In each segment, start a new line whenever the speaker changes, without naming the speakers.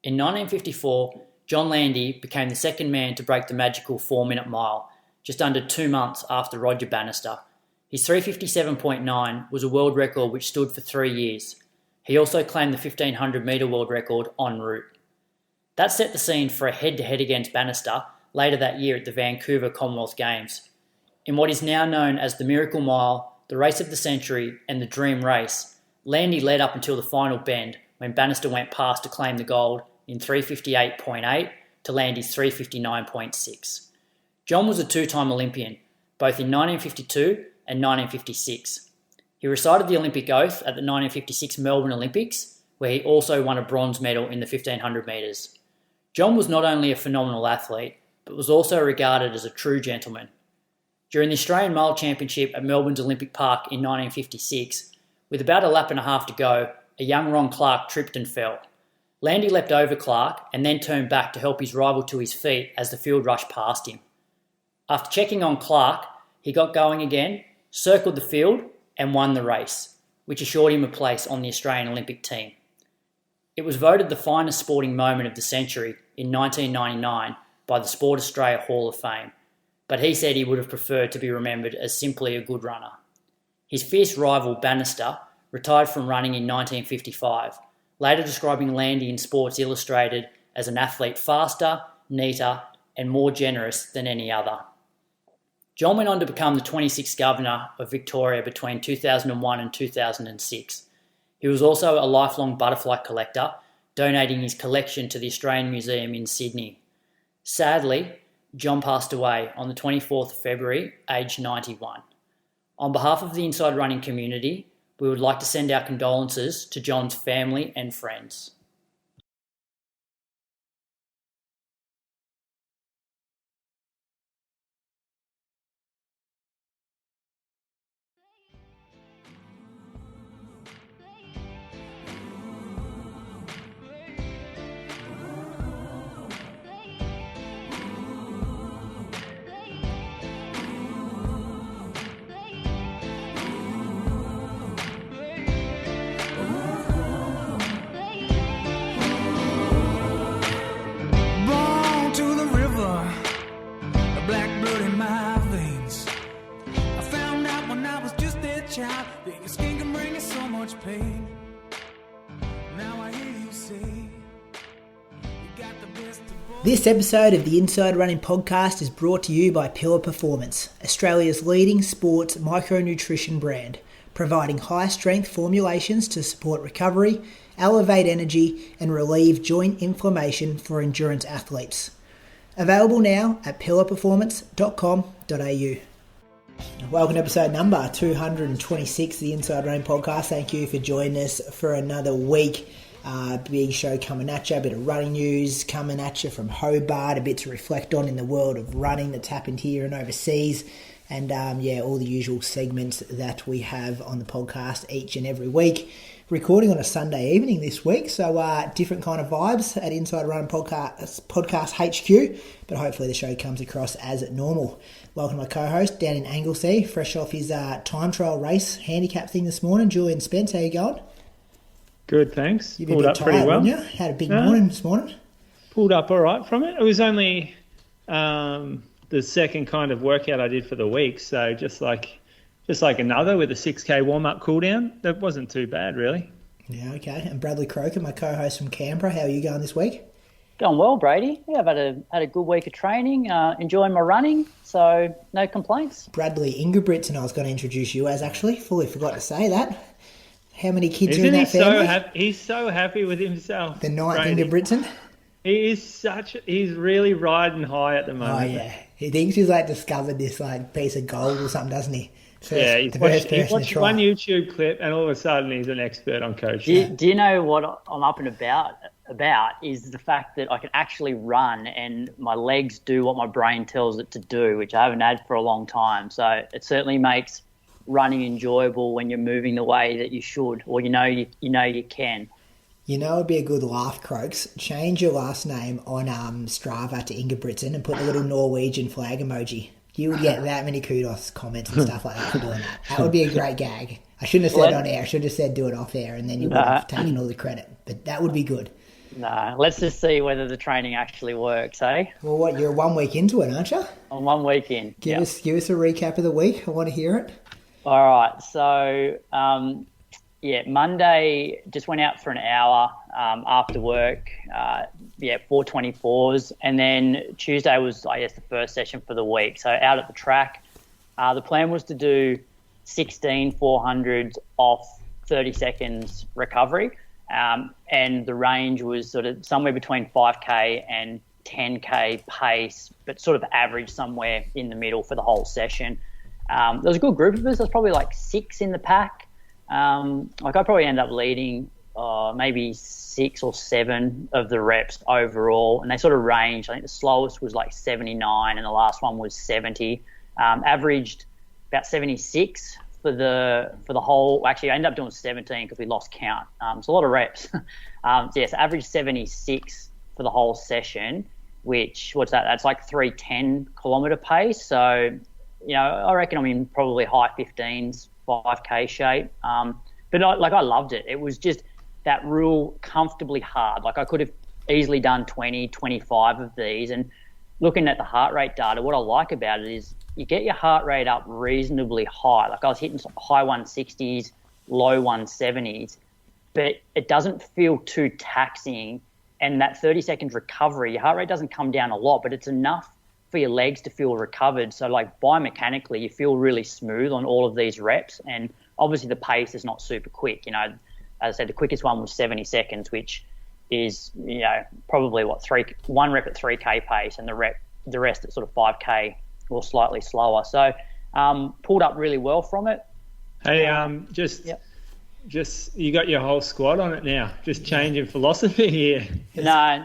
In 1954, John Landy became the second man to break the magical 4-minute mile, just under 2 months after Roger Bannister. His 357.9 was a world record which stood for 3 years. He also claimed the 1500 metre world record en route. That set the scene for a head-to-head against Bannister later that year at the Vancouver Commonwealth Games. In what is now known as the Miracle Mile, the Race of the Century and the Dream Race, Landy led up until the final bend when Bannister went past to claim the gold in 358.8 to Landy's 359.6. John was a two-time Olympian, both in 1952 and 1956. He recited the Olympic oath at the 1956 Melbourne Olympics, where he also won a bronze medal in the 1500 metres. John was not only a phenomenal athlete, but was also regarded as a true gentleman. During the Australian Mile Championship at Melbourne's Olympic Park in 1956, with about a lap and a half to go, a young Ron Clarke tripped and fell. Landy leapt over Clarke and then turned back to help his rival to his feet as the field rushed past him. After checking on Clarke, he got going again, circled the field and won the race, which assured him a place on the Australian Olympic team. It was voted the finest sporting moment of the century in 1999 by the Sport Australia Hall of Fame, but he said he would have preferred to be remembered as simply a good runner. His fierce rival Bannister retired from running in 1955, later describing Landy in Sports Illustrated as an athlete faster, neater and more generous than any other. John went on to become the 26th Governor of Victoria between 2001 and 2006. He was also a lifelong butterfly collector, donating his collection to the Australian Museum in Sydney. Sadly, John passed away on the 24th of February, aged 91. On behalf of the Inside Running community, we would like to send our condolences to John's family and friends.
This episode of the Inside Running Podcast is brought to you by Pillar Performance, Australia's leading sports micronutrition brand, providing high-strength formulations to support recovery, elevate energy, and relieve joint inflammation for endurance athletes. Available now at pillarperformance.com.au. Welcome to episode number 226 of the Inside Running Podcast. Thank you for joining us for another week. Big show coming at you, a bit of running news coming at you from Hobart, a bit to reflect on in the world of running that's happened here and overseas, and all the usual segments that we have on the podcast each and every week. Recording on a Sunday evening this week, so different kind of vibes at Inside Running Podcast HQ, but hopefully the show comes across as normal. Welcome to my co-host down in Anglesea, fresh off his time trial race handicap thing this morning. Julian Spence, how you going?
Good, thanks.
Pulled up pretty well. You? Had a big morning this morning.
Pulled up all right from it. It was only the second kind of workout I did for the week, so just like another with a 6K warm-up cool-down. That wasn't too bad, really.
Yeah, okay. And Bradley Croker, my co-host from Canberra, how are you going this week?
Going well, Brady. Yeah, I've had a good week of training, enjoying my running, so no complaints.
Bradley Ingebrigsten, I was going to introduce you as, actually. Fully forgot to say that. How many kids are in that family?
He's so happy with himself.
The ninth Ingebrigtsen?
He's really riding high at the moment.
Oh, yeah. He thinks he's discovered this piece of gold or something, doesn't he?
He watched one YouTube clip and all of a sudden he's an expert on coaching.
Do you know what I'm up and about is the fact that I can actually run and my legs do what my brain tells it to do, which I haven't had for a long time. So it certainly makes running enjoyable when you're moving the way that you should, or you know you can.
You know it'd be a good laugh, Croaks. Change your last name on Strava to Ingebrigtsen and put the little Norwegian flag emoji. You would get that many kudos, comments and stuff like that for doing that. That would be a great gag. I shouldn't have said it on air. I should have said do it off air and then you would have taken all the credit. But that would be good.
No, let's just see whether the training actually works, eh?
Well, what, you're 1 week into it, aren't you?
On 1 week in.
Give us a recap of the week. I want to hear it.
All right. So, Monday just went out for an hour after work. 424s. And then Tuesday was, I guess, the first session for the week. So out at the track, the plan was to do 16 400s off 30 seconds recovery. And the range was sort of somewhere between 5K and 10K pace, but sort of average somewhere in the middle for the whole session. There was a good group of us. There was probably like 6 in the pack. I probably ended up leading maybe 6 or 7 of the reps overall, and they sort of ranged. I think the slowest was like 79 and the last one was 70. Averaged about 76 for the whole. Actually, I ended up doing 17 because we lost count. It's a lot of reps. So averaged 76 for the whole session, which, what's that? That's like 3:10 kilometre pace. So, I reckon I'm in probably high 15s, 5K shape. But I loved it. It was just that real comfortably hard. Like I could have easily done 20, 25 of these. And looking at the heart rate data, what I like about it is you get your heart rate up reasonably high. Like I was hitting high 160s, low 170s, but it doesn't feel too taxing. And that 30 seconds recovery, your heart rate doesn't come down a lot, but it's enough for your legs to feel recovered. So like biomechanically, you feel really smooth on all of these reps. And obviously the pace is not super quick. As I said, the quickest one was 70 seconds, which is, probably one rep at 3K pace and the rest at sort of 5K or slightly slower. So pulled up really well from it.
Hey, just you got your whole squad on it now. Just changing philosophy here.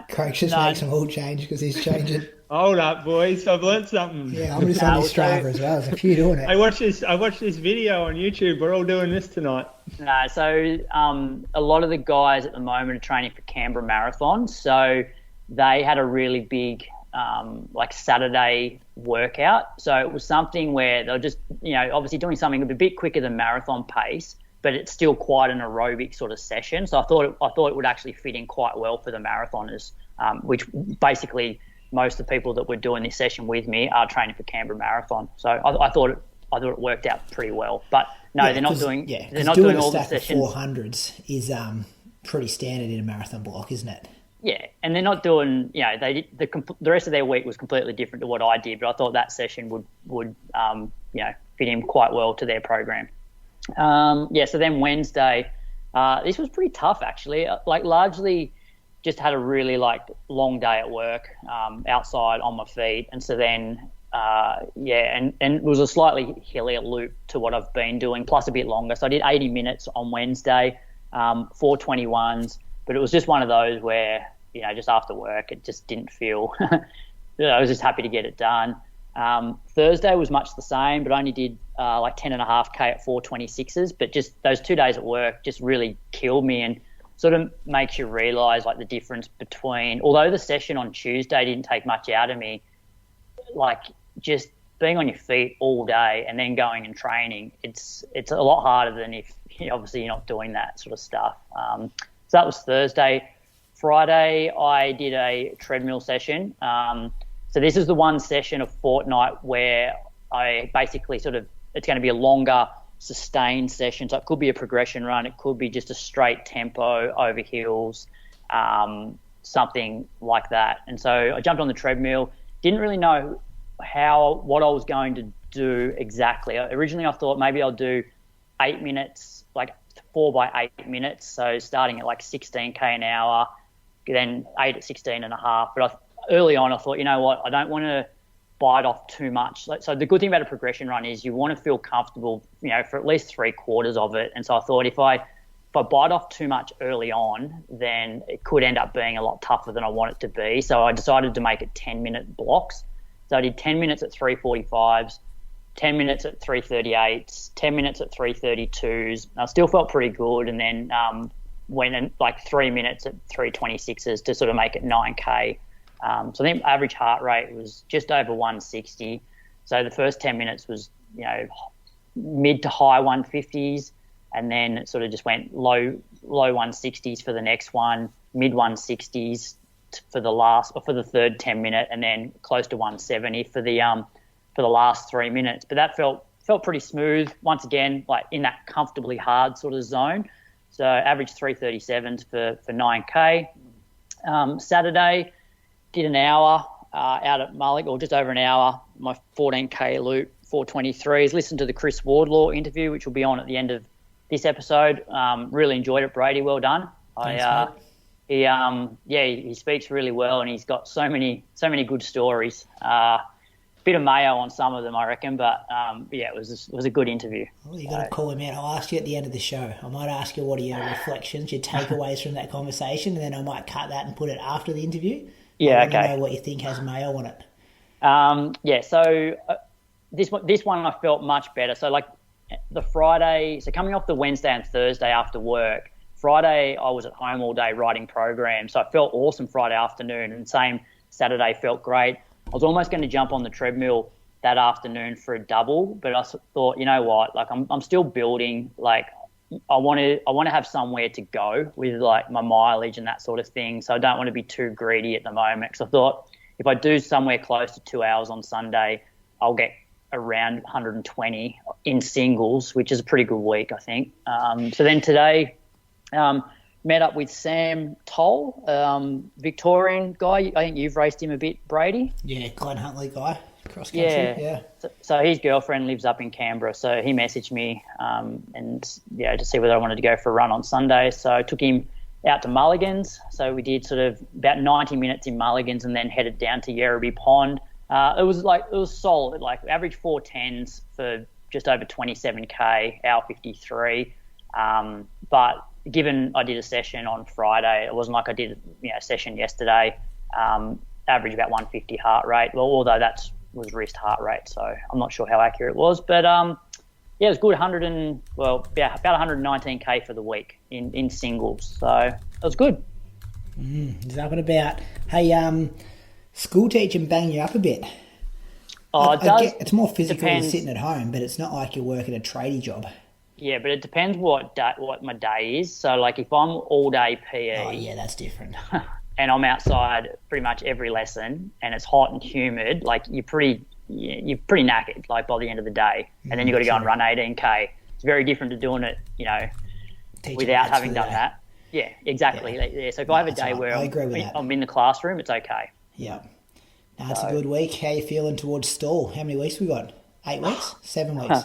Craig just makes them all change because he's changing.
Hold up, boys! I've learnt something.
Yeah, I'm just on his Strava as well. There's a few doing it.
I watched this video on YouTube. We're all doing this tonight.
So a lot of the guys at the moment are training for Canberra Marathon. So they had a really big Saturday workout. So it was something where they were just obviously doing something a bit quicker than marathon pace, but it's still quite an aerobic sort of session. So I thought it would actually fit in quite well for the marathoners, which basically most of the people that were doing this session with me are training for Canberra Marathon. So I thought it worked out pretty well. But no, they're not doing. Yeah, they're not doing all the sessions.
400s is pretty standard in a marathon block, isn't it?
Yeah, and they're not doing. The rest of their week was completely different to what I did, but I thought that session would fit in quite well to their program. So then Wednesday, this was pretty tough actually. Largely just had a really long day at work, outside on my feet. And so then, and it was a slightly hillier loop to what I've been doing, plus a bit longer. So I did 80 minutes on Wednesday, 421s, but it was just one of those where, just after work, it just didn't feel, I was just happy to get it done. Thursday was much the same, but I only did 10.5K at 426s, but just those 2 days at work just really killed me and sort of makes you realise the difference between, although the session on Tuesday didn't take much out of me, just being on your feet all day and then going and training, it's a lot harder than if obviously you're not doing that sort of stuff. So that was Thursday. Friday I did a treadmill session. So this is the one session a fortnight where I basically it's going to be a longer sustained session. So it could be a progression run. It could be just a straight tempo over hills, something like that. And so I jumped on the treadmill, didn't really know what I was going to do exactly. Originally I thought maybe I'll do 8 minutes, 4 by 8 minutes. So starting at 16K an hour, then 8 at 16 and a half. But early on I thought, you know what, I don't want to bite off too much. So the good thing about a progression run is you want to feel comfortable, for at least 3/4 of it. And so I thought if I bite off too much early on, then it could end up being a lot tougher than I want it to be. So I decided to make it 10-minute blocks. So I did 10 minutes at 3:45s, 10 minutes at 3:38s, 10 minutes at 3:32s. I still felt pretty good, and then went in 3 minutes at 3:26s to sort of make it 9K. So I think average heart rate was just over 160. So the first 10 minutes was, mid to high 150s, and then it sort of just went low 160s for the next one. mid-160s for the third 10 minute, and then close to 170 for the last 3 minutes. But that felt pretty smooth. Once again, like in that comfortably hard sort of zone. So average 3:37s for 9K. Saturday, did an hour out at Mulligan, or just over an hour. My 14K loop, 4:23s. Listened to the Chris Wardlaw interview, which will be on at the end of this episode. Really enjoyed it, Brady. Well done.
Thanks,
He speaks really well, and he's got so many good stories. Bit of mayo on some of them, I reckon, but it was a good interview.
Well, you got to call him out. I'll ask you at the end of the show. I might ask you what are your reflections, your takeaways from that conversation, and then I might cut that and put it after the interview.
Yeah,
I want
okay.
to know what you think has mayo on it.
So this one I felt much better. So like the Friday, so coming off the Wednesday and Thursday after work, Friday I was at home all day writing programs, so I felt awesome Friday afternoon, and same Saturday felt great. I was almost going to jump on the treadmill that afternoon for a double, but I thought, you know what, like I'm still building. Like I want to have somewhere to go with like my mileage and that sort of thing. So I don't want to be too greedy at the moment, because I thought if I do somewhere close to 2 hours on Sunday, I'll get around 120 in singles, which is a pretty good week, I think. So then today, met up with Sam Toll, Victorian guy. I think you've raced him a bit, Brady.
Yeah, Glenn Huntley guy, cross country. Yeah.
So his girlfriend lives up in Canberra, so he messaged me to see whether I wanted to go for a run on Sunday. So I took him out to Mulligan's. So we did sort of about 90 minutes in Mulligan's and then headed down to Yerrabee Pond. It was solid, like average 4:10s for just over 27K, hour 53. But given I did a session on Friday, it wasn't like I did a session yesterday, average about 150 heart rate. Well, although that was wrist heart rate, so I'm not sure how accurate it was. But it was good, about 119K for the week in singles. So it was good.
It's up and about. Hey, school teaching bang you up a bit?
Oh, it does.
It's more physical than sitting at home, but it's not like you're working a tradie job.
Yeah, but it depends what my day is. So, like, if I'm all day PE...
Oh, yeah, that's different.
And I'm outside pretty much every lesson and it's hot and humid, like, you're pretty knackered, like, by the end of the day. And then you've got to go and run 18K. It's very different to doing it, without having done that. Yeah, exactly. Yeah. So if I have a day where I'm in the classroom, it's okay.
Yeah. No, it's a good week. How are you feeling towards stall? How many weeks we got? 8 weeks? 7 weeks?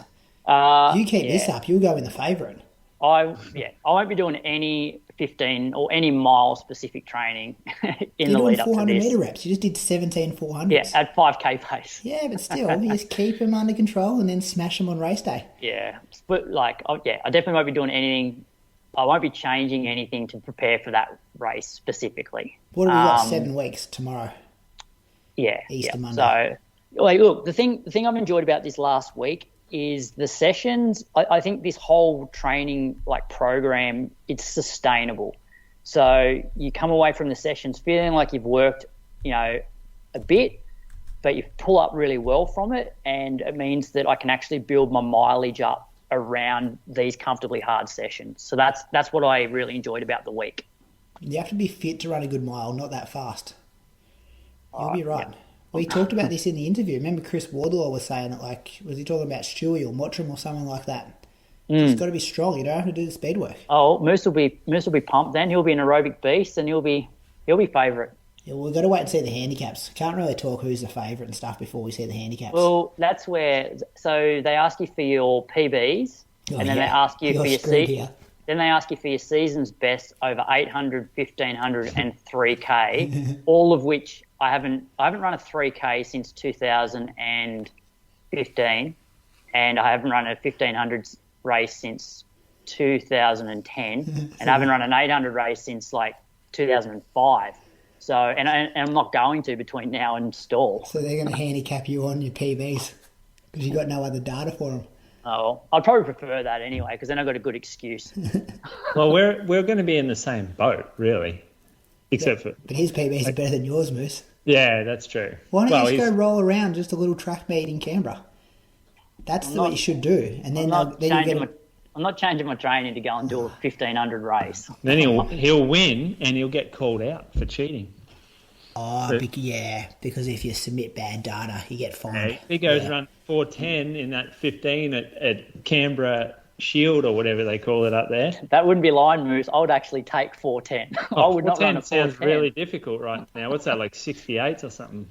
You keep this up, you'll go in the favourite.
I won't be doing any 15 or any mile specific training in the lead up to this.
400 metre reps. You just did 17 400s.
Yeah, at 5K pace.
Yeah, but still, you just keep them under control and then smash them on race day.
Yeah, but I definitely won't be doing anything. I won't be changing anything to prepare for that race specifically.
What have we got? 7 weeks tomorrow.
Yeah,
Easter Monday.
So, look, the thing I've enjoyed about this last week is the sessions. I think this whole training program, it's sustainable. So you come away from the sessions feeling like you've worked, a bit, but you pull up really well from it, and it means that I can actually build my mileage up around these comfortably hard sessions. So that's what I really enjoyed about the week.
You have to be fit to run a good mile, not that fast. You'll be right. Yeah. We talked about this in the interview. Remember Chris Wardlaw was saying that, was he talking about Stewie or Mottram or someone like that? It's got to be strong. You don't have to do the speed work.
Oh, Moose will be pumped then. He'll be an aerobic beast and he'll be favourite.
Yeah, we've got to wait and see the handicaps. Can't really talk who's the favourite and stuff before we see the handicaps.
Well, that's where... So they ask you for your PBs and then they ask you for your season. Then they ask you for your season's best over 800, 1500 and 3K, all of which I haven't run a 3K since 2015, and I haven't run a 1500 race since 2010, and I haven't run an 800 race since 2005. So, and I'm not going to between now and stall.
So they're going to handicap you on your PBs because you've got no other data for them.
Oh, I'd probably prefer that anyway, because then I've got a good excuse.
Well, we're going to be in the same boat, really, except for...
But his PBs are better than yours, Moose.
Yeah, that's true.
Why don't you just go roll around just a little track meet in Canberra? That's what you should do. And then
I'm not changing my training to go and do a 1,500 race.
Then he'll win and he'll get called out for cheating.
Oh, because if you submit bad data, you get fined.
Yeah, he goes run 4:10 in that 15 at Canberra Shield or whatever they call it up there.
That wouldn't be line moves. I would actually take 4:10. I would not run a 4:10.
Sounds really difficult right now. What's that, like 68s or something?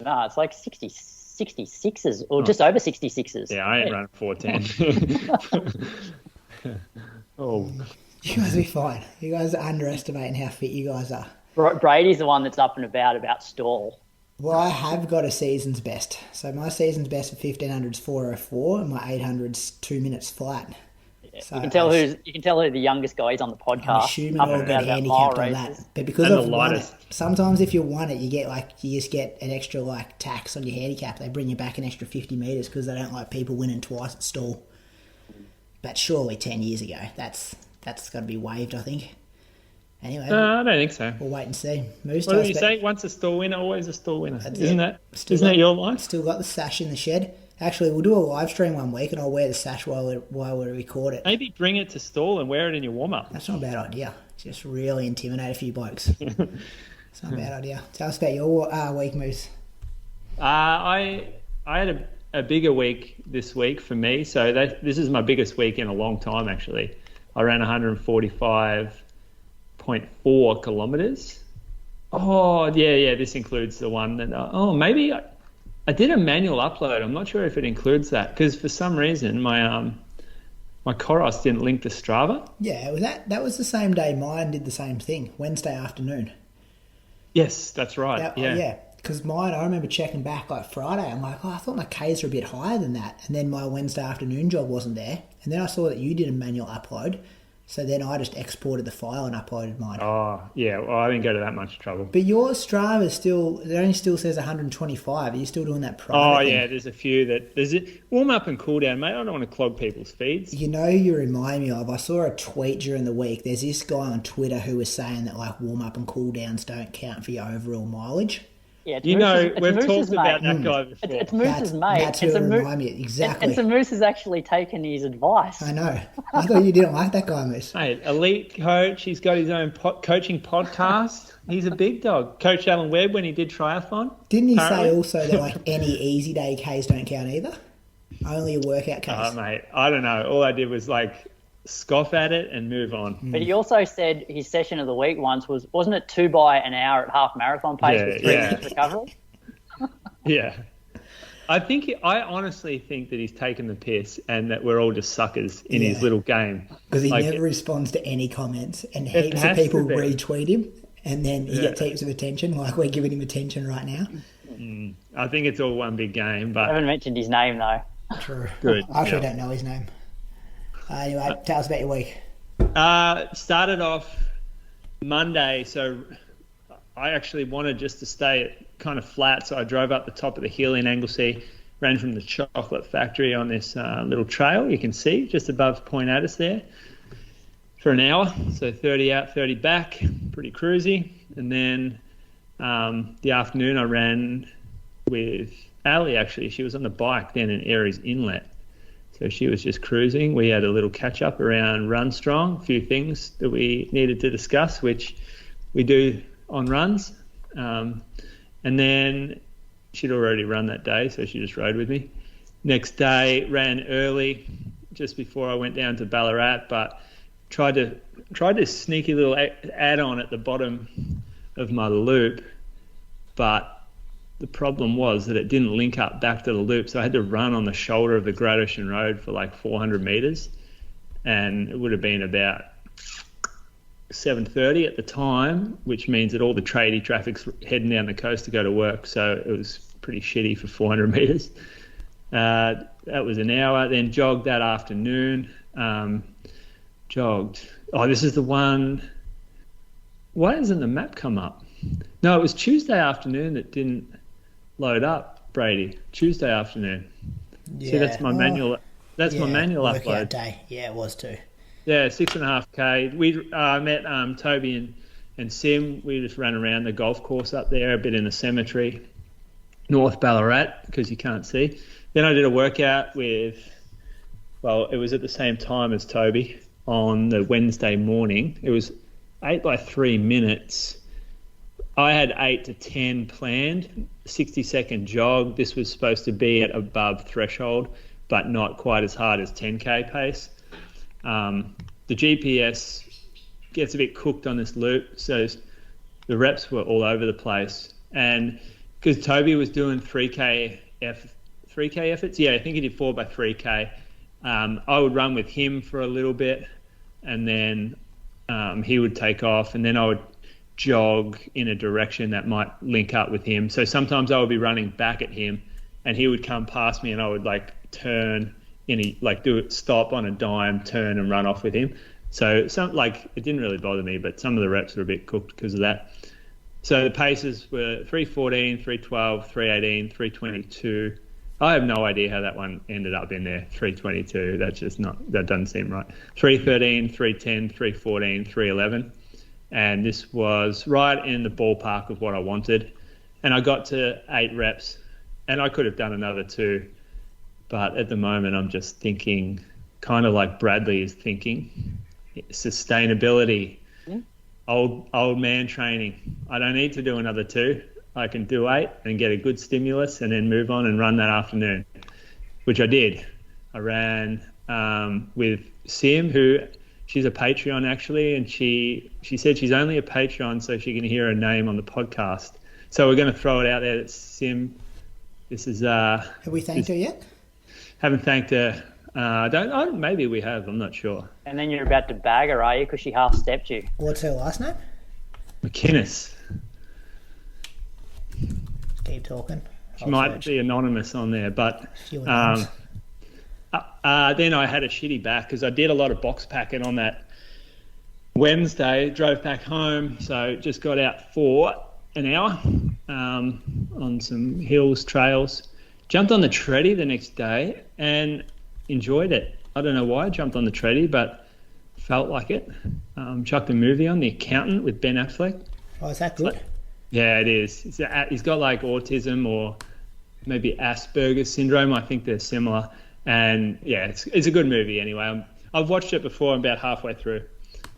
No, it's like 66s or just over 66s.
Yeah, I ain't running 4:10. Oh,
you guys will be fine. You guys are underestimating how fit you guys are.
Brady's the one that's up and about stall.
Well, I have got a season's best. So my season's best for 1,500 is 4:04 and my 800's 2 minutes flat.
Yeah.
So
you can tell who the youngest guy is on the podcast.
I'm assuming all got handicapped on that. But because I've won it, sometimes if you won it, you just get an extra tax on your handicap. They bring you back an extra 50 metres because they don't like people winning twice at stall. But surely 10 years ago, that's got to be waived, I think. Anyway,
no, I don't think so.
We'll wait and see. Moose,
what do you say? Once a stall winner, always a stall winner. Isn't that your line?
Still got the sash in the shed. Actually, we'll do a live stream one week and I'll wear the sash while we record it.
Maybe bring it to stall and wear it in your warm-up.
That's not a bad idea. Just really intimidate a few blokes. It's not a bad idea. Tell us about your week, Moose.
I had a bigger week this week for me. So this is my biggest week in a long time, actually. I ran 145.4 kilometres. Oh, yeah, this includes the one that... maybe... I did a manual upload. I'm not sure if it includes that because for some reason my Coros didn't link to Strava.
Yeah, that was the same day mine did the same thing, Wednesday afternoon.
Yes, that's right.
Yeah, because mine, I remember checking back Friday. I'm like, I thought my Ks were a bit higher than that. And then my Wednesday afternoon job wasn't there. And then I saw that you did a manual upload. So then I just exported the file and uploaded mine.
Oh, yeah. Well, I didn't go to that much trouble.
But your Strava only still says 125. Are you still doing that private?
Oh, yeah. There's a few that... There's it. Warm up and cool down, mate. I don't want to clog people's feeds.
You know who you remind me of? I saw a tweet during the week. There's this guy on Twitter who was saying that warm up and cool downs don't count for your overall mileage.
Yeah,
we've talked about that guy before.
It's Moose's mate.
That's who remind me. Exactly.
And so Moose has actually taken his advice.
I know. I thought you didn't like that guy, Moose.
Mate, elite coach. He's got his own coaching podcast. He's a big dog. Coach Alan Webb when he did triathlon.
Didn't he say also that any easy day Ks don't count either? Only a workout Ks.
Oh, mate, I don't know. All I did was scoff at it and move on.
But he also said his session of the week once wasn't it 2 by an hour at half marathon pace with 3 minutes recovery?
Yeah. I honestly think that he's taken the piss and that we're all just suckers in his little game.
Because he never responds to any comments and heaps of people retweet him and then he gets heaps of attention like we're giving him attention right now.
I think it's all one big game. But
I haven't mentioned his name though.
True.
Good.
I actually don't know his name. Anyway, tell us about your week.
Started off Monday, so I actually wanted just to stay kind of flat, so I drove up the top of the hill in Anglesea, ran from the chocolate factory on this little trail you can see just above Point Addis there for an hour, so 30 out, 30 back, pretty cruisy. And then the afternoon I ran with Ali, actually. She was on the bike then in Aries Inlet. So she was just cruising. We had a little catch-up around Run Strong, a few things that we needed to discuss, which we do on runs. And then she'd already run that day, so she just rode with me. Next day, ran early just before I went down to Ballarat, but tried this sneaky little add-on at the bottom of my loop, but the problem was that it didn't link up back to the loop, so I had to run on the shoulder of the Great Ocean Road for 400 metres, and it would have been about 7:30 at the time, which means that all the tradie traffic's heading down the coast to go to work, so it was pretty shitty for 400 metres. That was an hour, then jogged that afternoon. Jogged. Oh, this is the one... Why doesn't the map come up? No, it was Tuesday afternoon that didn't load up, Brady. Tuesday afternoon.
Yeah.
See, that's my manual. That's my manual upload.
Day. Yeah, it was too.
Yeah, 6.5K. We met Toby and Sim. We just ran around the golf course up there, a bit in the cemetery, North Ballarat, because you can't see. Then I did a workout with well, it was at the same time as Toby on the Wednesday morning. It was 8 by 3 minutes. I had 8 to 10 planned, 60-second jog. This was supposed to be at above threshold, but not quite as hard as 10K pace. The GPS gets a bit cooked on this loop, so the reps were all over the place. And because Toby was doing 3K efforts, I think he did 4 by 3K. I would run with him for a little bit, and then he would take off, and then I would jog in a direction that might link up with him. So sometimes I would be running back at him, and he would come past me, and I would turn do it, stop on a dime, turn and run off with him. So it didn't really bother me, but some of the reps were a bit cooked because of that. So the paces were 3:14, 3:12, 3:18, 3:22. I have no idea how that one ended up in there. 3:22. That doesn't seem right. 3:13, 3:10, 3:14, 3:11. And this was right in the ballpark of what I wanted. And I got to 8 reps, and I could have done another 2. But at the moment, I'm just thinking kind of like Bradley is thinking, sustainability, old man training. I don't need to do another 2. I can do 8 and get a good stimulus and then move on and run that afternoon, which I did. I ran with Sim, who she's a Patreon actually, and she said she's only a Patreon so she can hear her name on the podcast. So we're going to throw it out there that Sim, this is...
Have we thanked her yet?
Haven't thanked her. Maybe we have, I'm not sure.
And then you're about to bag her, are you? Because she half-stepped you.
What's her last name?
McInnes.
Keep talking.
She might be anonymous on there, but then I had a shitty back because I did a lot of box packing on that Wednesday, drove back home, so just got out for an hour on some hills, trails, jumped on the treadie the next day and enjoyed it. I don't know why I jumped on the treadie, but felt like it. Chucked a movie on, The Accountant with Ben Affleck.
Oh, is that good?
Yeah, it is. He's got autism or maybe Asperger's syndrome. I think they're similar. And yeah, it's a good movie anyway. I've watched it before. I'm about halfway through.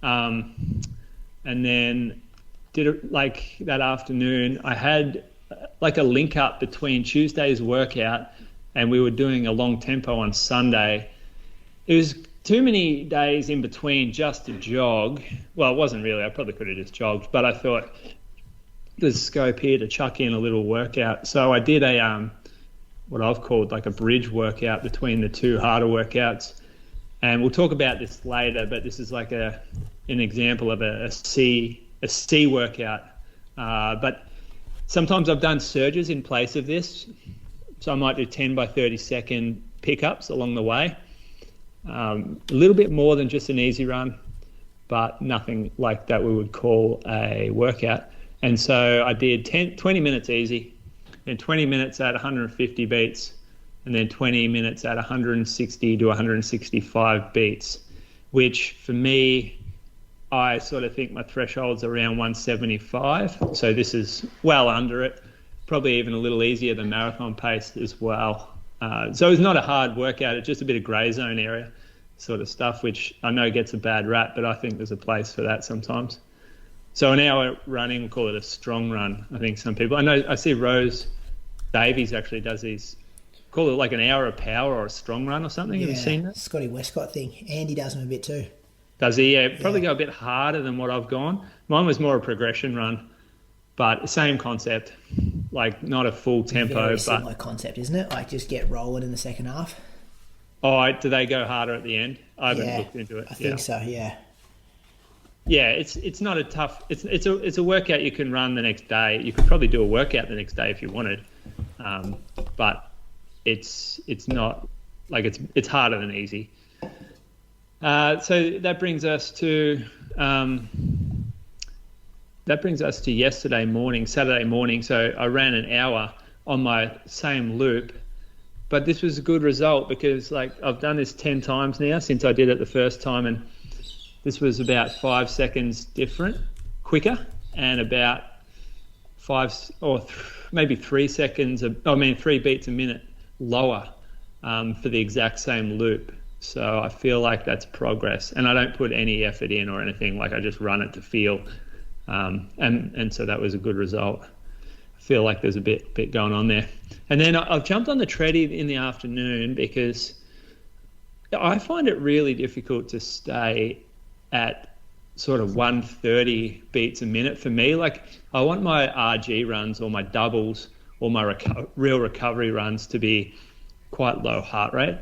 And then did it that afternoon. I had a link up between Tuesday's workout and we were doing a long tempo on Sunday. It was too many days in between just to jog. Well, it wasn't really. I probably could have just jogged, but I thought there's scope here to chuck in a little workout. So I did what I've called a bridge workout between the 2 harder workouts. And we'll talk about this later, but this is an example of a C workout. But sometimes I've done surges in place of this. So I might do 10 by 30 second pickups along the way. A little bit more than just an easy run, but nothing like that we would call a workout. And so I did 20 minutes easy, then 20 minutes at 150 beats, and then 20 minutes at 160 to 165 beats, which for me, I sort of think my threshold's around 175. So this is well under it, probably even a little easier than marathon pace as well. So it's not a hard workout. It's just a bit of grey zone area sort of stuff, which I know gets a bad rap, but I think there's a place for that sometimes. So an hour running, we'll call it a strong run. I think some people, I see Rose Davies actually does these, call it an hour of power or a strong run or something.
Yeah,
have you seen that?
Scotty Westcott thing. Andy does them a bit too.
Does he? Yeah, probably go a bit harder than what I've gone. Mine was more a progression run, but same concept, not a full tempo.
Very similar concept, isn't it? Just get rolling in the second half.
Oh, do they go harder at the end? I haven't looked into it.
I think so, yeah.
Yeah, it's not a tough. It's a workout you can run the next day. You could probably do a workout the next day if you wanted, but it's not it's harder than easy. So that brings us to yesterday morning, Saturday morning. So I ran an hour on my same loop, but this was a good result because I've done this 10 times now since I did it the first time, and this was about 5 seconds quicker, and about 3 seconds, 3 beats a minute lower for the exact same loop. So I feel like that's progress, and I don't put any effort in or anything. Like I just run it to feel, and so that was a good result. I feel like there's a bit going on there. And then I've jumped on the treadie in the afternoon because I find it really difficult to stay at sort of 130 beats a minute for me. Like I want my RG runs or my doubles or my real recovery runs to be quite low heart rate.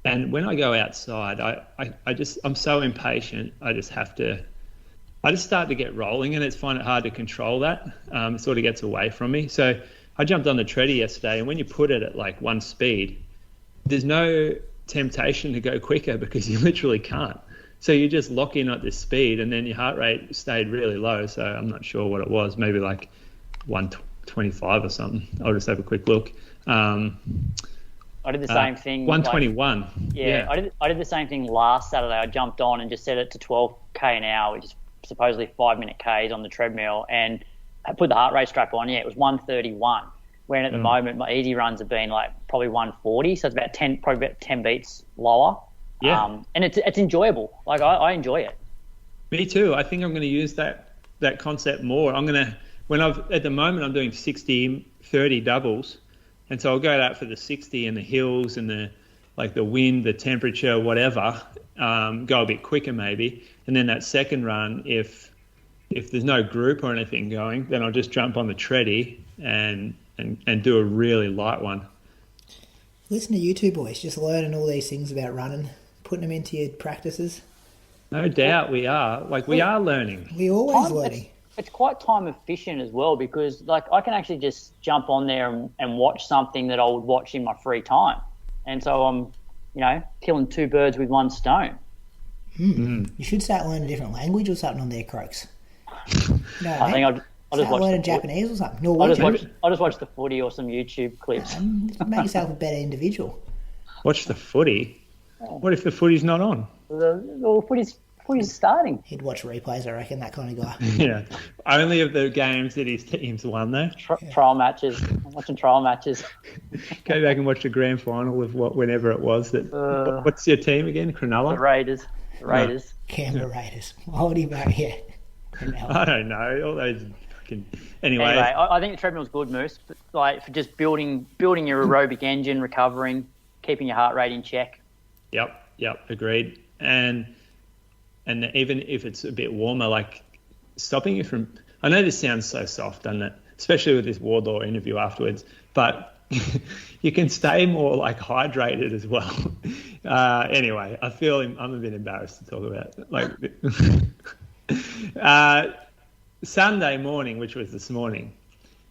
And when I go outside, I'm so impatient. I just start to get rolling, and find it hard to control that. It sort of gets away from me. So I jumped on the treadie yesterday, and when you put it at like one speed, there's no temptation to go quicker because you literally can't. So you just lock in at this speed, and then your heart rate stayed really low. So I'm not sure what it was, maybe like 125 or something. I'll just have a quick look.
I did the same thing.
121.
Like, yeah. I did the same thing last Saturday. I jumped on and just set it to 12k an hour, which is supposedly 5-minute Ks on the treadmill, and I put the heart rate strap on. Yeah, it was 131. When at the moment my easy runs have been like probably 140, so it's about 10 beats lower. Yeah, and it's enjoyable. Like I enjoy it.
Me too. I think I'm going to use that concept more. At the moment I'm doing 60-30 doubles. And so I'll go out for the 60 and the hills and the wind, the temperature, whatever, go a bit quicker maybe. And then that second run, if there's no group or anything going, then I'll just jump on the treadie and do a really light one.
Listen to you two boys, just learning all these things about running, putting them into your practices.
No doubt we are. We are learning.
We're always learning.
It's quite time efficient as well, because like I can actually just jump on there and watch something that I would watch in my free time. And so I'm, killing two birds with one stone.
You should start learning a different language or something on there, Croaks.
I think I'll just watch
learning Japanese or something.
I'll just watch the footy or some YouTube clips.
Make yourself a better individual.
Watch the footy? What if the footy's not on?
The footy's starting.
He'd watch replays, I reckon, that kind of guy.
Yeah. Only of the games that his teams won, though.
Trial matches. I'm watching trial matches.
Go back and watch the grand final of whenever it was. What's your team again? Cronulla?
The Raiders.
No.
Canberra Raiders. Holding back, yeah.
I don't know. All those fucking... Anyway,
I think the treadmill's good, Moose. For just building your aerobic engine, recovering, keeping your heart rate in check.
Yep. Agreed. And even if it's a bit warmer, stopping you from... I know this sounds so soft, doesn't it? Especially with this Wardlaw interview afterwards, but you can stay more hydrated as well. Anyway, I feel I'm a bit embarrassed to talk about it. Sunday morning, which was this morning,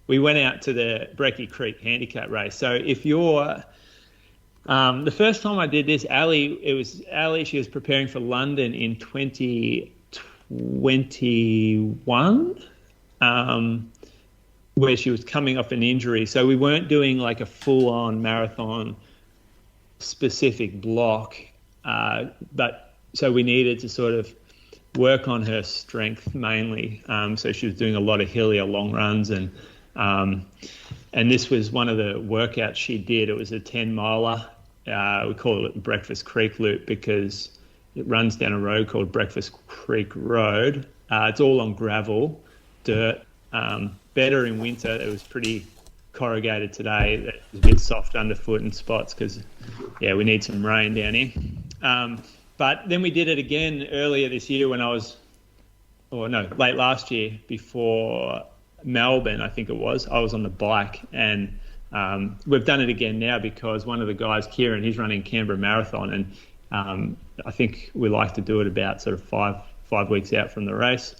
we went out to the Brecky Creek handicap race. So if you're... the first time I did this, Ali, she was preparing for London in 2021, where she was coming off an injury. So we weren't doing a full-on marathon specific block, but so we needed to sort of work on her strength mainly. So she was doing a lot of hillier long runs, and this was one of the workouts she did. It was a 10-miler. We call it Breakfast Creek Loop because it runs down a road called Breakfast Creek Road. It's all on gravel, dirt. Better in winter. It was pretty corrugated today. It was a bit soft underfoot in spots because, we need some rain down here. But then we did it again earlier this year late last year before Melbourne, I think it was. I was on the bike, and we've done it again now because one of the guys, Kieran, he's running Canberra Marathon, and I think we like to do it about sort of five weeks out from the race.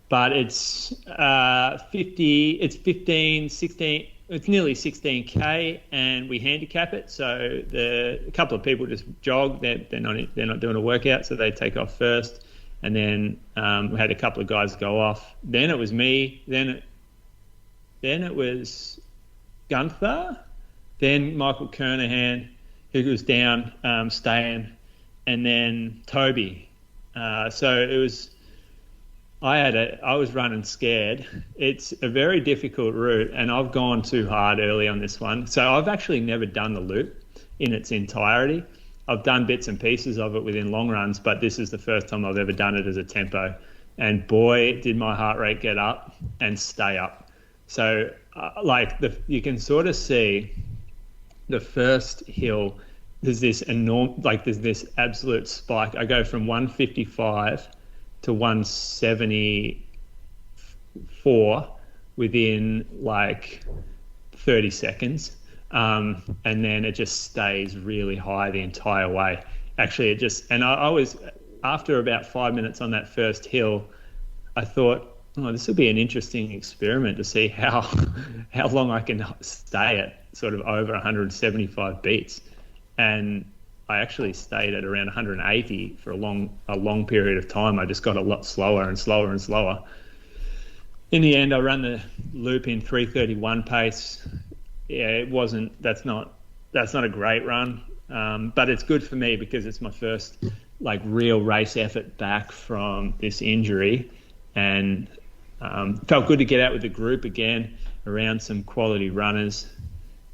But it's 16, it's nearly 16k, and we handicap it. So a couple of people just jog. They're not doing a workout, so they take off first, and then we had a couple of guys go off. Then it was me. Then it was Gunther. Then Michael Kernahan, who was down staying, and then Toby. So it was. I was running scared. It's a very difficult route, and I've gone too hard early on this one. So I've actually never done the loop in its entirety. I've done bits and pieces of it within long runs, but this is the first time I've ever done it as a tempo. And boy, did my heart rate get up and stay up. So you can sort of see the first hill, there's this absolute spike. I go from 155 to 174 within like 30 seconds. And then it just stays really high the entire way. Actually, I was, after about 5 minutes on that first hill, I thought, this will be an interesting experiment to see how long I can stay at sort of over 175 beats. And I actually stayed at around 180 for a long period of time. I just got a lot slower and slower and slower. In the end, I ran the loop in 3:31 pace. Yeah, that's not a great run, but it's good for me because it's my first like real race effort back from this injury, and felt good to get out with the group again around some quality runners.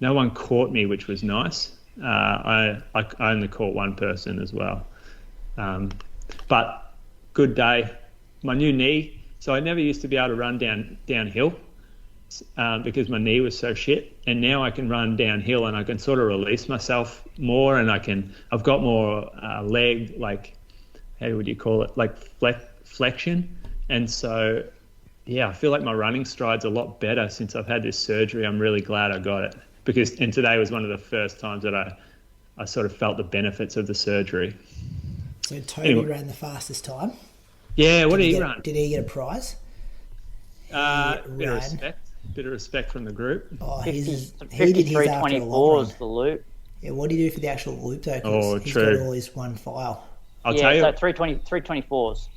No one caught me, which was nice. I only caught one person as well, but good day. My new knee, so I never used to be able to run downhill. Because my knee was so shit, and now I can run downhill and I can sort of release myself more, and I've got more leg, like, how would you call it, like flexion, and so I feel like my running stride's a lot better since I've had this surgery. I'm really glad I got it, and today was one of the first times that I sort of felt the benefits of the surgery.
So Toby ran the fastest time.
Yeah, what did he run?
Did he get a prize?
Bit of respect from the group.
Oh, he did his after
53.24 is the loop.
Yeah, what do you do for the actual loop though?
Oh,
he's
true.
got all his one file.
I'll tell you.
So 324s.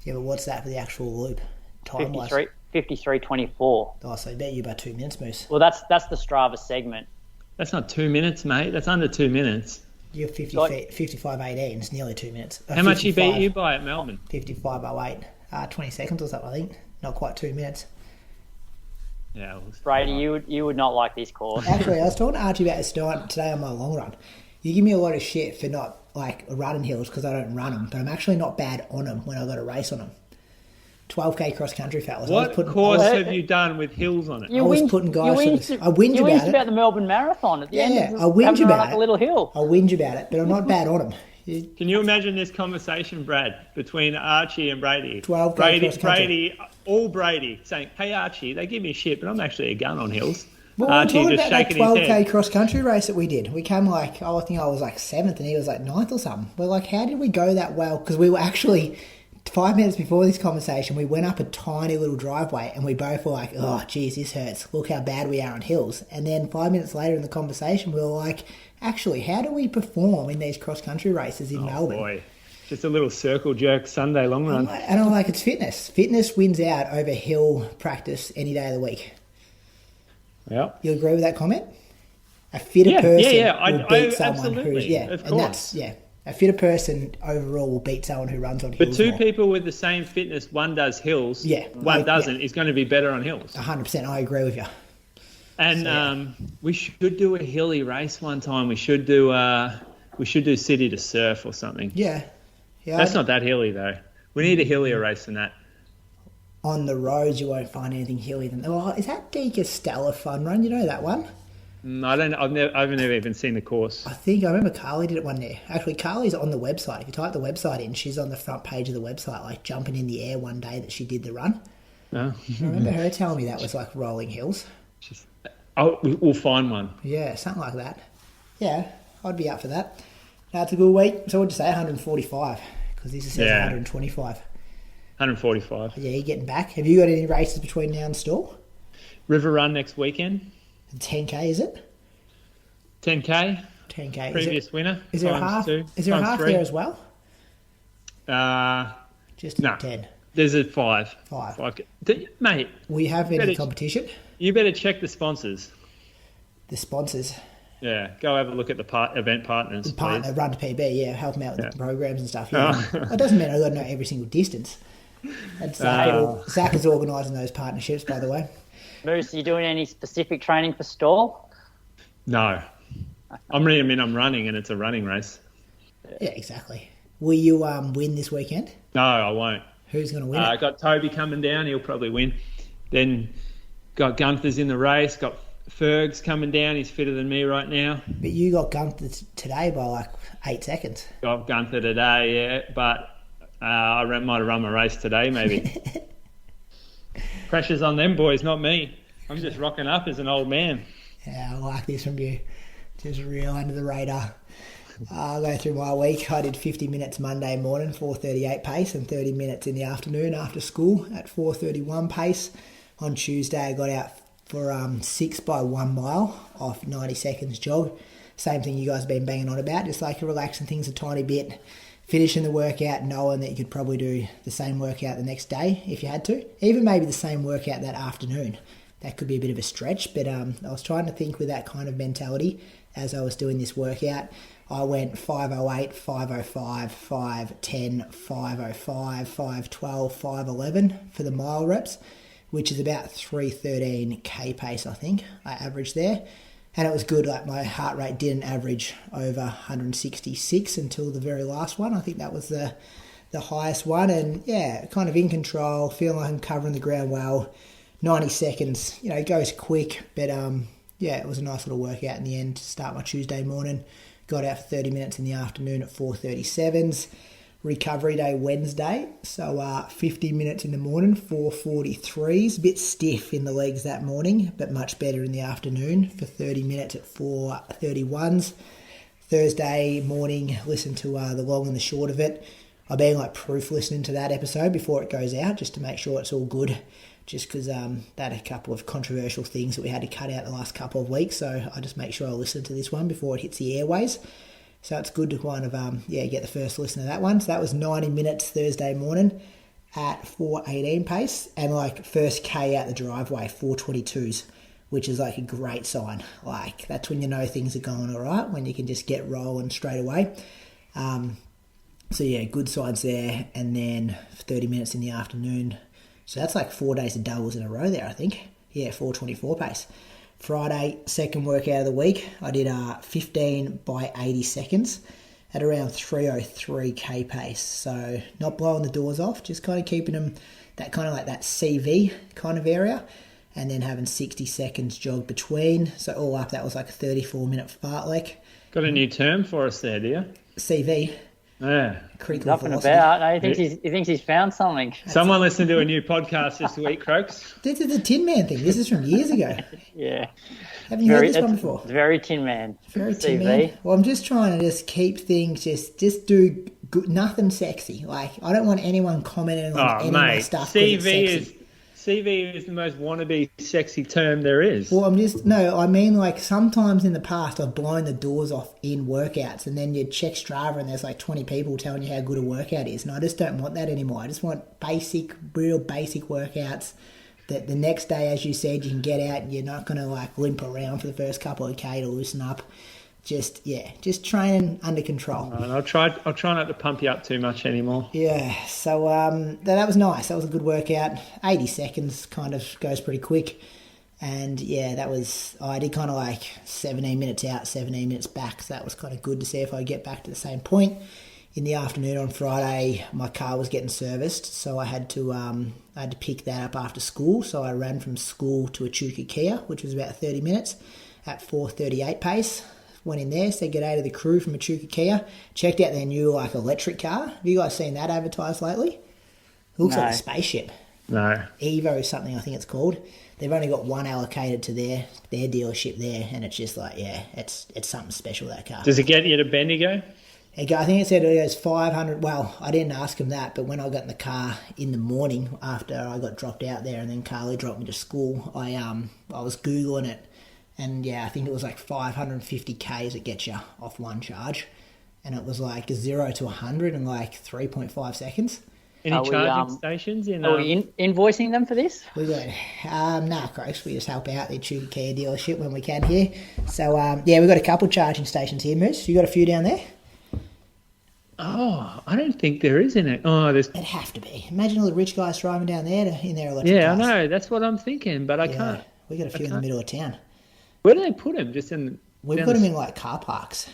Yeah, but what's that for the actual loop? Time wise?
53.24.
Oh, so I bet you about 2 minutes, Moose.
Well, that's the Strava segment.
That's not 2 minutes, mate. That's under 2 minutes.
You're 55.18. It's nearly 2 minutes.
How much he beat you by at Melbourne?
55.08. 20 seconds or something, I think. Not quite 2 minutes.
Yeah,
Brady, you would not like this course.
Actually, I was talking to Archie about this today on my long run. You give me a lot of shit for not like running hills because I don't run them, but I'm actually not bad on them when I got a race on them. 12k cross country, fellas.
What course have you done with hills on it?
I was putting guys. I whinge about it.
about the Melbourne Marathon at the end.
Yeah, I whinge about it.
A little hill.
I whinge about it, but I'm not bad on them.
Can you imagine this conversation, Brad, between Archie and Brady?
12k
Brady saying, "Hey Archie, they give me shit, but I'm actually a gun on hills."
Well,
Archie
we're
just
talking about
shaking
that
his head.
12k cross country race that we did. We came I think I was like 7th and he was like 9th or something. We're like, how did we go that well? Because we were actually 5 minutes before this conversation, we went up a tiny little driveway and we both were like, oh, geez, this hurts. Look how bad we are on hills. And then 5 minutes later in the conversation, we were like, actually, how do we perform in these cross-country races in Melbourne?
Boy. Just a little circle jerk Sunday long run.
And I'm like, it's fitness. Fitness wins out over hill practice any day of the week.
Yeah.
You agree with that comment? A fitter person will beat someone
absolutely.
who's... Of course. A fitter person overall will beat someone who runs on hills.
But two people with the same fitness, one does hills, one doesn't, is going to be better on hills.
100%, I agree with you.
And we should do a hilly race one time. We should do city to surf or something.
Yeah.
That's not that hilly though. We need a hillier race than that.
On the roads, you won't find anything hilly than. Oh, is that De Castella fun run? You know that one?
I don't. I've never even seen the course.
I remember Carly did it one day. Actually, Carly's on the website. If you type the website in, she's on the front page of the website, like jumping in the air one day that she did the run.
Oh.
I remember her telling me that was like rolling hills.
We'll find one.
Yeah, something like that. Yeah, I'd be up for that. Now it's a good week. So what'd you say, 145? Because this says 125.
145.
Yeah, you're getting back. Have you got any races between now and Stall?
River Run next weekend.
10k, is it?
10k.
10k.
Previous winner.
Is there a half? Is there a half there as well? Just 10.
There's a 5.
5.
Mate.
Will you have any competition?
You better check the sponsors.
The sponsors?
Yeah, go have a look at the event partners.
Run to PB, help them out with the programs and stuff. Yeah. It doesn't mean I've got to know every single distance. Zach is organising those partnerships, by the way.
Moose, are you doing any specific training for Stall?
No. I'm running and it's a running race.
Yeah, exactly. Will you win this weekend?
No, I won't.
Who's going to win
I got Toby coming down. He'll probably win. Then got Gunther's in the race. Got Fergs coming down. He's fitter than me right now.
But you got Gunther today by like 8 seconds.
Got Gunther today, yeah. But I might have run my race today, maybe. Pressure's on them boys, not me. I'm just rocking up as an old man.
Yeah, I like this from you. Just real under the radar. I'll go through my week. I did 50 minutes Monday morning, 4:38 pace, and 30 minutes in the afternoon after school at 4:31 pace. On Tuesday, I got out for 6 by 1 mile off 90 seconds jog. Same thing you guys have been banging on about, just like relaxing things a tiny bit, finishing the workout knowing that you could probably do the same workout the next day if you had to. Even maybe the same workout that afternoon. That could be a bit of a stretch, but I was trying to think with that kind of mentality as I was doing this workout. I went 5:08, 5:05, 5:10, 5:05, 5:12, 5:11 for the mile reps, which is about 3:13 K pace, I think, I averaged there. And it was good, like my heart rate didn't average over 166 until the very last one. I think that was the highest one. And yeah, kind of in control, feeling like I'm covering the ground well. 90 seconds, it goes quick, but yeah, it was a nice little workout in the end to start my Tuesday morning. Got out for 30 minutes in the afternoon at 4:37s. Recovery day Wednesday, so 50 minutes in the morning, 4:43s. A bit stiff in the legs that morning, but much better in the afternoon for 30 minutes at 4:31s. Thursday morning, listen to the long and the short of it. I've been proof listening to that episode before it goes out just to make sure it's all good. Just because that had a couple of controversial things that we had to cut out the last couple of weeks. So I just make sure I listen to this one before it hits the airways. So it's good to kind of, get the first listen to that one. So that was 90 minutes Thursday morning at 4:18 pace. And first K out the driveway, 4:22s, which is a great sign. That's when you know things are going all right, when you can just get rolling straight away. So yeah, good signs there. And then 30 minutes in the afternoon. So that's 4 days of doubles in a row there, I think. Yeah, 4:24 pace. Friday, second workout of the week. I did 15 by 80 seconds at around 3:03 K pace. So not blowing the doors off, just kind of keeping them that kind of that CV kind of area. And then having 60 seconds jog between. So all up, that was a 34-minute fartlek.
Got a new term for us there, do you?
CV.
Yeah.
Critical
Up and
velocity.
about. No, he thinks he's found something.
Someone listened to a new podcast this week, Croaks.
This is the Tin Man thing. This is from years ago.
Yeah.
Haven't you heard this one before?
It's very Tin Man.
Very
CV.
Tin Man. Well, I'm just trying to just keep things, just do good, nothing sexy. I don't want anyone commenting on any of my stuff.
CV is the most wannabe sexy term there is.
Well, sometimes in the past I've blown the doors off in workouts, and then you check Strava and there's 20 people telling you how good a workout is, and I just don't want that anymore. I just want real basic workouts that the next day, as you said, you can get out and you're not going to limp around for the first couple of K to loosen up. Just training under control.
And I'll try not to pump you up too much anymore.
Yeah, so that was nice. That was a good workout. 80 seconds kind of goes pretty quick. And yeah, I did kind of 17 minutes out, 17 minutes back. So that was kind of good to see if I could get back to the same point. In the afternoon on Friday, my car was getting serviced, so I had to pick that up after school. So I ran from school to Echuca Kia, which was about 30 minutes at 4:38 pace. Went in there, said g'day to the crew from Echuca Kia. Checked out their new electric car. Have you guys seen that advertised lately? It looks like a spaceship.
No.
Evo something, I think it's called. They've only got one allocated to their dealership there, and it's just it's something special, that car.
Does it get you to Bendigo?
I think it said it goes 500. Well, I didn't ask him that, but when I got in the car in the morning after I got dropped out there, and then Carly dropped me to school, I was Googling it. And yeah, I think it was 550 Ks it gets you off one charge. And it was 0 to 100 in 3.5 seconds.
Any charging stations?
Are we invoicing them for this?
We got, Croaks, we just help out the Echuca Kia dealership when we can here. So, we've got a couple charging stations here, Moose. You got a few down there?
Oh, I don't think there is in it. Oh, there's.
It'd have to be. Imagine all the rich guys driving down there in their electric
cars.
I
know. That's what I'm thinking, but I can't.
We got a few in the middle of town.
Where do they put them? Just in.
We've got them in car parks.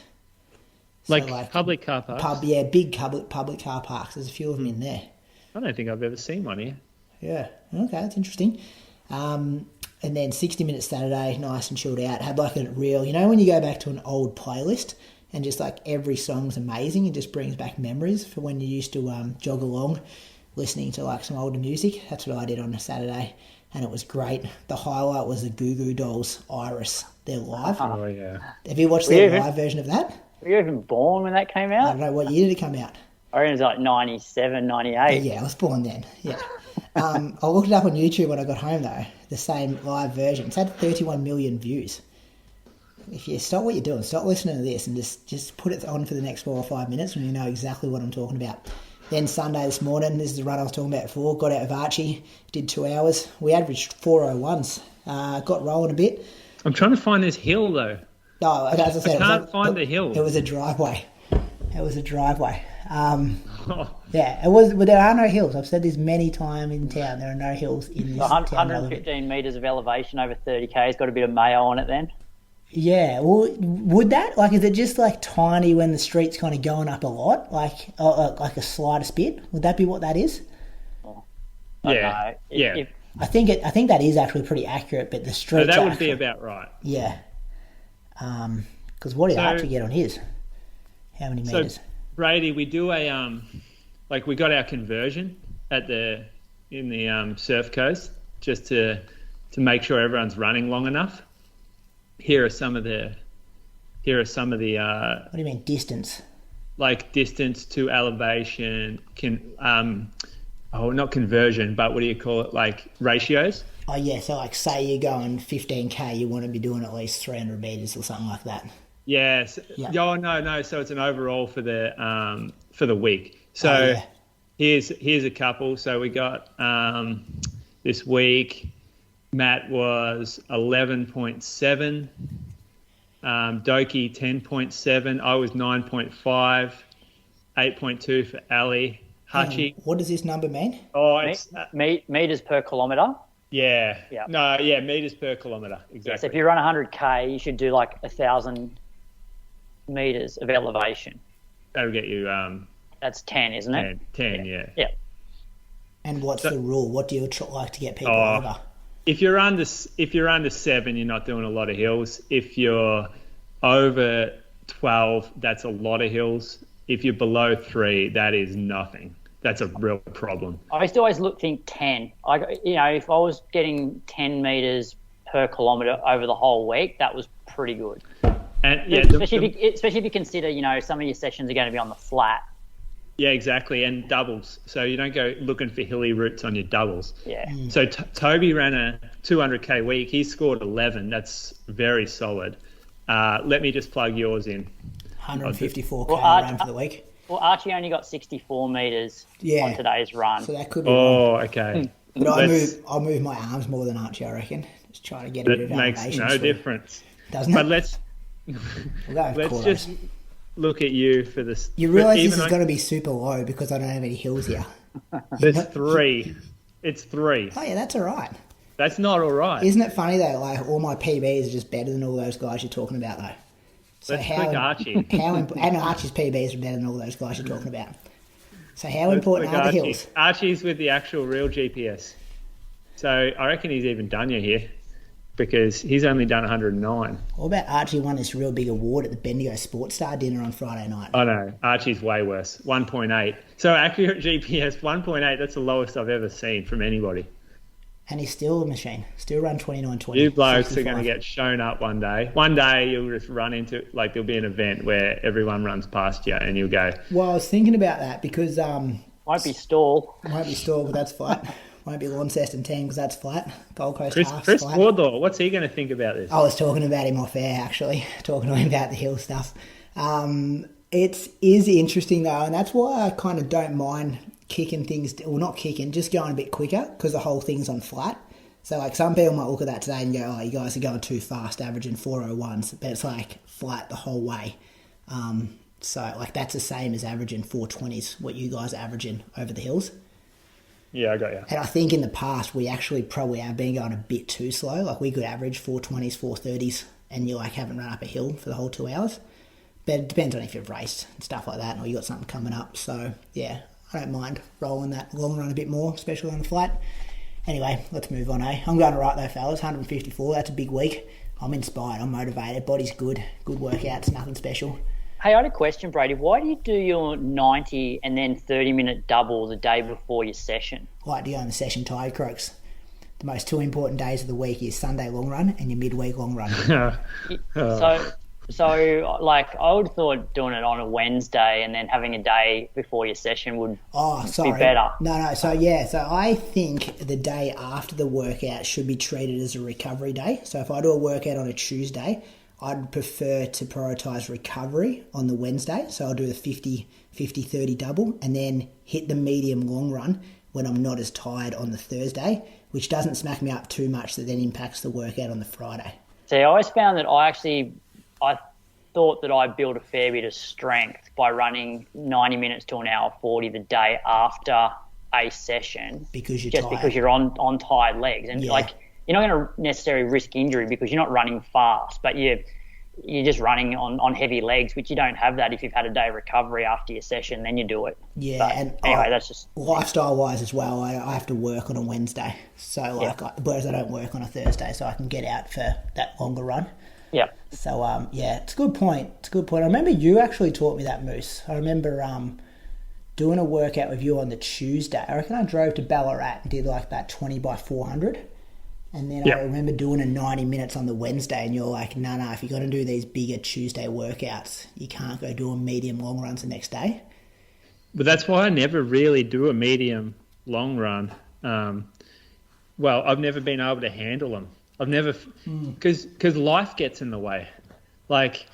Like public car parks?
Big public car parks. There's a few of them in there.
I don't think I've ever seen one here.
Yeah, okay, that's interesting. And then 60 Minutes Saturday, nice and chilled out. Had like a real, when you go back to an old playlist and just like every song's amazing, it just brings back memories for when you used to jog along listening to like some older music. That's what I did on a Saturday, and it was great. The highlight was the Goo Goo Dolls Iris. They're live.
Oh, yeah.
Have you watched the live version of that?
Were you even born when that came
I
out?
don't know, what year did it come out?
I reckon it was like 97, 98.
Yeah, I was born then, yeah. I looked it up on YouTube when I got home, though, the same live version. It's had 31 million views. If you stop what you're doing, stop listening to this and just put it on for the next 4 or 5 minutes when you know exactly what I'm talking about. Then Sunday this morning, this is the run I was talking about before, got out of Archie, did 2 hours. We averaged 4:01s, got rolling a bit.
I'm trying to find this hill, though.
No, as I said,
I can't find the hill.
It was a driveway. Yeah, it was, but there are no hills. I've said this many times in town. There are no hills in this town.
115 metres of elevation over 30k. It's got a bit of mayo on it then.
Yeah, well, would that, like, is it just like tiny when the street's kind of going up a lot, like a slight bit? Would that be what that is?
Yeah, yeah.
I think that is actually pretty accurate, but the streets.
So that would be about right.
Yeah. Because what did Archie get on his? How many meters?
So, Brady, we do a we got our conversion in the surf coast just to make sure everyone's running long enough. Here are some of the. What do
you mean distance?
Like distance to elevation, not conversion, but what do you call it? Like ratios.
Oh yeah, so like say you're going 15k, you want to be doing at least 300 meters or something like that.
Yes.
Yeah.
Oh no. So it's an overall for the week. So here's a couple. So we got this week. Matt was 11.7. Doki 10.7. I was 9.5. 8.2 for Ali. Hachi.
What does this number mean?
Oh, it's
meters per kilometre.
Yeah.
Yeah.
No. Yeah. Meters per kilometre. Exactly.
So if you run 100k, you should do like 1,000 meters of elevation.
That'll get you.
That's 10, isn't it?
10. Yeah.
Yeah.
And what's the rule? What do you like to get people over?
If you're under 7, you're not doing a lot of hills. If you're over 12, that's a lot of hills. If you're below 3, that is nothing. That's a real problem.
I used to always think 10. If I was getting 10 meters per kilometre over the whole week, that was pretty good.
And yeah,
especially if you consider, some of your sessions are going to be on the flat.
Yeah, exactly, and doubles. So you don't go looking for hilly routes on your doubles.
Yeah.
So Toby ran a 200k week. He scored 11. That's very solid. Let me just plug yours in.
154k run for the week.
Well, Archie only got 64 metres on today's run.
So that could be
okay.
But I'll move my arms more than Archie, I reckon. Just trying to get a bit of elevation.
That makes no difference.
Doesn't it?
But let's just look at you for this.
You realise this is going to be super low because I don't have any hills here.
There's 3. It's 3.
Oh yeah, that's all right.
That's not all right.
Isn't it funny though? Like all my PBs are just better than all those guys you're talking about though. So
let's click Archie.
And Archie's PBs are better than all those guys you're talking about. So how important are the hills?
Archie's with the actual real GPS. So I reckon he's even done you here because he's only done 109.
What about Archie won this real big award at the Bendigo Sports Star dinner on Friday night?
Oh no, Archie's way worse. 1.8. So accurate GPS, 1.8, that's the lowest I've ever seen from anybody.
And he's still a machine. Still run 29.20.
You blokes 65. Are going to get shown up one day. One day you'll just run into, there'll be an event where everyone runs past you and you'll go.
Well, I was thinking about that because...
Might be Stall.
Might be Stall, but that's flat. Won't be Launceston team because that's flat. Gold Coast half's
Chris
flat.
Wardlaw, what's he going to think about this?
I was talking about him off air, actually. Talking to him about the hill stuff. It is interesting, though, and that's why I kind of don't mind kicking things, well, not kicking, just going a bit quicker because the whole thing's on flat. So, some people might look at that today and go, oh, you guys are going too fast, averaging 4:01s, but it's, flat the whole way. So, that's the same as averaging 4:20s, what you guys are averaging over the hills.
Yeah, I got you.
And I think in the past, we actually probably have been going a bit too slow. We could average 4:20s, 4:30s, and you, haven't run up a hill for the whole 2 hours. But it depends on if you've raced and stuff like that, or you got something coming up. So, yeah, I don't mind rolling that long run a bit more, especially on the flat. Anyway, let's move on, eh? I'm going all right, though, fellas. 154, that's a big week. I'm inspired. I'm motivated. Body's good. Good workouts, nothing special.
Hey, I had a question, Brady. Why do you do your 90 and then 30-minute double the day before your session?
Like to go on the session tired, Croaks. The most two important days of the week is Sunday long run and your midweek long run.
So, like, I would have thought doing it on a Wednesday and then having a day before your session would be better.
No. So I think the day after the workout should be treated as a recovery day. So if I do a workout on a Tuesday, I'd prefer to prioritise recovery on the Wednesday. So I'll do the 50-30 double and then hit the medium long run when I'm not as tired on the Thursday, which doesn't smack me up too much that then impacts the workout on the Friday.
See, I always found that I thought that I built a fair bit of strength by running 90 minutes to an hour 40 the day after a session.
Because you're
tired. Because you're on tired legs. And you're not going to necessarily risk injury because you're not running fast, but you're just running on heavy legs, which you don't have that if you've had a day of recovery after your session, then you do it.
Yeah,
but
and
anyway, that's just
lifestyle-wise as well. I have to work on a Wednesday, so whereas I don't work on a Thursday, so I can get out for that longer run.
Yeah.
So it's a good point. I remember you actually taught me that, Moose. I remember doing a workout with you on the Tuesday. I reckon I drove to Ballarat and did like that 20 by 400. And then I remember doing a 90 minutes on the Wednesday, and you're like, no, if you're going to do these bigger Tuesday workouts, you can't go doing medium long runs the next day.
But that's why I never really do a medium long run. I've never been able to handle them. I've never, because life gets in the way. Like,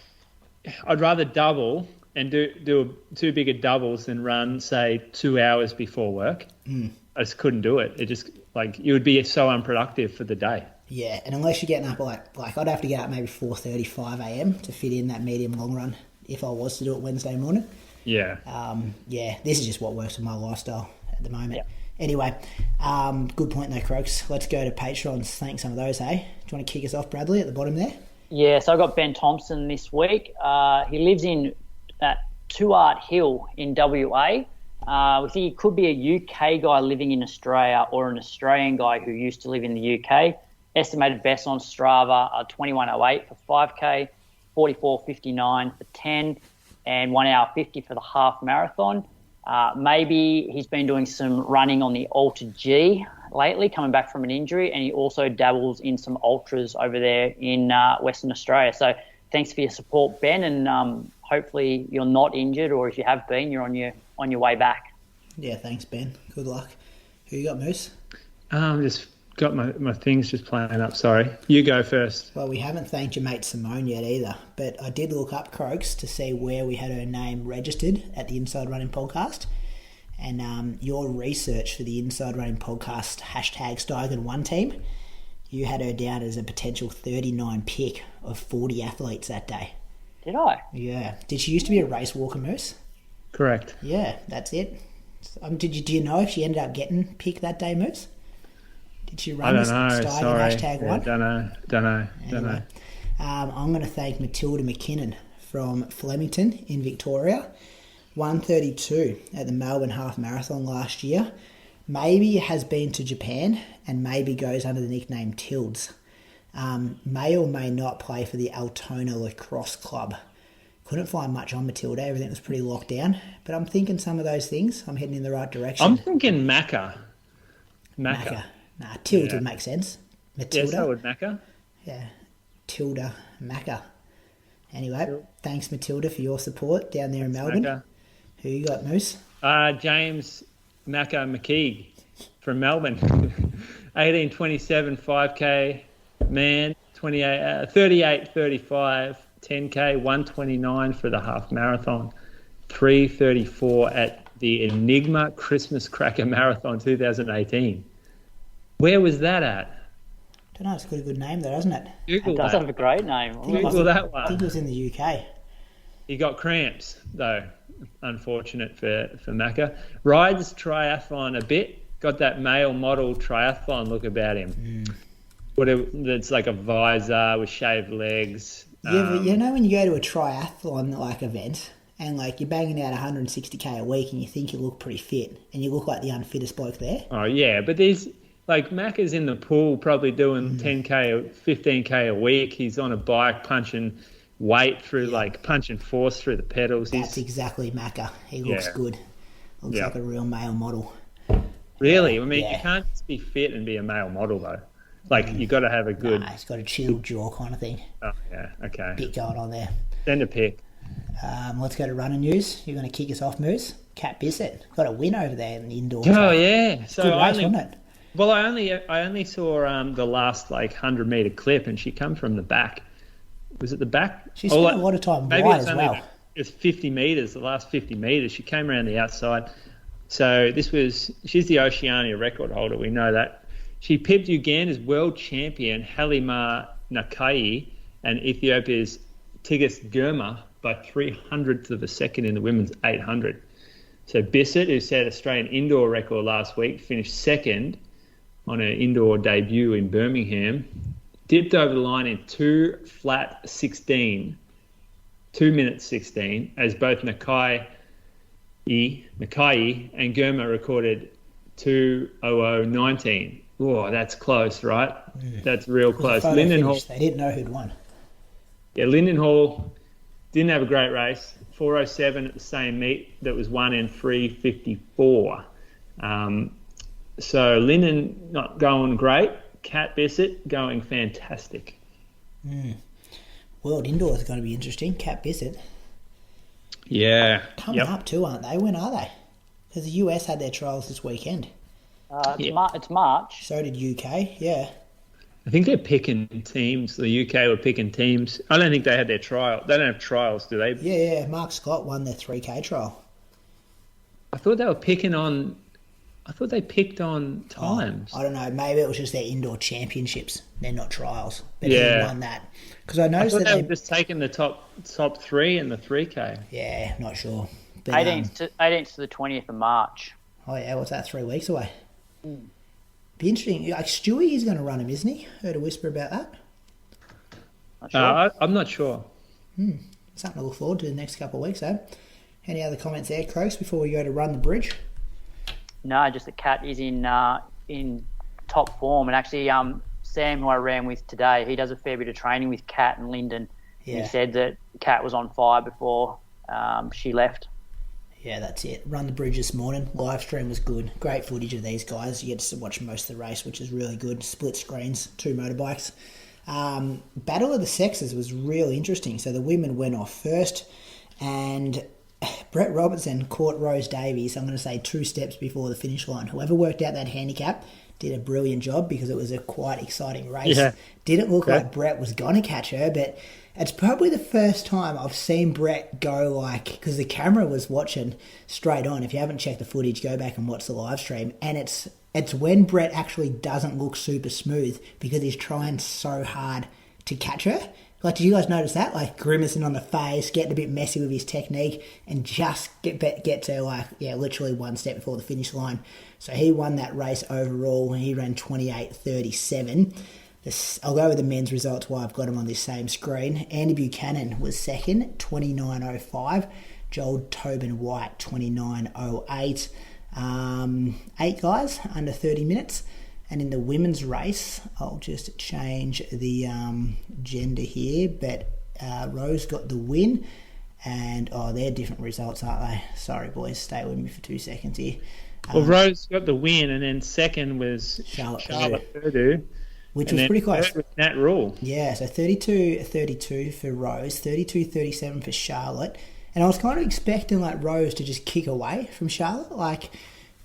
I'd rather double and do two bigger doubles than run, say, 2 hours before work. I just couldn't do it. It just, you would be so unproductive for the day. Yeah,
and unless you're getting up like I'd have to get up maybe 4:30, 5 a.m. to fit in that medium long run if I was to do it Wednesday morning.
Yeah.
This is just what works with my lifestyle at the moment.
Yeah.
Anyway, good point though, Croaks. Let's go to Patrons. Thank some of those, hey? Do you want to kick us off, Bradley, at the bottom there?
Yeah, so I got Ben Thompson this week. He lives in Tuart Hill in WA. We think he could be a UK guy living in Australia or an Australian guy who used to live in the UK. Estimated best on Strava are 21:08 for 5K, 44:59 for 10, and 1 hour 50 for the half marathon. Maybe he's been doing some running on the Ultra G lately, coming back from an injury, and he also dabbles in some ultras over there in Western Australia. So thanks for your support, Ben, and hopefully you're not injured, or if you have been, you're on your way back.
Yeah, thanks, Ben. Good luck. Who you got, Moose?
Just got my things just playing up. Sorry. You go first.
Well, we haven't thanked your mate Simone yet either, but I did look up Croaks to see where we had her name registered at the Inside Running Podcast. And your research for the Inside Running Podcast #Steigen1 team, you had her down as a potential 39 pick of 40 athletes that day.
Did I?
Yeah. Did she used to be a race walker, Moose?
Correct.
Yeah, that's it. Do you know if she ended up getting picked that day, Moose? Did she run this Steigen #1?
Don't know.
Anyway, I'm going to thank Matilda McKinnon from Flemington in Victoria. 1:32 at the Melbourne Half Marathon last year. Maybe has been to Japan and maybe goes under the nickname Tildes. May or may not play for the Altona Lacrosse Club. Couldn't find much on Matilda. Everything was pretty locked down. But I'm thinking some of those things. I'm heading in the right direction.
I'm thinking Macca.
Nah, Tildes would make sense. Matilda.
Yes, I would Macca.
Yeah, Tilda Macca. Anyway, thanks Matilda for your support down there in Melbourne.
Macca.
Who you got, Moose?
James Macca McKeague from Melbourne. 18:27 5K man, 38:35 10K, 1:29 for the half marathon, 3:34 at the Enigma Christmas Cracker Marathon 2018. Where was that at?
I don't know. It's got a good name, though, doesn't it?
Google
it does
that.
have a great name.
Google that one.
I think it was in the UK.
He got cramps, though. Unfortunate for Macca. Rides triathlon a bit. Got that male model triathlon look about him. It's like a visor with shaved legs,
You know when you go to a triathlon like event and like you're banging out 160k a week and you think you look pretty fit and you look like the unfittest bloke there?
Oh yeah, but there's like Mac is in the pool probably doing 10k or 15k a week. He's on a bike punching weight through like punching force through the pedals.
That's exactly Macca. He looks good. Looks like a real male model.
Really? I mean, you can't just be fit and be a male model though. Like you got to have a good.
He's got a chilled jaw kind of thing.
Oh yeah, okay.
Bit going on there.
Send a pic.
Let's go to running news. You're going to kick us off, Moose. Cat Bissett got a win over there in the indoor.
Oh yeah, so
good race, wasn't it?
Well, I only saw the last like 100-meter clip, and she come from the back. Was it the back?
She spent a lot of time wide as well.
It's 50 meters. The last 50 meters, she came around the outside. So she's the Oceania record holder. We know that. She pipped Uganda's world champion Halima Nakai and Ethiopia's Tigist Girma by 300ths of a second in the women's 800. So Bissett, who set Australian indoor record last week, finished second on her indoor debut in Birmingham, dipped over the line in 2:16, 2 minutes 16, as both Nakai and Girma recorded 2:00:19. Oh, that's close, right? Yeah. That's real close.
Lindenhall, they didn't know who'd won.
Yeah, Lindenhall didn't have a great race. 4:07 at the same meet that was won in 3:54. So Linden not going great. Cat Bissett going fantastic.
World Indoor is going to be interesting. Cat Bissett.
Yeah.
Coming up too, aren't they? When are they? Because the US had their trials this weekend.
It's March.
So did UK, yeah.
I think they're picking teams. The UK were picking teams. I don't think they had their trial. They don't have trials, do they?
Yeah. Mark Scott won their 3K trial.
I thought they were picking on... I thought they picked on times.
I don't know. Maybe it was just their indoor championships. They're not trials. But he won that. Because I noticed
they were just taking the top three in the 3K.
Yeah, not sure. But,
18th to the 20th of March.
Oh, yeah. What's that, 3 weeks away? Be interesting. Like Stewie is going to run him, isn't he? Heard a whisper about that?
Not sure.
I'm not sure.
Something to look forward to the next couple of weeks, though. Any other comments there, Croaks, before we go to run the bridge?
No, just the Cat is in top form. And actually, Sam, who I ran with today, he does a fair bit of training with Cat and Lyndon. Yeah. He said that Cat was on fire before she left.
Yeah, that's it. Run the bridge this morning. Live stream was good. Great footage of these guys. You get to watch most of the race, which is really good. Split screens, 2 motorbikes. Battle of the Sexes was really interesting. So the women went off first, and Brett Robertson caught Rose Davies, I'm going to say 2 steps before the finish line. Whoever worked out that handicap did a brilliant job because it was a quite exciting race. Yeah. Didn't look like Brett was going to catch her, but it's probably the first time I've seen Brett go like, because the camera was watching straight on. If you haven't checked the footage, go back and watch the live stream. And it's when Brett actually doesn't look super smooth because he's trying so hard to catch her. Like, did you guys notice that? Like, grimacing on the face, getting a bit messy with his technique, and just get to, like, literally 1 step before the finish line. So he won that race overall, and he ran 28:37. I'll go with the men's results while I've got them on this same screen. Andy Buchanan was second, 29:05. Joel Tobin White, 29:08. 8 guys under 30 minutes. And in the women's race, I'll just change the gender here, but Rose got the win. And, they're different results, aren't they? Sorry, boys, stay with me for 2 seconds here.
Well, Rose got the win, and then second was Charlotte Purdue.
Which was pretty close.
Nat Rule.
Yeah, so 32-32 for Rose, 32-37 for Charlotte. And I was kind of expecting, like, Rose to just kick away from Charlotte, like...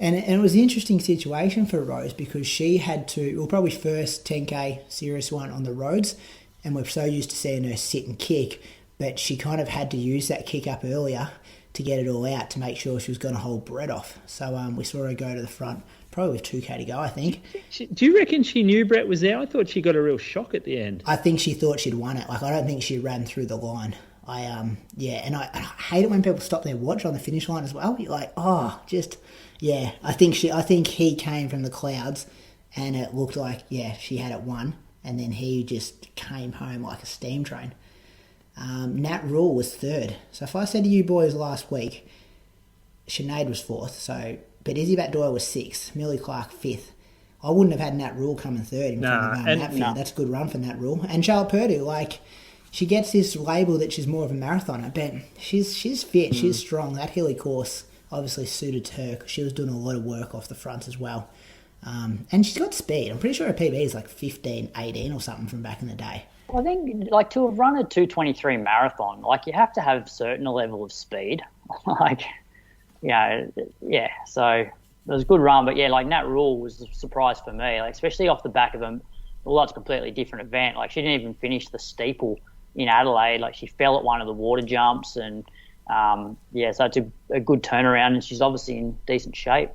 And it was an interesting situation for Rose because she had to, probably first 10K serious one on the roads, and we're so used to seeing her sit and kick, but she kind of had to use that kick up earlier to get it all out to make sure she was going to hold Brett off. So we saw her go to the front, probably with 2K to go, I think.
Do you reckon she knew Brett was there? I thought she got a real shock at the end.
I think she thought she'd won it. Like, I don't think she ran through the line. And I hate it when people stop their watch on the finish line as well. You're like, yeah, I think he came from the clouds, and it looked like she had it won, and then he just came home like a steam train. Nat Rule was third. So if I said to you boys last week, Sinead was fourth, but Izzy Batdoyle was sixth, Millie Clarke fifth. I wouldn't have had Nat Rule coming third in front of Nat Field. That's a good run for Nat Rule. And Charlotte Purdue, she gets this label that she's more of a marathoner, but she's fit, she's strong. That hilly course obviously suited to her because she was doing a lot of work off the front as well. And she's got speed. I'm pretty sure her PB is 15:18 or something from back in the day.
I think to have run a 2:23 marathon, you have to have a certain level of speed. So it was a good run, but Nat Rule was a surprise for me, especially off the back of although it's a completely different event. She didn't even finish the steeple in Adelaide. She fell at one of the water jumps, and so it's a good turnaround, and she's obviously in decent shape.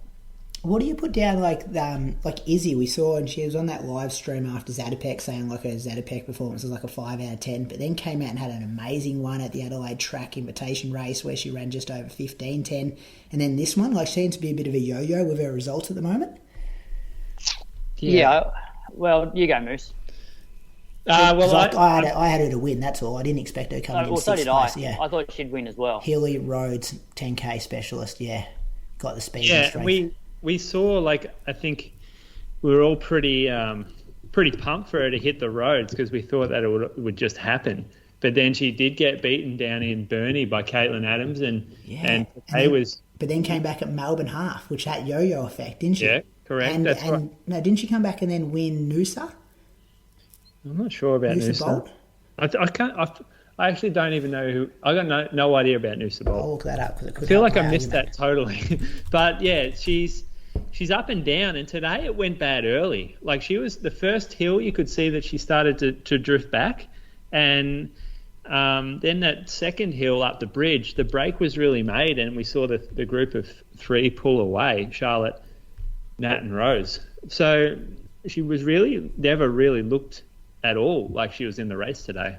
What do you put down like Izzy? We saw, and she was on that live stream after Zatopek saying her Zatopek performance was a 5 out of 10, but then came out and had an amazing one at the Adelaide Track Invitation Race where she ran just over 15:10, and then this one seems to be a bit of a yo-yo with her results at the moment.
Yeah. Well, you go, Moose.
I had her to win. That's all. I didn't expect her coming in sixth place. Yeah,
I thought she'd win as well.
Hilly Rhodes 10K specialist. Yeah, got the speed and strength.
We saw, I think we were all pretty pumped for her to hit the roads because we thought that it would just happen. But then she did get beaten down in Burnie by Caitlin Adams, but then came back at Melbourne half, which had yo-yo effect, didn't she? Yeah, correct. That's right.
No, didn't she come back and then win Noosa?
I'm not sure about Noosa. I actually don't even know who. I got no idea about Noosa Bolt.
I'll look that up because
I feel like I missed that totally. But yeah, she's up and down, and today it went bad early. She was the first hill, you could see that she started to drift back, and then that second hill up the bridge, the break was really made, and we saw the group of three pull away: Charlotte, Nat, and Rose. So she was never really looked at all like she was in the race today.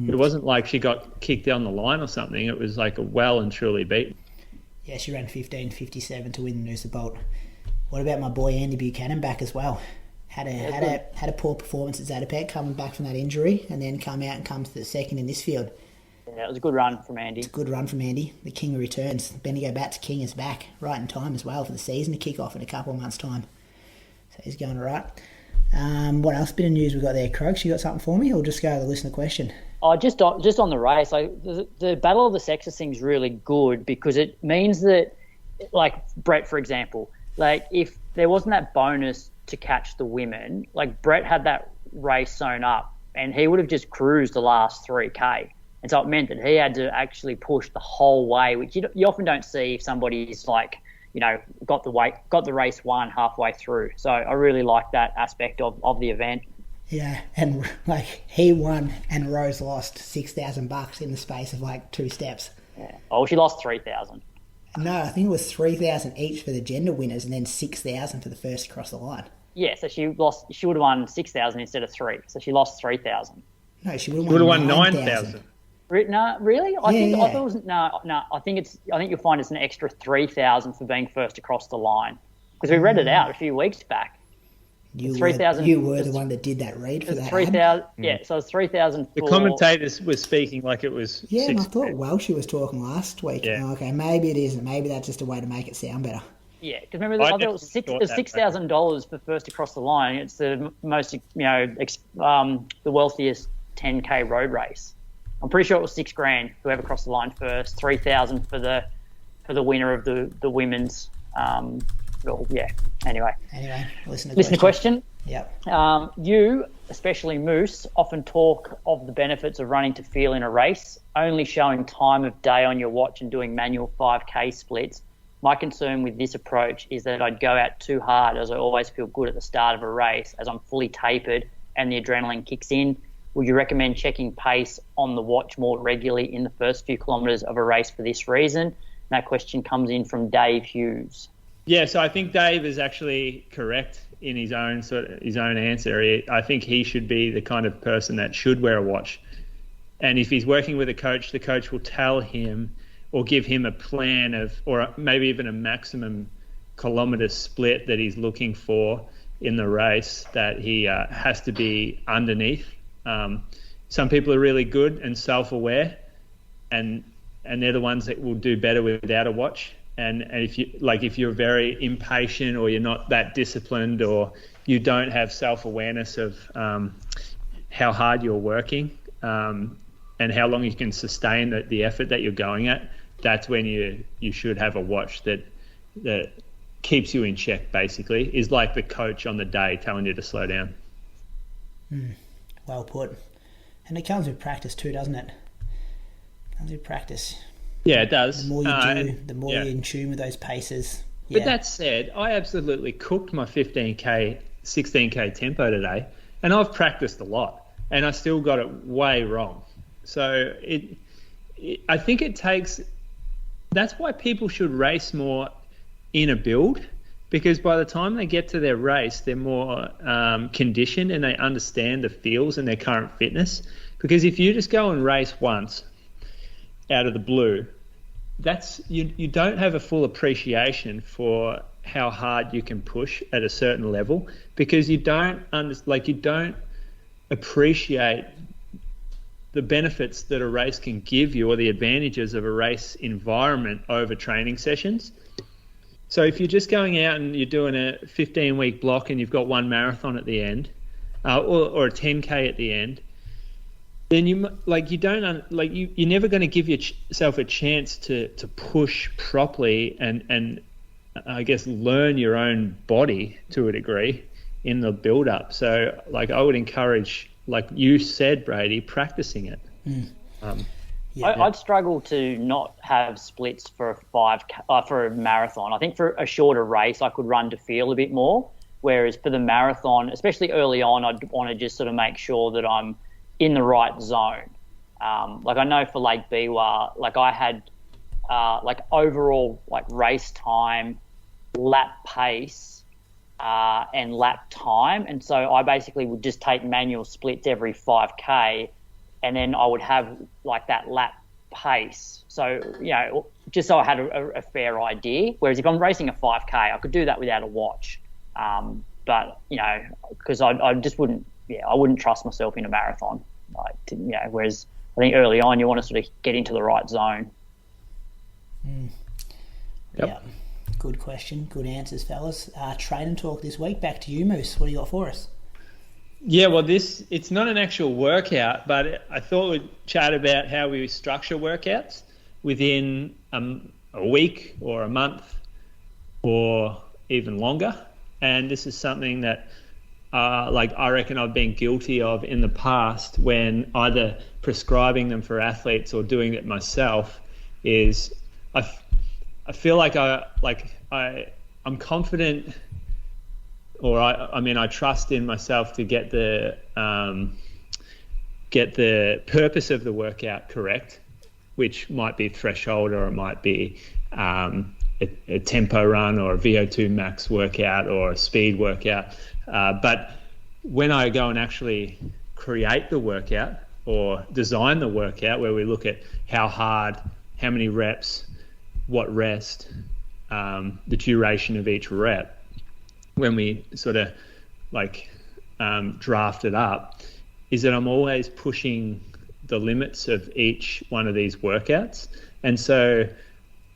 It wasn't like she got kicked down the line or something. It was a well and truly beaten.
Yeah, she ran 15:57 to win the Noosa Bolt. What about my boy Andy Buchanan back as well? Had a poor performance at Zatopek coming back from that injury, and then come out and comes to the second in this field.
Yeah, it was a good run from Andy.
It's a good run from Andy. The King returns. Bendigo Bats King is back right in time as well for the season to kick off in a couple of months' time. So he's going all right. What else bit of news we got there, Croaks? You got something for me, or just go to the listener question?
Just on the race, the Battle of the Sexes thing's really good because it means that, Brett, for example, if there wasn't that bonus to catch the women, Brett had that race sewn up and he would have just cruised the last 3K. And so it meant that he had to actually push the whole way, which you often don't see if somebody's got the race won halfway through. So I really like that aspect of the event.
Yeah, and he won and Rose lost $6,000 in the space of 2 steps.
Yeah. Oh, she lost 3,000.
No, I think it was 3,000 each for the gender winners, and then 6,000 for the first across the line.
Yeah, so she would have won 6,000 instead of 3, so she lost 3,000.
No, she would have won 9,000.
No, really? I thought it was no. I think you'll find it's an extra 3,000 for being first across the line because we read it out a few weeks back.
You were the one that did that read for that.
3,000. Yeah, so it's 3,000.
The commentators were speaking like it was.
Yeah, and I thought Welshie was talking last week. Yeah. Oh, okay, maybe it isn't. Maybe that's just a way to make it sound better.
Yeah, because remember, I thought it was $6,000 for first across the line. It's the most, the wealthiest 10K road race. I'm pretty sure it was $6,000 whoever crossed the line first. 3,000 for the winner of the women's. Anyway, listen to question.
Yep.
You, especially Moose, often talk of the benefits of running to feel in a race, only showing time of day on your watch and doing manual 5K splits. My concern with this approach is that I'd go out too hard, as I always feel good at the start of a race as I'm fully tapered and the adrenaline kicks in. Would you recommend checking pace on the watch more regularly in the first few kilometres of a race for this reason? And that question comes in from Dave Hughes.
Yeah, so I think Dave is actually correct in his own answer. I think he should be the kind of person that should wear a watch. And if he's working with a coach, the coach will tell him or give him a plan or maybe even a maximum kilometre split that he's looking for in the race that he has to be underneath. some people are really good and self-aware, and they're the ones that will do better without a watch. And if you're very impatient, or you're not that disciplined, or you don't have self-awareness of how hard you're working and how long you can sustain the effort that you're going at, that's when you should have a watch that keeps you in check, basically, is like the coach on the day telling you to slow down.
Well put. And it comes with practice too, doesn't it? It comes with practice.
Yeah, it does.
The more you do, the more you're in tune with those paces. Yeah.
But that said, I absolutely cooked my 15K, 16K tempo today, and I've practiced a lot, and I still got it way wrong. So I think it takes... That's why people should race more in a build, because by the time they get to their race, they're more conditioned and they understand the feels and their current fitness. Because if you just go and race once out of the blue, you don't have a full appreciation for how hard you can push at a certain level, because you don't appreciate the benefits that a race can give you, or the advantages of a race environment over training sessions. So if you're just going out and you're doing a 15-week block and you've got one marathon at the end, or a 10K at the end, then you're never going to give yourself a chance to push properly and I guess learn your own body to a degree in the build up. So I would encourage, like you said, Brady, practicing it.
I'd struggle to not have splits for a marathon. I think for a shorter race, I could run to feel a bit more. Whereas for the marathon, especially early on, I'd want to just sort of make sure that I'm in the right zone. I know for Lake Biwa, I had overall race time, lap pace, and lap time. And so I basically would just take manual splits every 5K, and then I would have that lap pace. So, just so I had a fair idea. Whereas if I'm racing a 5K, I could do that without a watch. But, because I just wouldn't, I wouldn't trust myself in a marathon. Whereas I think early on you want to sort of get into the right zone.
Yep. Yeah. Good question. Good answers, fellas. Train and talk this week. Back to you, Moose. What do you got for us?
Yeah, well, it's not an actual workout, but I thought we'd chat about how we structure workouts within a week or a month or even longer. And this is something that I reckon I've been guilty of in the past, when either prescribing them for athletes or doing it myself. Is I feel like I'm confident, or I trust in myself to get the purpose of the workout correct, which might be threshold, or it might be a tempo run, or a VO2 max workout, or a speed workout. But when I go and actually create the workout or design the workout, where we look at how hard, how many reps, what rest, the duration of each rep, when we sort of draft it up, is that I'm always pushing the limits of each one of these workouts. And so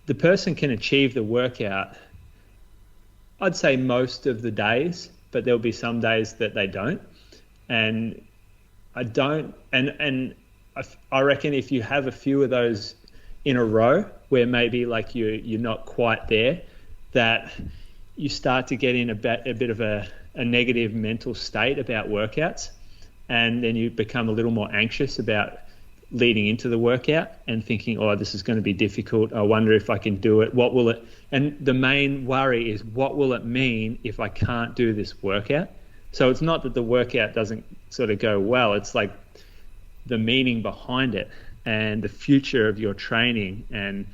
the person can achieve the workout, I'd say, most of the days, but there'll be some days that they don't. And I don't, and I reckon if you have a few of those in a row where maybe you're not quite there, that you start to get in a bit of a negative mental state about workouts, and then you become a little more anxious about leading into the workout and thinking, oh, this is going to be difficult. I wonder if I can do it. What will it? And the main worry is, what will it mean if I can't do this workout? So it's not that the workout doesn't sort of go well. It's like the meaning behind it and the future of your training, and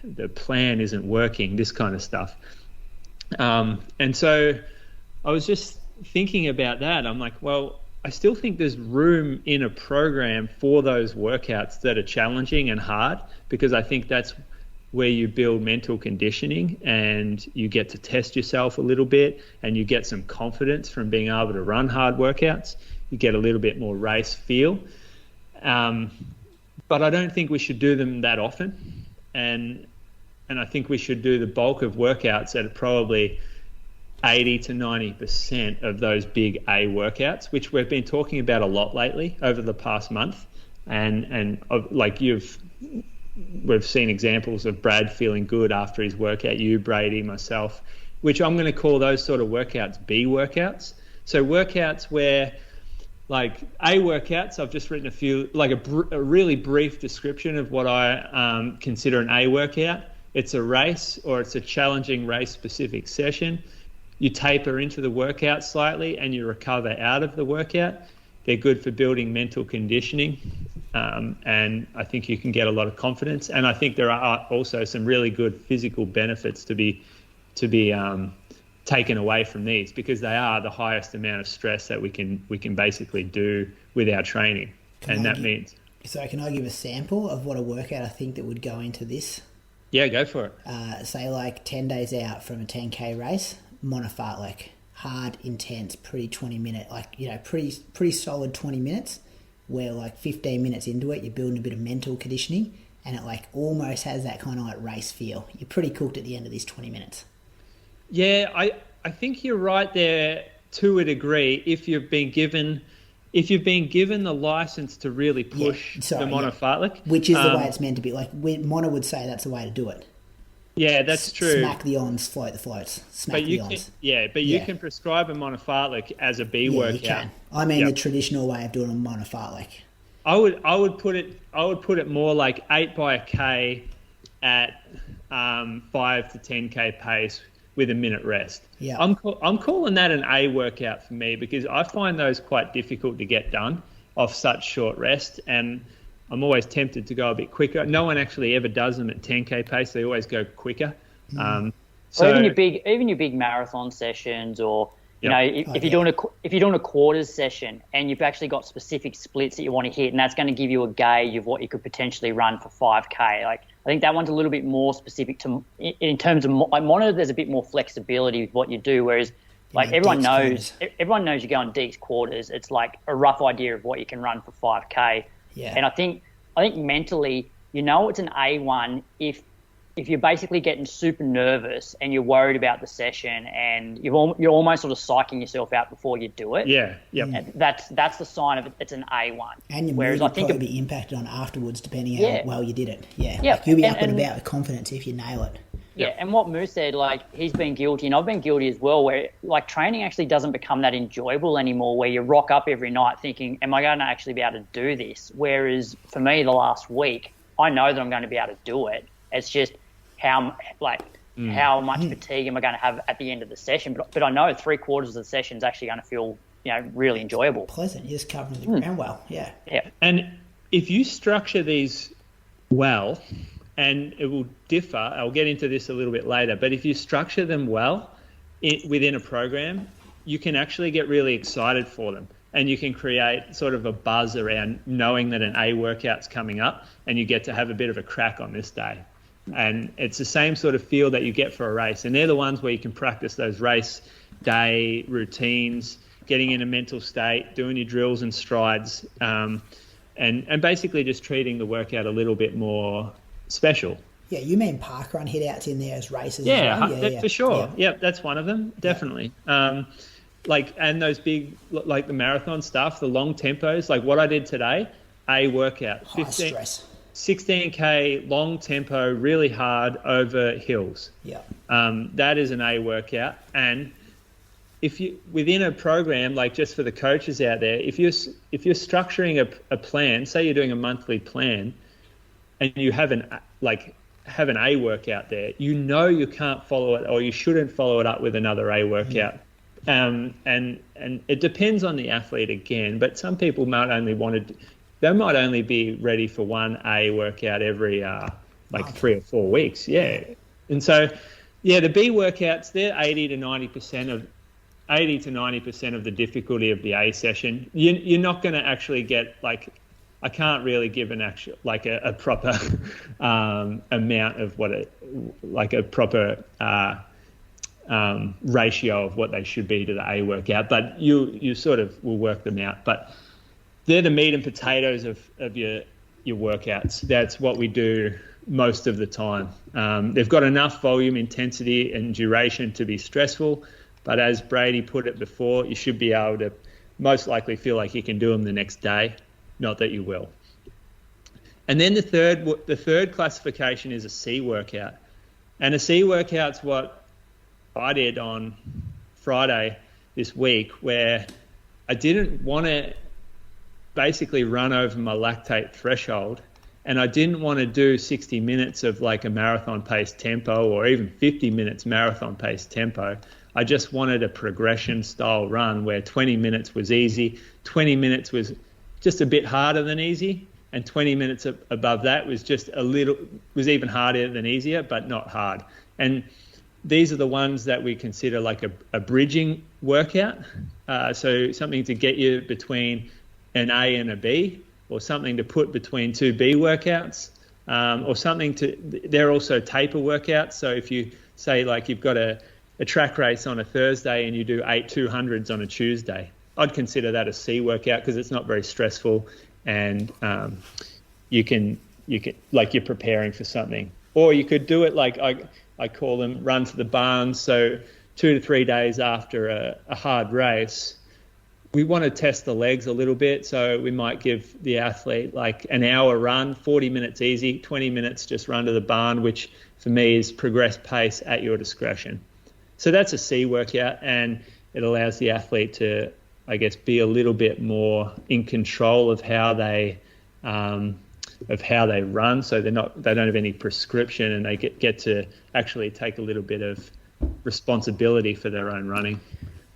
the plan isn't working, this kind of stuff. And so I was just thinking about that. I'm like, well, I still think there's room in a program for those workouts that are challenging and hard, because I think that's where you build mental conditioning and you get to test yourself a little bit, and you get some confidence from being able to run hard workouts. you get a little bit more race feel. But I don't think we should do them that often. And I think we should do the bulk of workouts at probably 80 to 90% of those big A workouts, which we've been talking about a lot lately over the past month. And like we've seen examples of Brad feeling good after his workout, you, Brady, myself, which I'm going to call those sort of workouts B workouts. So workouts where, like A workouts, I've just written a few, like a really brief description of what I consider an A workout. It's a race, or it's a challenging race-specific session. You taper into the workout slightly and you recover out of the workout. They're good for building mental conditioning, and I think you can get a lot of confidence. And I think there are also some really good physical benefits to be taken away from these, because they are the highest amount of stress that we can basically do with our training. That means.
So can I give a sample of what a workout I think that would go into this?
Yeah, go for it.
Say like 10 days out from a 10K race, monofartlek, hard, intense, pretty 20-minute, like, you know, pretty solid 20 minutes, where like 15 minutes into it, you're building a bit of mental conditioning, and it like almost has that kind of like race feel. You're pretty cooked at the end of these 20 minutes.
Yeah, I think you're right there to a degree. If you've been given the license to really push the monofartlek,
which is the way it's meant to be. Like Mono would say, that's the way to do it.
Yeah, that's true.
Smack the ons, float the floats.
You can prescribe a monofartlek as a B workout. You can.
I mean, the traditional way of doing a monofartlek.
I would put it more like 8 by a K at 5 to 10K pace with a minute rest.
Yeah,
I'm calling that an A workout for me, because I find those quite difficult to get done off such short rest, and I'm always tempted to go a bit quicker. No one actually ever does them at 10K pace. They always go quicker.
So even your big marathon sessions, or you know, if you're doing a quarters session and you've actually got specific splits that you want to hit, and that's going to give you a gauge of what you could potentially run for 5K. Like, I think that one's a little bit more specific to, in terms of like Mono. There's a bit more flexibility with what you do, whereas like everyone knows you're going Deeks quarters. It's like a rough idea of what you can run for 5K.
Yeah.
And I think mentally, you know, it's an A1 if you're basically getting super nervous and you're worried about the session, and you're almost sort of psyching yourself out before you do it.
Yeah, yeah.
That's the sign of it. It's an A1.
And your mood will probably be impacted on afterwards, depending how well you did it. Yeah. Like you'll be up and about with confidence if you nail it.
Yeah, and what Moose said, like, he's been guilty, and I've been guilty as well, where like training actually doesn't become that enjoyable anymore, where you rock up every night thinking, am I going to actually be able to do this? Whereas for me, the last week, I know that I'm going to be able to do it. It's just how much fatigue am I going to have at the end of the session? But I know 3/4 of the session is actually going to feel, you know, really enjoyable.
Pleasant. You're just covering the ground well. Yeah.
Yeah.
And if you structure these well, and it will differ, I'll get into this a little bit later, but if you structure them well within a program, you can actually get really excited for them, and you can create sort of a buzz around knowing that an A workout's coming up and you get to have a bit of a crack on this day. And it's the same sort of feel that you get for a race, and they're the ones where you can practice those race day routines, getting in a mental state, doing your drills and strides, and basically just treating the workout a little bit more special.
Yeah, you mean parkrun hit-outs in there as races?
Yeah,
as well?
for sure. Yeah, that's one of them, definitely. Yeah. And those big, like the marathon stuff, the long tempos, like what I did today, A workout.
High stress.
16K long tempo, really hard over hills.
Yeah.
That is an A workout. And if you, within a program, like just for the coaches out there, if you're structuring a plan, say you're doing a monthly plan, and you have an A workout there, you know you can't follow it, or you shouldn't follow it up with another A workout. And it depends on the athlete again, but some people might only be ready for one A workout every 3 or 4 weeks. Yeah. And so, the B workouts, they're 80 to 90% of the difficulty of the A session. You're not going to actually get, like, I can't really give an actual, like a proper amount of a proper ratio of what they should be to the A workout, but you sort of will work them out. But they're the meat and potatoes of your workouts. That's what we do most of the time. They've got enough volume, intensity, and duration to be stressful, but as Brady put it before, you should be able to most likely feel like you can do them the next day, not that you will. And then the third classification is a C workout. And a C workout's what I did on Friday this week, where I didn't want to basically run over my lactate threshold, and I didn't want to do 60 minutes of like a marathon pace tempo or even 50 minutes marathon pace tempo. I just wanted a progression style run where 20 minutes was easy, 20 minutes was just a bit harder than easy, and 20 minutes above that was was even harder than easier, but not hard. And these are the ones that we consider like a bridging workout. So something to get you between an A and a B, or something to put between two B workouts, or they're also taper workouts. So if you say like you've got a track race on a Thursday and you do 8 200s on a Tuesday, I'd consider that a C workout because it's not very stressful, and you can like you're preparing for something. Or you could do it like I call them run to the barns. So 2 to 3 days after a hard race, we want to test the legs a little bit. So we might give the athlete like an hour run, 40 minutes easy, 20 minutes just run to the barn, which for me is progress pace at your discretion. So that's a C workout, and it allows the athlete to, I guess, be a little bit more in control of how they run. So they don't have any prescription, and they get to actually take a little bit of responsibility for their own running.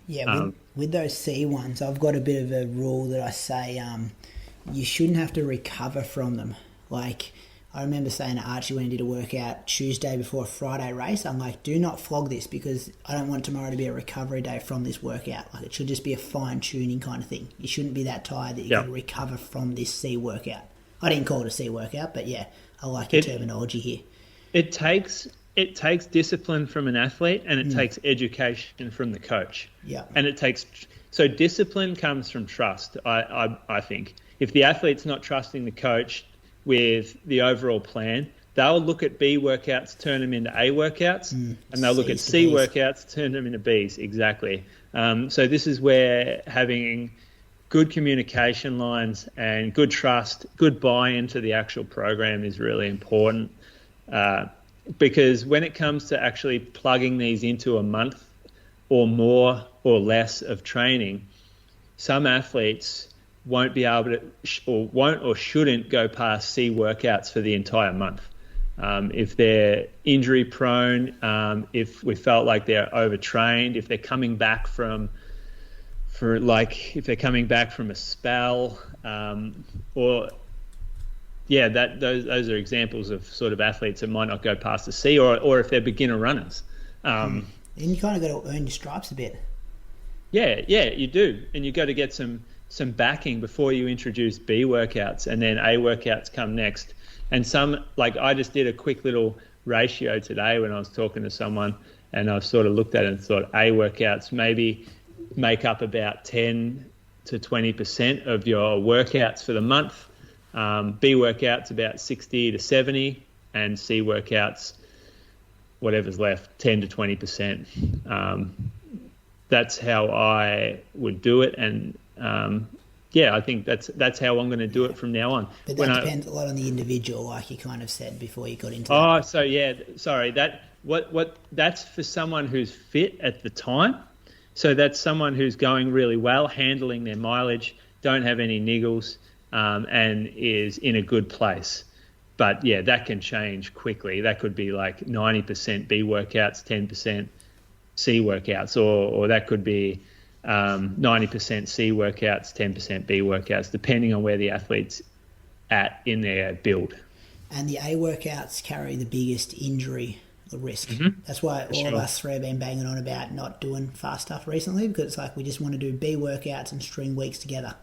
Yeah, with those C ones, I've got a bit of a rule that I say you shouldn't have to recover from them. Like, I remember saying to Archie when he did a workout Tuesday before a Friday race, I'm like, do not flog this because I don't want tomorrow to be a recovery day from this workout. Like, it should just be a fine-tuning kind of thing. You shouldn't be that tired that you can recover from this C workout. I didn't call it a C workout, but yeah, I like your terminology here. It takes
discipline from an athlete, and it takes education from the coach.
Yeah.
And so discipline comes from trust, I think. If the athlete's not trusting the coach with the overall plan, they'll look at B workouts, turn them into A workouts, and they'll look at C workouts, turn them into Bs. Exactly. So this is where having good communication lines and good trust, good buy-in to the actual program is really important. Because when it comes to actually plugging these into a month or more or less of training, some athletes won't be able to won't or shouldn't go past C workouts for the entire month. If they're injury prone, if we felt like they're overtrained, if they're coming back from a spell, those are examples of sort of athletes that might not go past the C, or if they're beginner runners.
And you kind of got to earn your stripes a bit.
Yeah, you do, and you got to get some backing before you introduce B workouts, and then A workouts come next. And I just did a quick little ratio today when I was talking to someone, and I've sort of looked at it and thought A workouts maybe make up about 10 to 20% of your workouts for the month. B workouts about 60 to 70, and C workouts, whatever's left, 10 to 20%. That's how I would do it, and I think that's how I'm going to do it from now on.
But that depends a lot on the individual, like you kind of said before you got into that.
Oh, so yeah, sorry. That's for someone who's fit at the time. So that's someone who's going really well, handling their mileage, don't have any niggles, and is in a good place. But yeah, that can change quickly. That could be like 90% B workouts, 10% C workouts, or that could be 90% C workouts, 10% B workouts, depending on where the athlete's at in their build.
And the A workouts carry the biggest injury risk. That's why all of us three have been banging on about not doing fast stuff recently, because it's like we just want to do B workouts and string weeks together.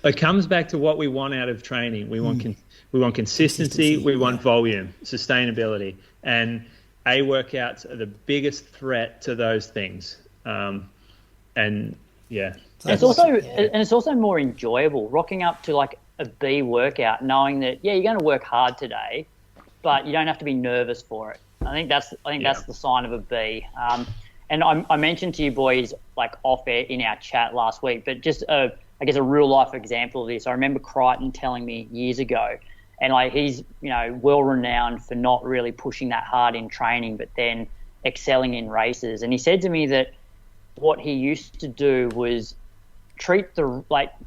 It comes back to what we want out of training. We want consistency. We want volume, sustainability, and A workouts are the biggest threat to those things. And yeah,
it's also more enjoyable rocking up to like a B workout, knowing that you're going to work hard today, but you don't have to be nervous for it. I think that's the sign of a B. And I mentioned to you boys like off air in our chat last week, but just I guess a real life example of this. I remember Crichton telling me years ago, and like he's well renowned for not really pushing that hard in training, but then excelling in races. And he said to me that what he used to do was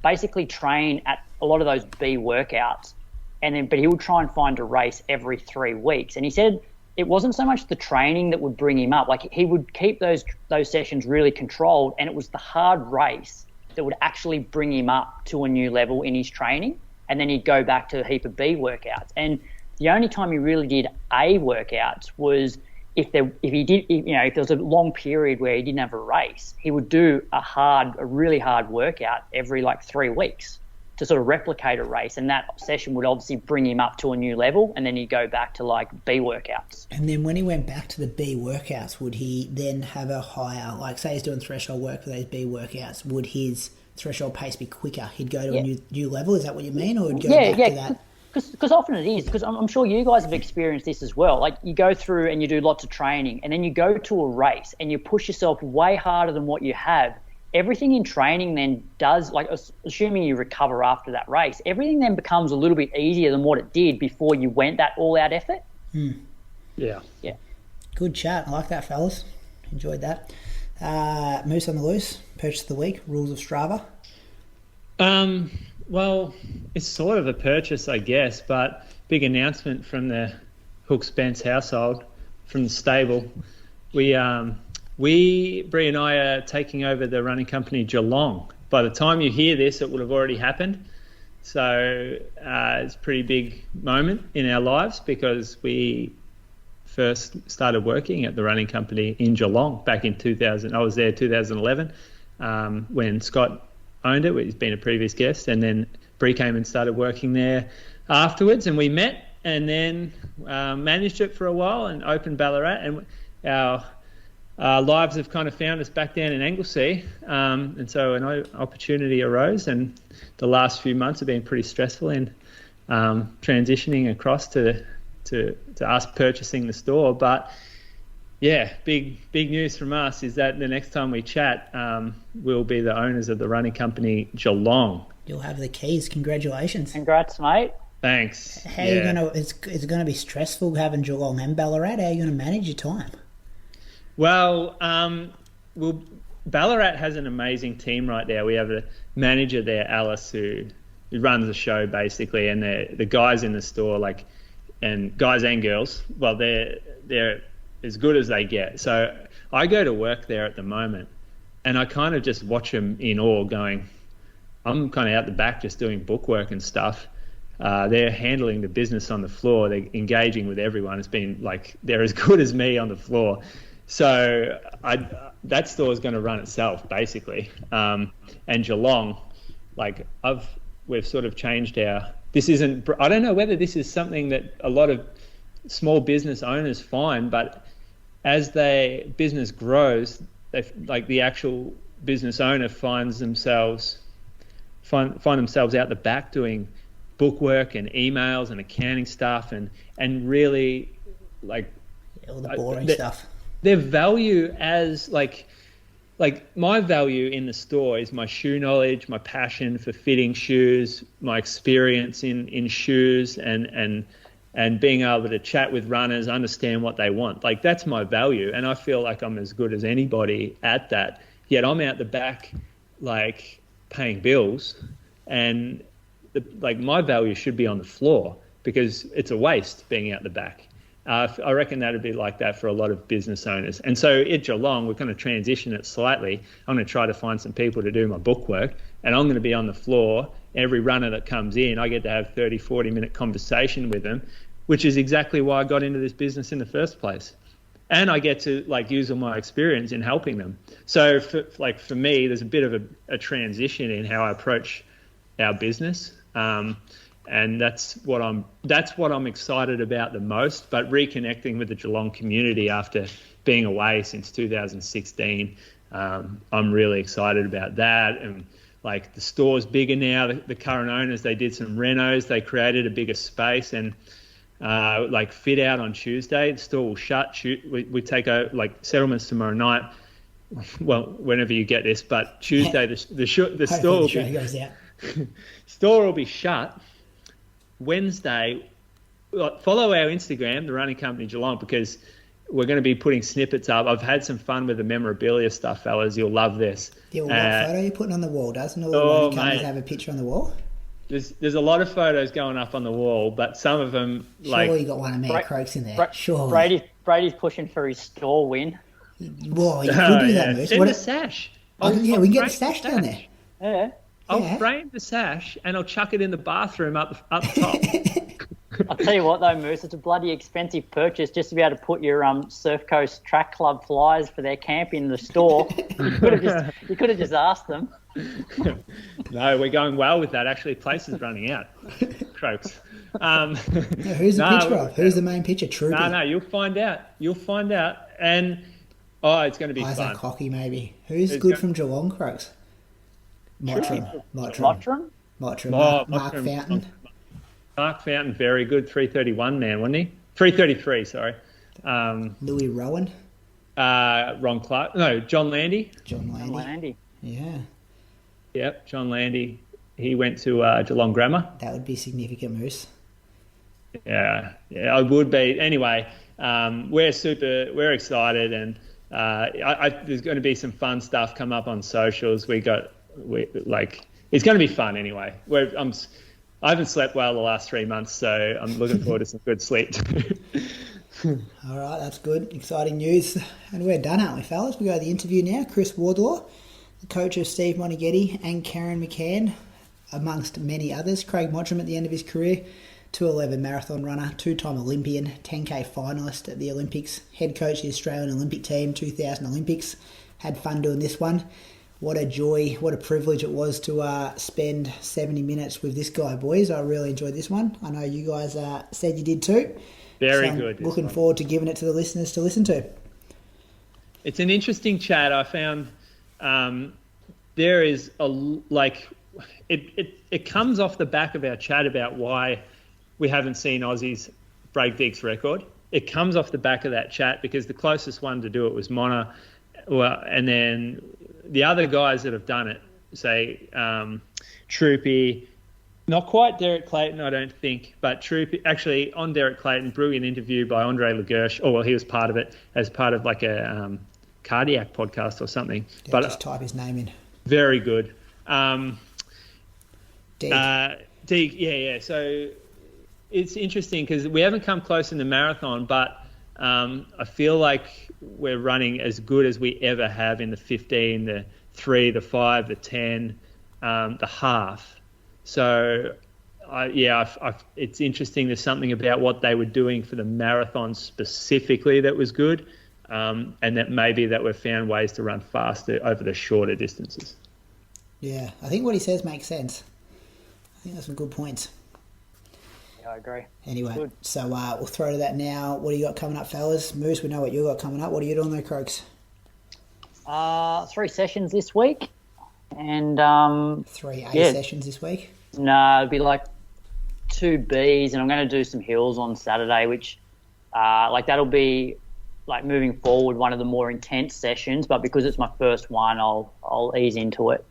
basically train at a lot of those B workouts, but he would try and find a race every 3 weeks. And he said it wasn't so much the training that would bring him up. Like he would keep those sessions really controlled, and it was the hard race that would actually bring him up to a new level in his training. And then he'd go back to a heap of B workouts. And the only time he really did A workouts was if there was a long period where he didn't have a race, he would do a really hard workout every 3 weeks to sort of replicate a race, and that session would obviously bring him up to a new level, and then he'd go back to B workouts.
And then when he went back to the B workouts, would he then have a higher, say he's doing threshold work for those B workouts, would his threshold pace be quicker? He'd go to a new level, is that what you mean? Or would go back to that?
Because often it is, because I'm sure you guys have experienced this as well. Like you go through and you do lots of training, and then you go to a race and you push yourself way harder than what you have. Everything in training then does, assuming you recover after that race, everything then becomes a little bit easier than what it did before you went that all-out effort.
Yeah.
Good chat. I like that, fellas. Enjoyed that. Moose on the Loose, purchase of the week, rules of Strava.
Well, it's sort of a purchase, I guess, but big announcement from the Hook Spence household, from the stable. Brie and I are taking over the running company Geelong. By the time you hear this, it would have already happened. So it's a pretty big moment in our lives, because we first started working at the running company in Geelong back in 2000. I was there 2011 when Scott owned it. He's been a previous guest, and then Brie came and started working there afterwards, and we met and then managed it for a while and opened Ballarat, and our lives have kind of found us back down in Anglesea, and so an opportunity arose, and the last few months have been pretty stressful in transitioning across to us purchasing the store. But yeah, big news from us is that the next time we chat, we'll be the owners of the running company Geelong.
You'll have the keys. Congratulations.
Congrats, mate.
Thanks.
How are you gonna? It's going to be stressful having Geelong and Ballarat. How are you going to manage your time?
Well, Ballarat has an amazing team right now. We have a manager there, Alice, who runs the show basically, and the guys in the store, and guys and girls, well, they're as good as they get. So I go to work there at the moment, and I kind of just watch them in awe, going, I'm kind of out the back just doing bookwork and stuff. They're handling the business on the floor. They're engaging with everyone. It's been they're as good as me on the floor. So that store is going to run itself basically. And Geelong, we've sort of changed this isn't, I don't know whether this is something that a lot of small business owners find, but as their business grows, the actual business owner find themselves out the back doing bookwork and emails and accounting stuff and really
all the boring stuff.
Their value as my value in the store is my shoe knowledge, my passion for fitting shoes, my experience in shoes, and being able to chat with runners, understand what they want. That's my value, and I feel like I'm as good as anybody at that. Yet I'm out the back, paying bills, and my value should be on the floor, because it's a waste being out the back. I reckon that would be like that for a lot of business owners. And so at Geelong, we're going to transition it slightly. I'm going to try to find some people to do my bookwork, and I'm going to be on the floor. Every runner that comes in, I get to have 30, 40-minute conversation with them, which is exactly why I got into this business in the first place. And I get to use all my experience in helping them. So for me, there's a bit of a transition in how I approach our business. and that's what I'm excited about the most. But reconnecting with the Geelong community after being away since 2016, I'm really excited about that. And like the store's bigger now. The current owners, they did some renos. They created a bigger space, and like fit out on Tuesday. The store will shut. We take out like settlements tomorrow night. Well, whenever you get this, but Tuesday the store will be store will be shut. Wednesday, follow our Instagram, the Running Company Geelong, because we're going to be putting snippets up. I've had some fun with the memorabilia stuff, fellas. You'll love this.
Yeah, well, what photo are you putting on the wall? Doesn't all the running companies have a picture on the wall?
There's a lot of photos going up on the wall, but some of them like...
Sure, you got one of me Croaks in there. Sure.
Brady's pushing for his store win.
Well, you could do that, Moose.
Send a sash.
We can get the sash down there.
Yeah.
I'll frame the sash and I'll chuck it in the bathroom up top.
I'll tell you what though, Moose, it's a bloody expensive purchase just to be able to put your Surf Coast Track Club flyers for their camp in the store. You could have just asked them.
No, we're going well with that. Actually, place is running out. Croaks.
Who's the picture of? Who's the main picture? Troopy?
No, you'll find out. And it's going to be fun.
Isaac Hockey, maybe. Who's good from Geelong, Croaks? Mottram. Mark Fountain.
Mark Fountain, very good. 331 man, wasn't he? 333, sorry.
Louis Rowan.
Ron Clarke. No, John Landy.
John Landy. Yeah.
Yep, John Landy. He went to Geelong Grammar.
That would be significant, Moose.
Yeah, I would be. Anyway, we're excited, and there's going to be some fun stuff come up on socials. It's going to be fun anyway. I haven't slept well the last 3 months, so I'm looking forward to some good sleep.
All right, that's good. Exciting news. And we're done, aren't we, fellas? We go to the interview now. Chris Wardlaw, the coach of Steve Monaghetti and Karen McCann, amongst many others. Craig Mottram at the end of his career, 2:11 marathon runner, two-time Olympian, 10K finalist at the Olympics, head coach of the Australian Olympic team, 2000 Olympics. Had fun doing this one. What a joy, what a privilege it was to spend 70 minutes with this guy, boys. I really enjoyed this one. I know you guys said you did too.
Very good.
Looking forward to giving it to the listeners to listen to.
It's an interesting chat. I found there is it comes off the back of our chat about why we haven't seen Aussies break Deek's record. It comes off the back of that chat because the closest one to do it was Mona. Well, and then the other guys that have done it, say Troopy, not quite Derek Clayton, I don't think, but Troopy, actually on Derek Clayton, brilliant interview by Andre Lagersh. Oh, well, he was part of it as part of like a cardiac podcast or something.
Yeah,
but
just type his name in.
Very good.
Deek.
Yeah. So it's interesting because we haven't come close in the marathon, but I feel like we're running as good as we ever have in the 15, the 3, the 5, the 10, the half. So, it's interesting. There's something about what they were doing for the marathon specifically that was good, and that maybe that we've found ways to run faster over the shorter distances.
Yeah, I think what he says makes sense. I think that's some good points.
I agree.
Anyway, so we'll throw to that now. What do you got coming up, fellas? Moose, we know what you got coming up. What are you doing there, Croaks?
3 sessions this week. And
3 A sessions this week?
No, it'll be like 2 Bs, and I'm going to do some hills on Saturday, which that'll be like moving forward one of the more intense sessions, but because it's my first one, I'll ease into it.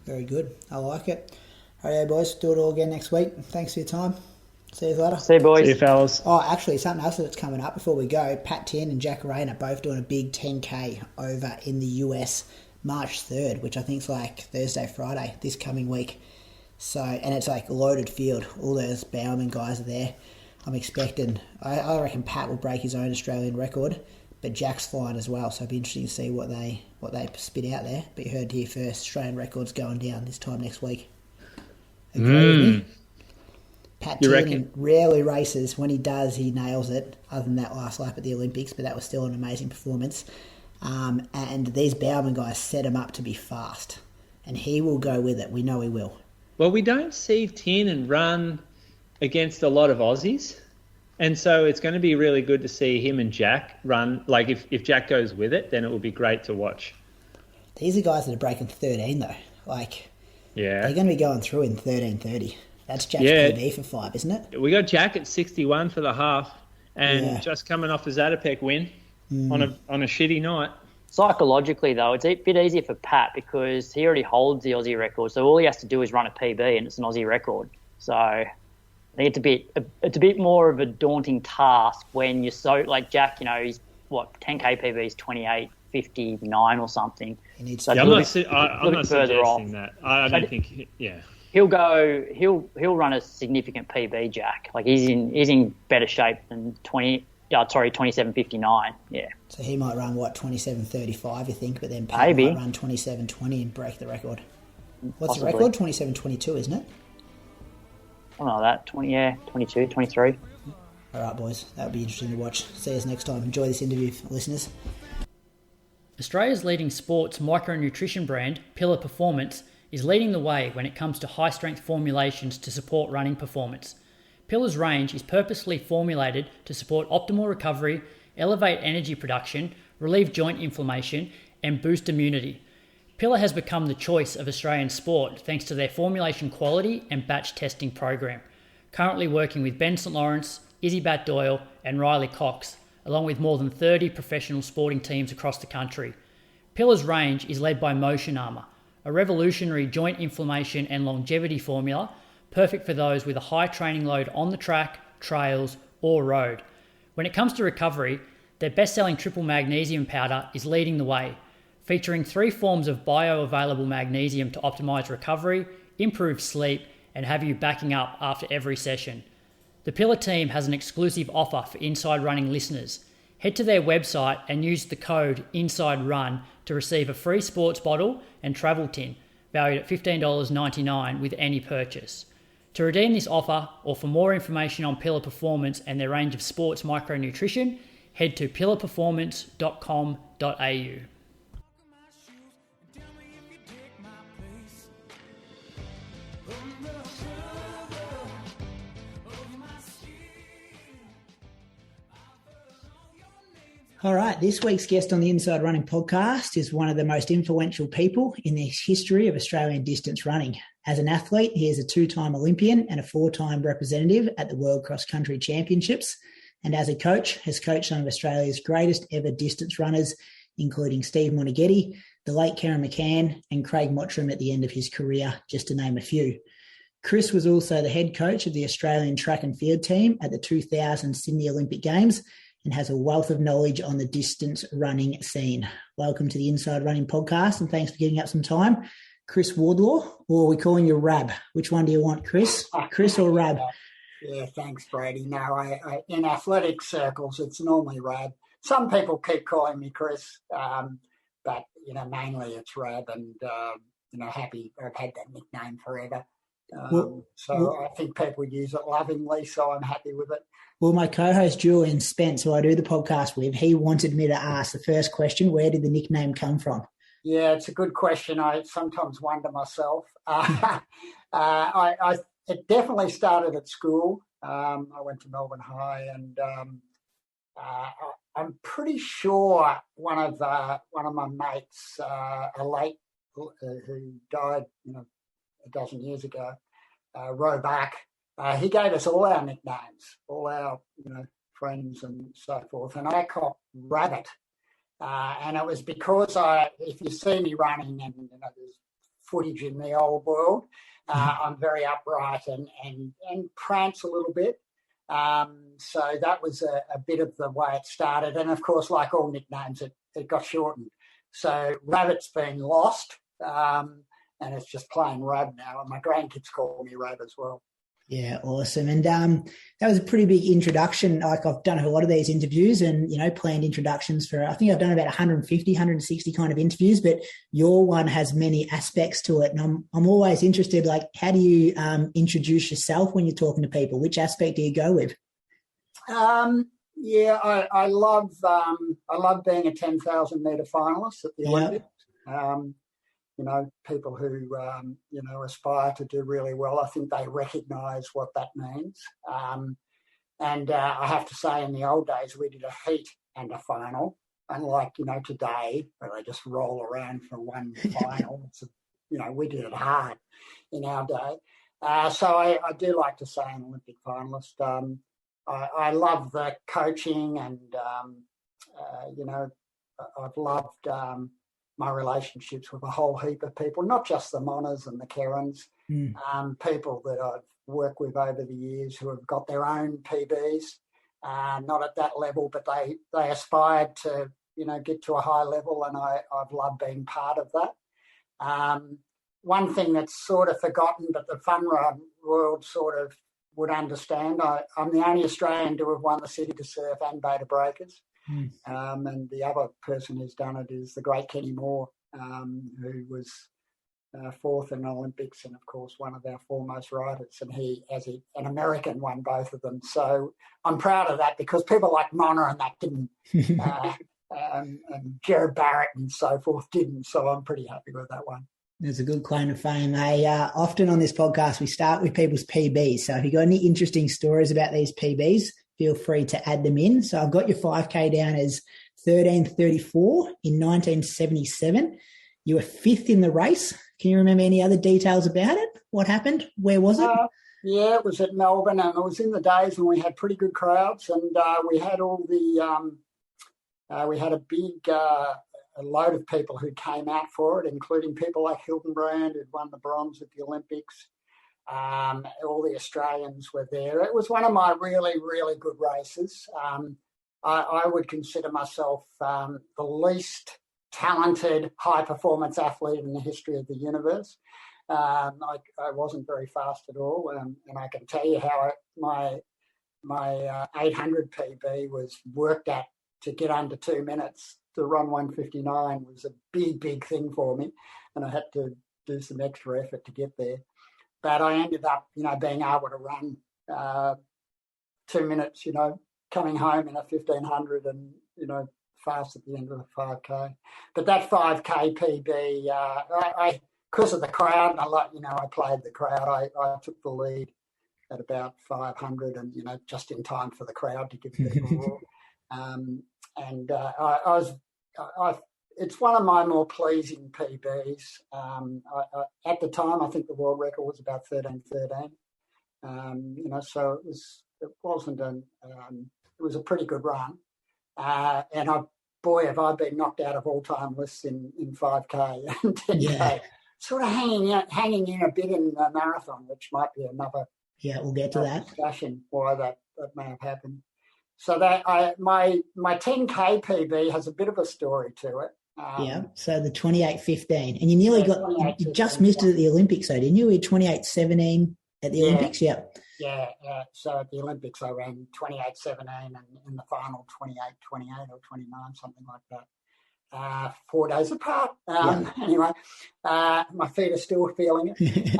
Very good. I like it. All right, boys, do it all again next week. Thanks for your time. See you later.
See you, boys.
See you, fellas.
Oh, actually, something else that's coming up before we go. Pat Tien and Jack Rain are both doing a big 10K over in the US March 3rd, which I think is like Thursday, Friday, this coming week. So, and it's like a loaded field. All those Bowerman guys are there. I'm expecting, I reckon Pat will break his own Australian record, but Jack's flying as well. So it'll be interesting to see what they spit out there. But you heard here first, Australian records going down this time next week. Agree with me? Pat Tiernan rarely races. When he does, he nails it, other than that last lap at the Olympics, but that was still an amazing performance. And these Bowerman guys set him up to be fast, and he will go with it. We know he will.
Well, we don't see Tin and run against a lot of Aussies. And so it's going to be really good to see him and Jack run. Like, if Jack goes with it, then it will be great to watch.
These are guys that are breaking 13, though. Like,
yeah,
they're going to be going through in 13:30. That's Jack's PB for 5, isn't it?
We got Jack at 61 for the half, and just coming off a Zatopek win on a shitty night.
Psychologically, though, it's a bit easier for Pat because he already holds the Aussie record. So all he has to do is run a PB, and it's an Aussie record. So I think it's a bit more of a daunting task when you're so, like Jack, you know, he's 10K PB is 28:59 or something.
He needs
I'm not suggesting that. I don't think.
He'll run a significant PB, Jack. Like he's in better shape than 27:59. Yeah.
So he might run 27:35, you think, but then Pat
maybe
might run 27:20 and break the record. What's
Possibly.
the record? 27:22, isn't it?
Something like that. 22, 23.
All right, boys. That'll be interesting to watch. See us next time. Enjoy this interview, listeners.
Australia's leading sports micronutrition brand, Pillar Performance, is leading the way when it comes to high-strength formulations to support running performance. Pillar's range is purposefully formulated to support optimal recovery, elevate energy production, relieve joint inflammation, and boost immunity. Pillar has become the choice of Australian sport thanks to their formulation quality and batch testing program. Currently working with Ben St Lawrence, Izzy Bat Doyle, and Riley Cox, along with more than 30 professional sporting teams across the country. Pillar's range is led by Motion Armour, a revolutionary joint inflammation and longevity formula, perfect for those with a high training load on the track, trails, or road. When it comes to recovery, their best-selling triple magnesium powder is leading the way, featuring 3 forms of bioavailable magnesium to optimize recovery, improve sleep, and have you backing up after every session. The Pillar team has an exclusive offer for Inside Running listeners. Head to their website and use the code INSIDERUN to receive a free sports bottle and travel tin, valued at $15.99 with any purchase. To redeem this offer, or for more information on Pillar Performance and their range of sports micronutrition, head to pillarperformance.com.au.
All right, this week's guest on the Inside Running podcast is one of the most influential people in the history of Australian distance running. As an athlete, he is a 2-time Olympian and a 4-time representative at the World Cross Country Championships. And as a coach, has coached some of Australia's greatest ever distance runners, including Steve Monaghetti, the late Karen McCann, and Craig Mottram at the end of his career, just to name a few. Chris was also the head coach of the Australian track and field team at the 2000 Sydney Olympic Games, and has a wealth of knowledge on the distance running scene. Welcome to the Inside Running podcast, and thanks for giving up some time. Chris Wardlaw, or are we calling you Rab? Which one do you want, Chris? Chris or Rab?
Yeah, thanks, Brady. No, I in athletic circles, it's normally Rab. Some people keep calling me Chris, but, mainly it's Rab, and, happy. I've had that nickname forever. I think people use it lovingly, so I'm happy with it.
Well, my co-host Julian Spence, who I do the podcast with, he wanted me to ask the first question: where did the nickname come from?
Yeah, it's a good question. I sometimes wonder myself. It definitely started at school. I went to Melbourne High, and I'm pretty sure one of my mates, a late who died, a dozen years ago, Roback. He gave us all our nicknames, all our friends and so forth, and I caught Rabbit. And it was because if you see me running, and there's footage in the old world, I'm very upright and prance a little bit. So that was a bit of the way it started. And of course, like all nicknames, it got shortened. So Rabbit's been lost, and it's just plain Rab now. And my grandkids call me Rab as well.
Yeah, awesome. And that was a pretty big introduction. Like, I've done a lot of these interviews and, planned introductions for, I think I've done about 150, 160 kind of interviews, but your one has many aspects to it. And I'm always interested, like, how do you introduce yourself when you're talking to people? Which aspect do you go with?
Yeah, I love being a 10,000 metre finalist at the Olympics. people who, aspire to do really well, I think they recognise what that means. And I have to say, in the old days, we did a heat and a final. Unlike, today, where they just roll around for one final. We did it hard in our day. So I do like to say an Olympic finalist. I love the coaching and, I've loved my relationships with a whole heap of people, not just the Monas and the Kerrans, people that I've worked with over the years who have got their own PBs, not at that level, but they aspired to, get to a high level, and I've loved being part of that. One thing that's sort of forgotten, but the fun run world sort of would understand, I'm the only Australian to have won the City to Surf and Beta Breakers. And the other person who's done it is the great Kenny Moore, who was fourth in the Olympics and, of course, one of our foremost riders. And he, as an American, won both of them. So I'm proud of that, because people like Mona and that didn't, and Jared Barrett and so forth didn't. So I'm pretty happy with that one.
There's a good claim to fame. Often on this podcast, we start with people's PBs. So if you've got any interesting stories about these PBs, feel free to add them in. So I've got your 5K down as 13:34 in 1977. You were fifth in the race. Can you remember any other details about it? What happened? Where was it?
Yeah, it was at Melbourne, and it was in the days when we had pretty good crowds, and we had all the we had a big a load of people who came out for it, including people like Hildenbrand, who'd won the bronze at the Olympics. All the Australians were there. It was one of my really, really good races. I would consider myself the least talented high-performance athlete in the history of the universe. I wasn't very fast at all, and I can tell you how my 800 PB was worked at to get under 2 minutes. To run 1:59 was a big, big thing for me, and I had to do some extra effort to get there. But I ended up, being able to run 2 minutes, coming home in a 1500 and, fast at the end of the 5K. But that 5K PB, because of the crowd, I played the crowd. I took the lead at about 500 and, just in time for the crowd to give a bit of a roar. It's one of my more pleasing PBs. At the time, I think the world record was about 13:13. So it was a pretty good run. And have I been knocked out of all-time lists in 5K and 10K. Sort of hanging in a bit in the marathon, which might be another.
Yeah, we'll get to that
discussion why that may have happened. So that my 10K PB has a bit of a story to it.
So the 28:15, and you nearly you just missed it at the Olympics, though, didn't you? You were 28:17 at the Olympics,
Yeah. So at the Olympics, I ran 28:17, and in the final 28:28 or 29, something like that. 4 days apart. Anyway, my feet are still feeling it.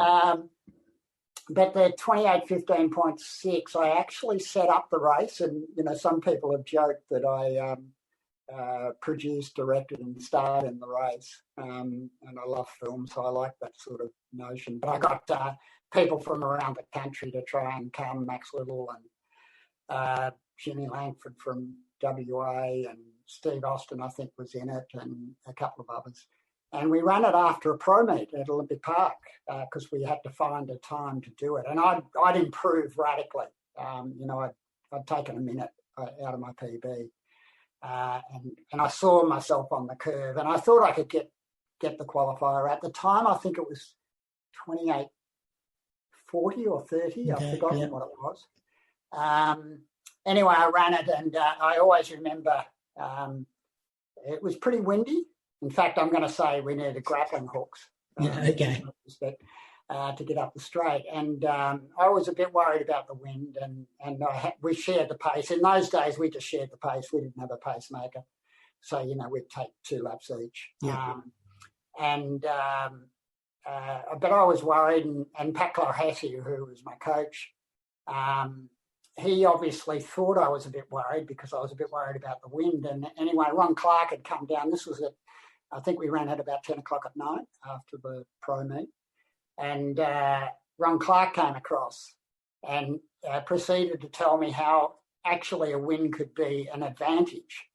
But the 28:15.6, I actually set up the race, and some people have joked that I produced, directed, and starred in the race. And I love film, so I like that sort of notion. But I got people from around the country to try and come. Max Little and Jimmy Langford from WA, and Steve Austin, I think, was in it, and a couple of others. And we ran it after a pro meet at Olympic Park because we had to find a time to do it. And I'd improved radically. I'd taken a minute out of my PB. And I saw myself on the curve, and I thought I could get the qualifier. At the time, I think it was 28:40 or 30. I've forgotten what it was. Anyway, I ran it, and I always remember it was pretty windy. In fact, I'm going to say we needed grappling hooks to get up the straight. And I was a bit worried about the wind, and we shared the pace. In those days, we just shared the pace. We didn't have a pacemaker. So, we'd take 2 laps each.
Yeah.
But I was worried, and Pat Clarke, who was my coach, he obviously thought I was a bit worried because I was a bit worried about the wind. And anyway, Ron Clarke had come down. This was at I think we ran at about 10 o'clock at night after the pro meet. And Ron Clarke came across and proceeded to tell me how actually a wind could be an advantage.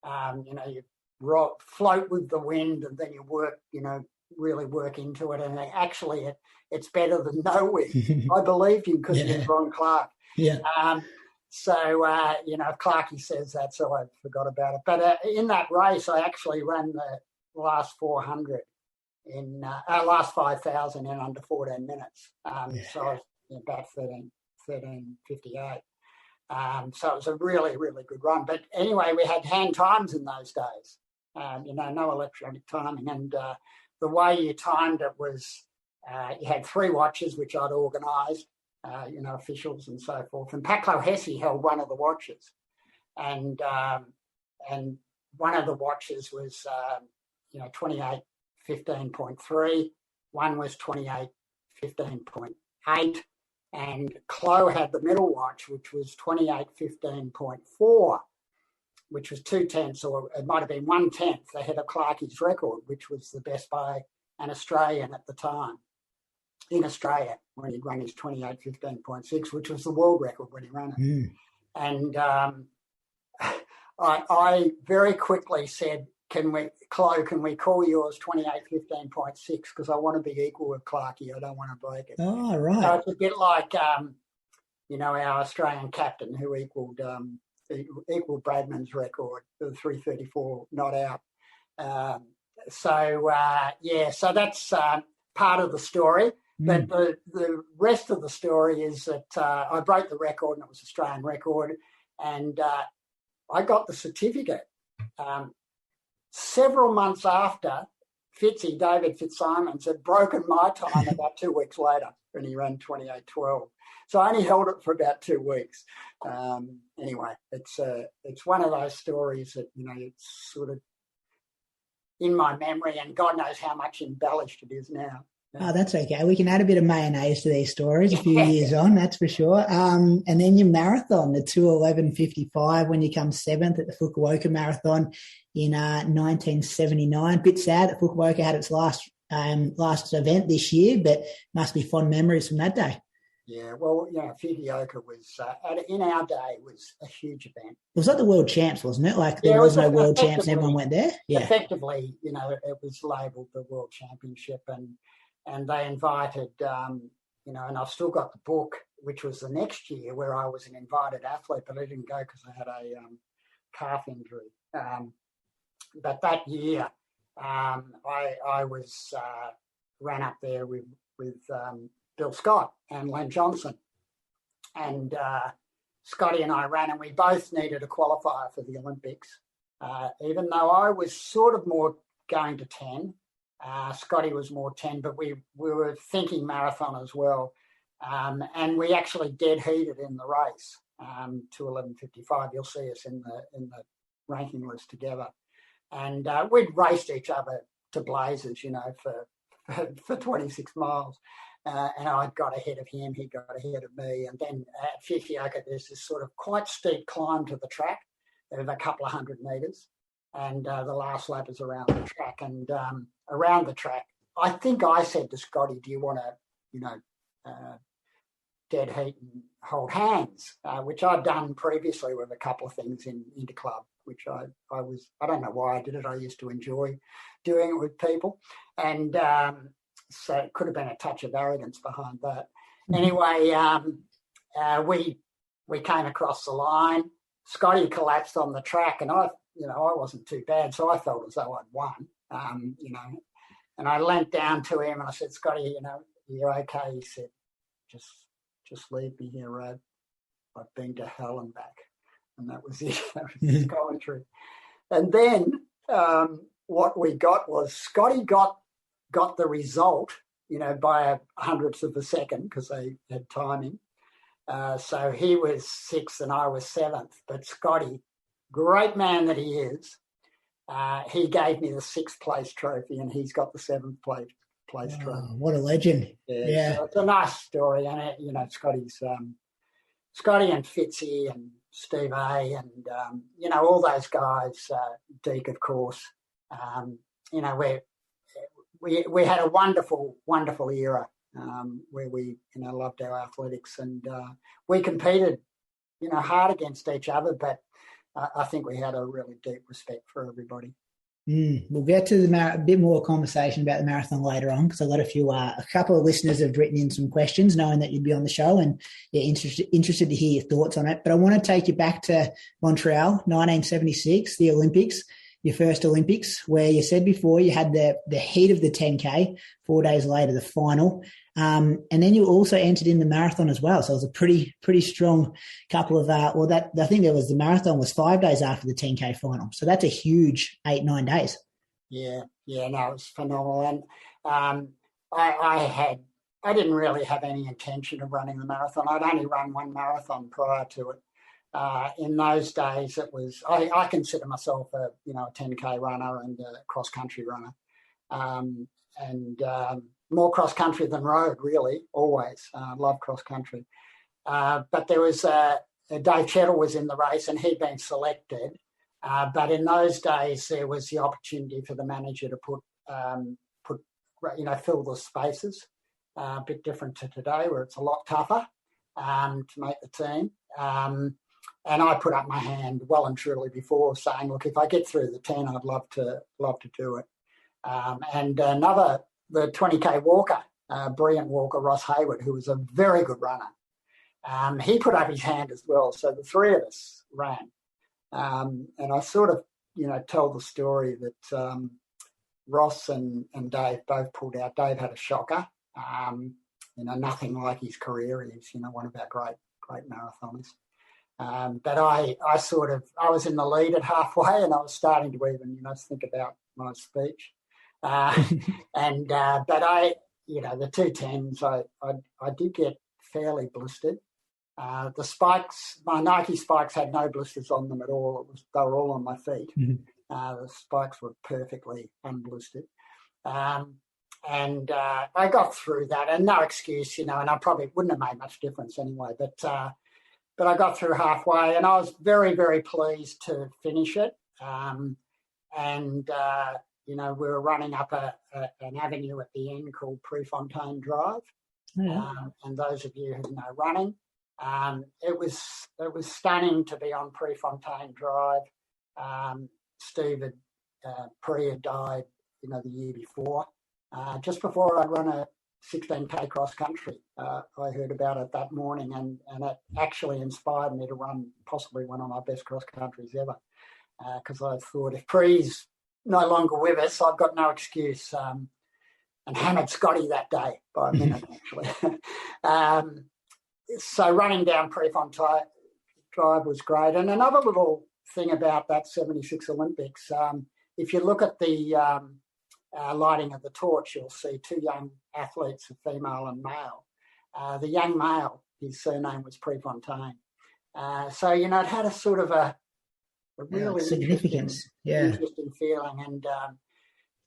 You float with the wind and then you work, really work into it. And actually it's better than no wind. I believed him because he was Ron Clarke.
Yeah.
If Clarkey says that, so I forgot about it. But in that race, I actually ran the last 400 in last 5,000 in under 14 minutes. So I was about 13:58. So it was a really, really good run. But anyway, we had hand times in those days. No electronic timing, and the way you timed it was you had 3 watches, which I'd organised. Officials and so forth. And Paclo Hesse held one of the watches, and one of the watches was 28:15.3. One was 28:15.8, and Chloe had the middle watch, which was 28:15.4, which was 2/10, or it might have been 1/10 ahead of Clarkey's record, which was the best by an Australian at the time. In Australia, when he'd run his 28:15.6, which was the world record when he ran it. And I very quickly said, Chloe, can we call yours 28:15.6? Because I want to be equal with Clarkey. I don't want to break it.
Oh, right.
So it's a bit like, our Australian captain who equalled Bradman's record, the 3:34 not out. So that's part of the story. But the rest of the story is that I broke the record, and it was an Australian record, and I got the certificate. Several months after, David Fitzsimons, had broken my time about 2 weeks later, and he ran 28:12. So I only held it for about 2 weeks. Anyway, it's one of those stories that, it's sort of in my memory, and God knows how much embellished it is now.
Oh, that's okay. We can add a bit of mayonnaise to these stories a few years on, that's for sure. And then your marathon, the 2:11:55, when you come 7th at the Fukuoka Marathon in 1979. Bit sad that Fukuoka had its last event this year, but must be fond memories from that day.
Yeah, well, Fukuoka was, in our day, was a huge event.
It was like the World Champs, wasn't it? Like there was no World Champs and everyone went there? Yeah.
Effectively, it was labelled the World Championship, and they invited, and I've still got the book, which was the next year where I was an invited athlete, but I didn't go because I had a calf injury. But that year, I was ran up there with Bill Scott and Len Johnson, and Scotty and I ran, and we both needed a qualifier for the Olympics, even though I was sort of more going to 10. Scotty was more 10, but we were thinking marathon as well. And we actually dead heated in the race to 11:55. You'll see us in the ranking list together. And we'd raced each other to blazes, for 26 miles. And I got ahead of him, he got ahead of me. And then at Fukuoka, there's this sort of quite steep climb to the track of a couple of 100 metres. And the last lap is around the track. And around the track, I think I said to Scotty, do you want to, dead heat and hold hands, which I'd done previously with a couple of things in Interclub, which I don't know why I did it. I used to enjoy doing it with people. And so it could have been a touch of arrogance behind that. Anyway, we came across the line. Scotty collapsed on the track, and I wasn't too bad, so I felt as though I'd won, And I leant down to him and I said, Scotty, you're okay? He said, just leave me here, Rod. I've been to hell and back. And that was it. That was his commentary. And then what we got was Scotty got the result, by a hundredth of a second because they had timing. So he was 6th and I was 7th. But Scotty, great man that he is, he gave me the 6th place trophy, and he's got the 7th place trophy.
What a legend! Yeah. So
it's a nice story, and Scotty's Scotty and Fitzy and Steve A and all those guys, Deke of course, we had a wonderful era where we loved our athletics, and we competed hard against each other, but I think we had a really deep respect for everybody.
We'll get to a bit more conversation about the marathon later on, because I've got a couple of listeners have written in some questions knowing that you'd be on the show, and interested to hear your thoughts on it. But I want to take you back to Montreal, 1976, the Olympics, your first Olympics, where you said before you had the heat of the 10K, 4 days later, the final. And then you also entered in the marathon as well. So it was a pretty strong couple of, I think it was the marathon was 5 days after the 10K final. So that's a huge 8-9 days.
Yeah, no, it was phenomenal. And I didn't really have any intention of running the marathon. I'd only run one marathon prior to it. In those days, it was, I consider myself a 10K runner and a cross-country runner. More cross-country than road, really, always. Love cross-country. But there was, Dave Chettle was in the race and he'd been selected. But in those days, there was the opportunity for the manager to fill the spaces. A bit different to today, where it's a lot tougher to make the team. And I put up my hand well and truly before, saying, look, if I get through the 10, I'd love to do it. The 20K walker, brilliant walker, Ross Hayward, who was a very good runner. He put up his hand as well. So the three of us ran. And I sort of, told the story that Ross and Dave both pulled out. Dave had a shocker. Nothing like his career. He's, one of our great marathoners. But I was in the lead at halfway, and I was starting to even, think about my speech. But the 210s, I did get fairly blistered. The spikes, my Nike spikes had no blisters on them at all. They were all on my feet. Mm-hmm. The spikes were perfectly unblistered. And I got through that, and no excuse, and I probably wouldn't have made much difference anyway. But I got through halfway, and I was very, very pleased to finish it. We were running up an avenue at the end called Prefontaine Drive. Yeah. And those of you who know running, it was stunning to be on Prefontaine Drive. Steve had died, the year before. Just before I'd run a 16K cross country, I heard about it that morning, and it actually inspired me to run possibly one of my best cross countries ever. Because I thought, if Pre's no longer with us, I've got no excuse. And hammered Scotty that day by a minute, actually. So running down Prefontaine Drive was great. And another little thing about that 76 Olympics, if you look at the lighting of the torch, you'll see two young athletes, a female and male. The young male, his surname was Prefontaine. So, it had a sort of a really
significance,
interesting feeling. And,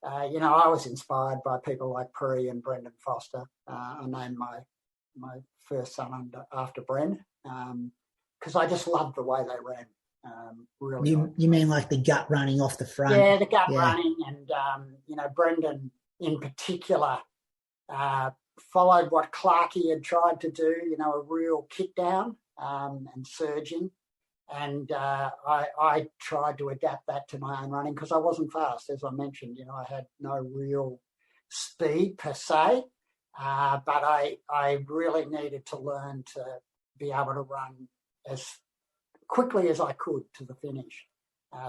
I was inspired by people like Pre and Brendan Foster. I named my first son after Bren because I just loved the way they ran. Really,
you mean like the gut running off the front?
Yeah, the gut running, and Brendan in particular followed what Clarke had tried to do. A real kick down and surging, and I tried to adapt that to my own running because I wasn't fast, as I mentioned. I had no real speed per se, but I really needed to learn to be able to run as quickly as I could to the finish.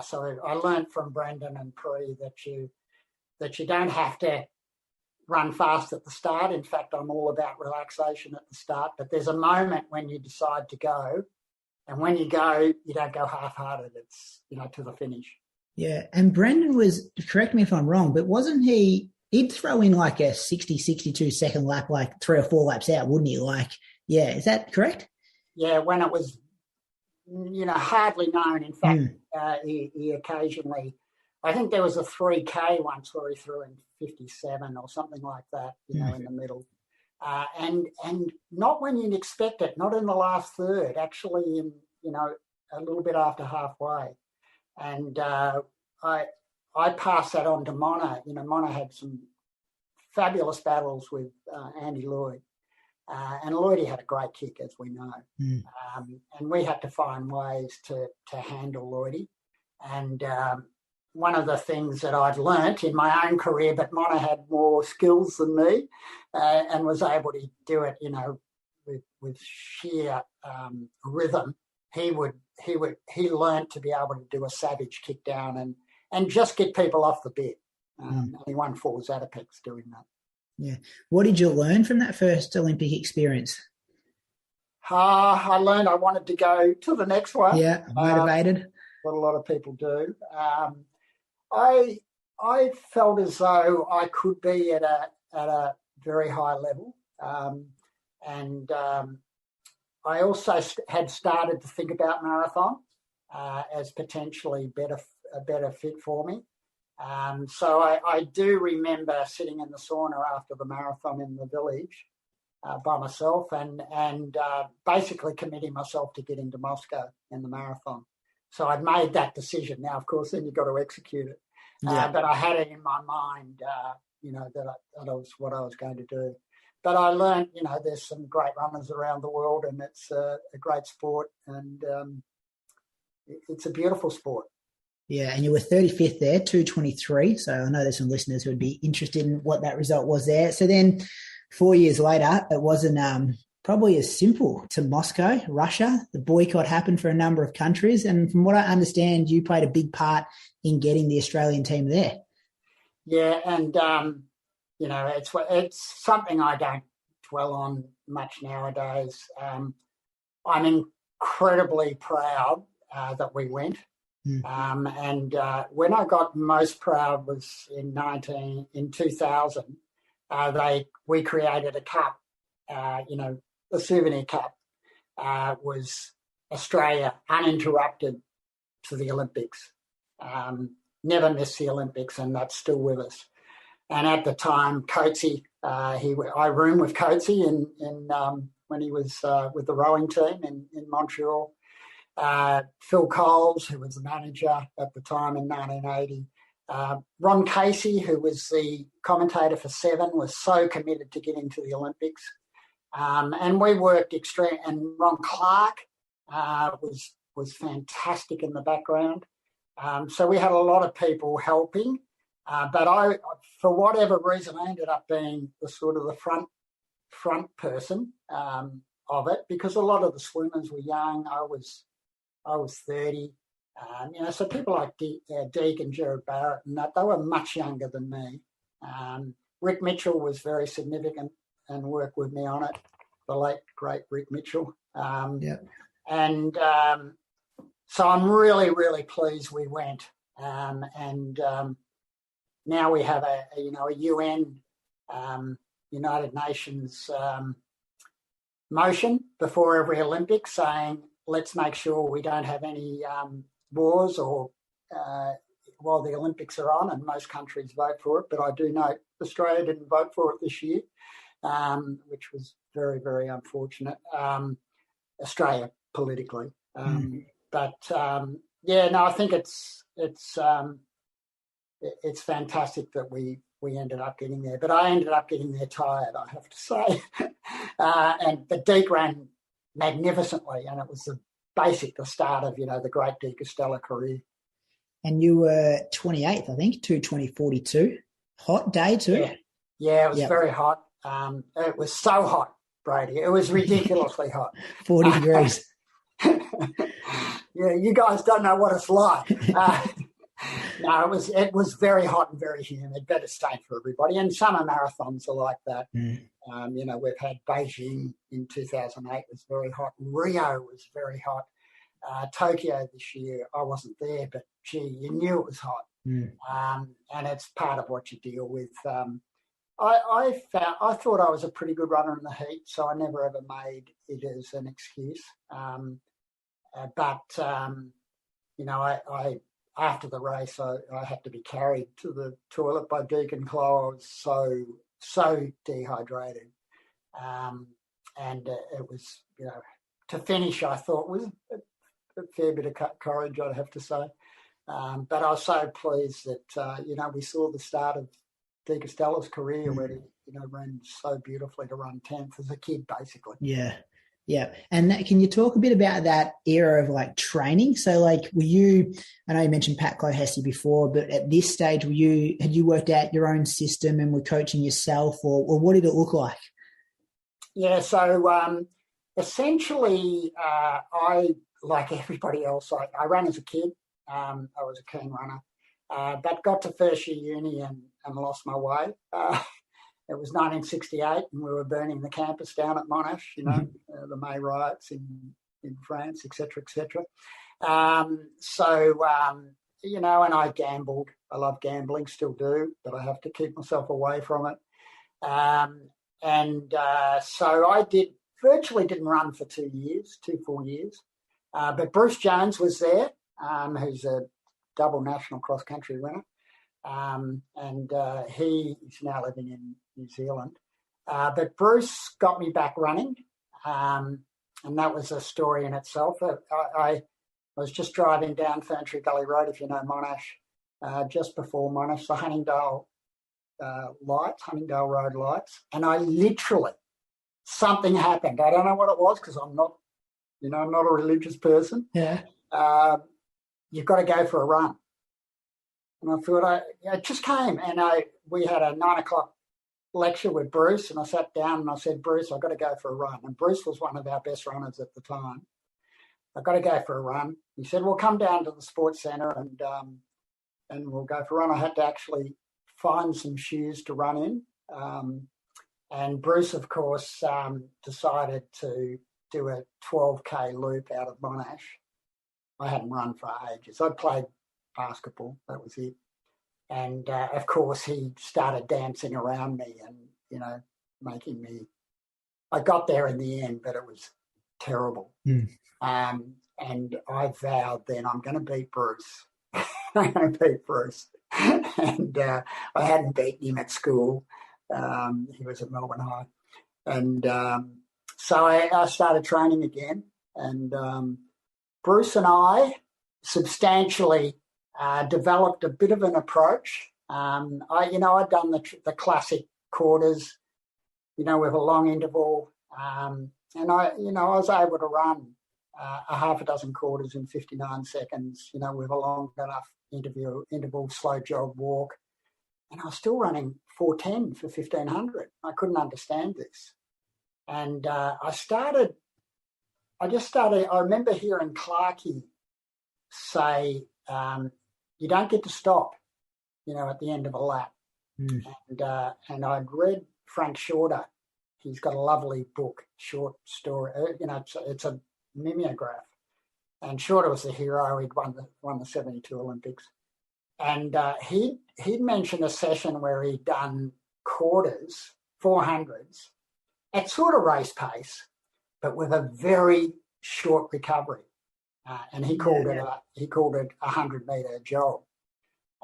So I learned from Brendan and Pre that you don't have to run fast at the start. In fact, I'm all about relaxation at the start, but there's a moment when you decide to go, and when you go, you don't go half-hearted. It's, to the finish.
Yeah, and Brendan was, correct me if I'm wrong, but wasn't he'd throw in like a 60, 62 second lap, like 3 or 4 laps out, wouldn't he? Is that correct?
Yeah, when it was, hardly known. In fact, he occasionally, I think there was a 3K once where he threw in 57 or something like that, in the middle. And not when you'd expect it, not in the last third, actually in, a little bit after halfway. And I I passed that on to Mona. Mona had some fabulous battles with Andy Lloyd. And Lloydie had a great kick, as we know. And we had to find ways to handle Lloydie. And one of the things that I'd learnt in my own career, but Mona had more skills than me and was able to do it, with sheer rhythm. He learnt to be able to do a savage kick down and just get people off the bit. And he won 4 Zatapex doing that.
Yeah. What did you learn from that first Olympic experience?
I learned I wanted to go to the next one.
Yeah, motivated.
What a lot of people do. I felt as though I could be at a very high level, and I also had started to think about marathon as potentially a better fit for me. So I do remember sitting in the sauna after the marathon in the village by myself and basically committing myself to getting to Moscow in the marathon. So I'd made that decision. Now, of course, then you've got to execute it. But I had it in my mind, that was what I was going to do. But I learned, there's some great runners around the world, and it's a great sport, and it's a beautiful sport.
Yeah, and you were 35th there, 2:23. So I know there's some listeners who would be interested in what that result was there. So then 4 years later, it wasn't probably as simple to Moscow, Russia. The boycott happened for a number of countries. And from what I understand, you played a big part in getting the Australian team there.
Yeah, and, it's something I don't dwell on much nowadays. I'm incredibly proud that we went. And when I got most proud was in 2000. We created a cup, the souvenir cup was Australia uninterrupted to the Olympics. Never missed the Olympics, and that's still with us. And at the time, Coatsy, I roomed with Coatsy in when he was with the rowing team in Montreal. Phil Coles, who was the manager at the time in 1980. Ron Casey, who was the commentator for Seven, was so committed to getting to the Olympics. And we worked extreme. And Ron Clarke was fantastic in the background. So we had a lot of people helping. But I, for whatever reason, I ended up being the sort of the front person of it, because a lot of the swimmers were young. I was 30. So people like Deek and Gerard Barrett and that, they were much younger than me. Rick Mitchell was very significant and worked with me on it, the late, great Rick Mitchell. And so I'm really, really pleased we went. Now we have a UN, United Nations motion before every Olympics saying, let's make sure we don't have any wars or while the Olympics are on, and most countries vote for it. But I do note Australia didn't vote for it this year, which was very, very unfortunate. Australia politically, but I think it's fantastic that we ended up getting there. But I ended up getting there tired, I have to say. But Deek ran magnificently, and it was the start of the great De Castella career.
And you were 28th, I think, 2:20.42. Hot day too.
Yeah, it was very hot. It was so hot, Brady. It was ridiculously hot.
40 degrees.
Yeah, you guys don't know what it's like. No, it was very hot and very humid. Better state for everybody. And summer marathons are like that. We've had Beijing in 2008 was very hot. Rio was very hot. Tokyo this year, I wasn't there, but gee, you knew it was hot. And it's part of what you deal with. I thought I was a pretty good runner in the heat, so I never ever made it as an excuse. I after the race, I had to be carried to the toilet by Deacon Chloe. I was so dehydrated. And it was, to finish, I thought was a fair bit of courage, I'd have to say. But I was so pleased that, we saw the start of De Castella's career where he, ran so beautifully to run 10th as a kid, basically.
Yeah. Yeah. And can you talk a bit about that era of like training? So like, I know you mentioned Pat Clohessy before, but at this stage, had you worked out your own system and were coaching yourself, or what did it look like?
Yeah. So essentially, I, like everybody else, I ran as a kid. I was a keen runner, but got to first year uni and lost my way. It was 1968 and we were burning the campus down at Monash, the May riots in France, et cetera, et cetera. And I gambled. I love gambling, still do, but I have to keep myself away from it. So I virtually didn't run for 2 full years. But Bruce Jones was there, who's a double national cross-country winner. He's now living in New Zealand. But Bruce got me back running, and that was a story in itself. I was just driving down Ferntree Gully Road, if you know Monash, just before Monash, the Huntingdale Road lights, and I literally, something happened. I don't know what it was because I'm not a religious person.
Yeah.
You've got to go for a run. And I thought, it just came, and we had a 9:00 lecture with Bruce, and I sat down and I said, Bruce, I've got to go for a run. And Bruce was one of our best runners at the time. I've got to go for a run. He said, well, come down to the sports centre and we'll go for a run. I had to actually find some shoes to run in. And Bruce, of course, decided to do a 12K loop out of Monash. I hadn't run for ages. I played basketball, that was it. And of course he started dancing around me and, making me, I got there in the end, but it was terrible. And I vowed then I'm going to beat Bruce. I'm going to beat Bruce. And I hadn't beaten him at school. He was at Melbourne High. And so I started training again. And Bruce and I substantially developed a bit of an approach. I'd done the classic quarters, with a long interval. And I was able to run a half a dozen quarters in 59 seconds, with a long enough interval, slow jog, walk. And I was still running 4:10 for 1,500. I couldn't understand this. And I remember hearing Clarke say, you don't get to stop, at the end of a lap. And I'd read Frank Shorter. He's got a lovely book, short story. It's a mimeograph. And Shorter was the hero. He'd won the 72 Olympics. And he'd mentioned a session where he'd done quarters, 400s, at sort of race pace, but with a very short recovery. And he called it a 100-metre jog.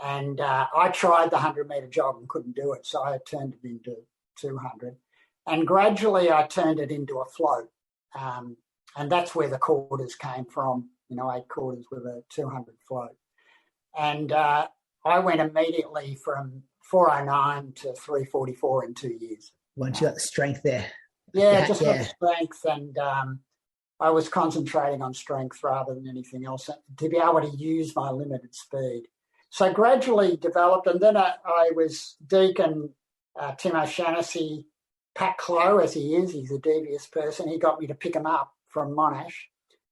And I tried the 100-metre jog and couldn't do it, so I turned it into 200. And gradually I turned it into a float. And that's where the quarters came from, 8 quarters with a 200 float. And I went immediately from 409 to 344 in 2 years.
Once you got the strength there.
Yeah, just got the strength, and I was concentrating on strength rather than anything else to be able to use my limited speed. So gradually developed, and then I was Deacon Tim O'Shannessy, Pat Clough, as he is, he's a devious person. He got me to pick him up from Monash.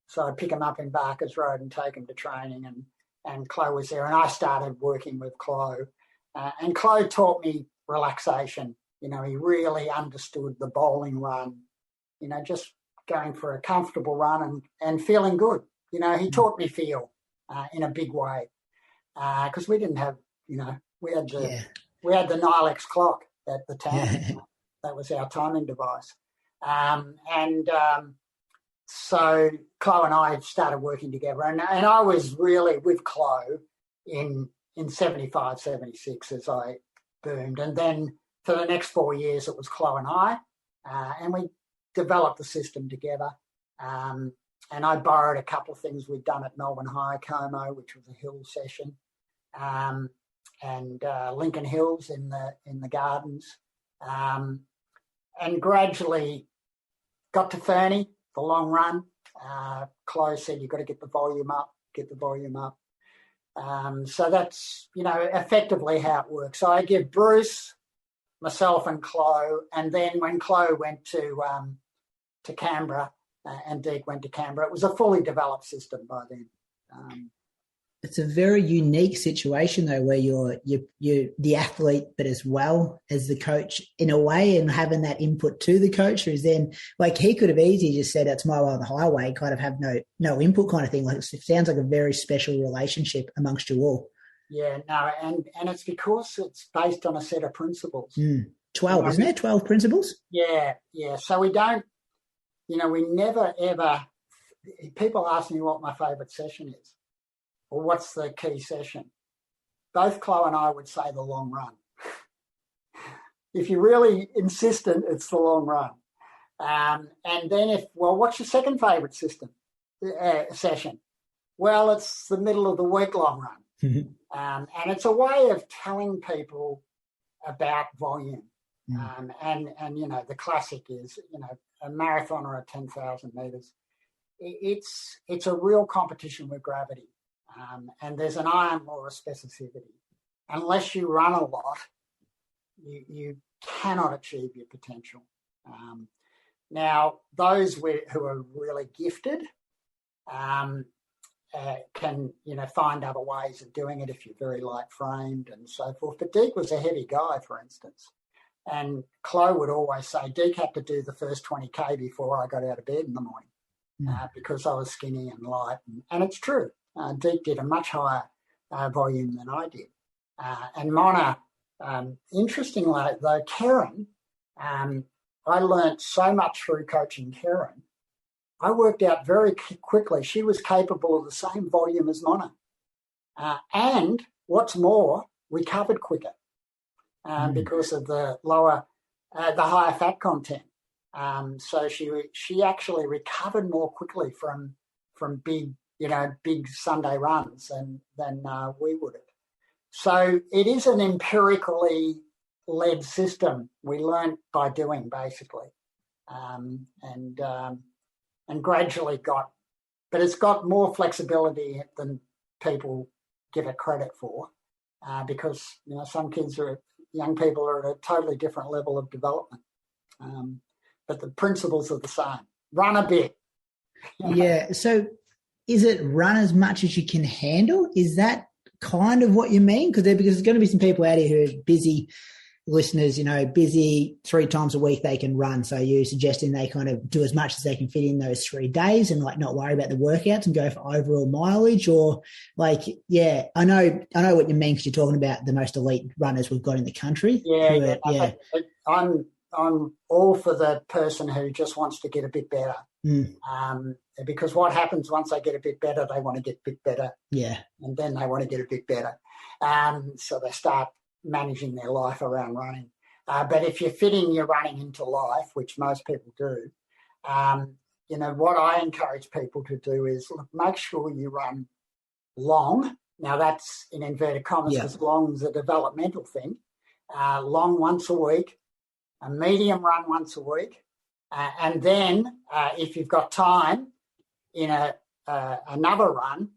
So I'd pick him up in Barker's Road and take him to training, and Clough was there, and I started working with Clough. And Clough taught me relaxation. He really understood the bowling run, just going for a comfortable run and feeling good. He taught me feel in a big way because we didn't have, we had the Nilex clock at the time. That was our timing device. So Clough and I started working together, and I was really with Clough in 75, 76 as I boomed. And then for the next 4 years, it was Clough and I, and we developed the system together. I borrowed a couple of things we'd done at Melbourne High Como, which was a hill session, and Lincoln Hills in the gardens, and gradually got to Fernie, the long run. Chloe said, you've got to get the volume up. So that's, effectively how it works. So I give Bruce, myself and Chloe, and then when Chloe went to Canberra and Deke went to Canberra, it was a fully developed system by then.
It's a very unique situation though, where you're the athlete, but as well as the coach in a way, and having that input to the coach, who's then like, he could have easily just said it's my way or the highway, kind of have no input kind of thing. Like, it sounds like a very special relationship amongst you all.
Yeah, no, and it's because it's based on a set of principles.
12, isn't there? 12 principles?
Yeah. So we don't, we never ever, people ask me what my favourite session is, or what's the key session. Both Chloe and I would say the long run. If you're really insistent, it's the long run. And then what's your second favourite session? Well, it's the middle of the week long run.
Mm-hmm.
And it's a way of telling people about volume. And the classic is, a marathon or a 10,000 metres. It's a real competition with gravity. And there's an iron law of specificity. Unless you run a lot, you cannot achieve your potential. Now, those who are really gifted can, find other ways of doing it if you're very light-framed and so forth. But Deke was a heavy guy, for instance. And Chloe would always say, Deke had to do the first 20K before I got out of bed in the morning because I was skinny and light. And it's true. Deke did a much higher volume than I did. And Mona, interestingly, though, Karen, I learnt so much through coaching Karen. I worked out very quickly she was capable of the same volume as Mona. And what's more, recovered quicker because of the higher fat content. So she actually recovered more quickly from big Sunday runs than we would have. So it is an empirically led system. We learnt by doing, basically, and gradually but it's got more flexibility than people give it credit for, because some young people are at a totally different level of development, but the principles are the same. Run a bit.
Yeah. So is it run as much as you can handle? Is that kind of what you mean? Because there's going to be some people out here who are busy listeners, busy 3 times a week they can run. So you're suggesting they kind of do as much as they can fit in those 3 days and not worry about the workouts and go for overall mileage, or I know what you mean, because you're talking about the most elite runners we've got in the country.
Yeah. I'm all for the person who just wants to get a bit better. Because what happens once they get a bit better, they want to get a bit better.
Yeah.
And then they want to get a bit better. So they start managing their life around running. But if you're fitting your running into life, which most people do, what I encourage people to do is make sure you run long. Now that's in inverted commas, because long is a developmental thing. Long once a week, a medium run once a week, and then if you've got time in another run,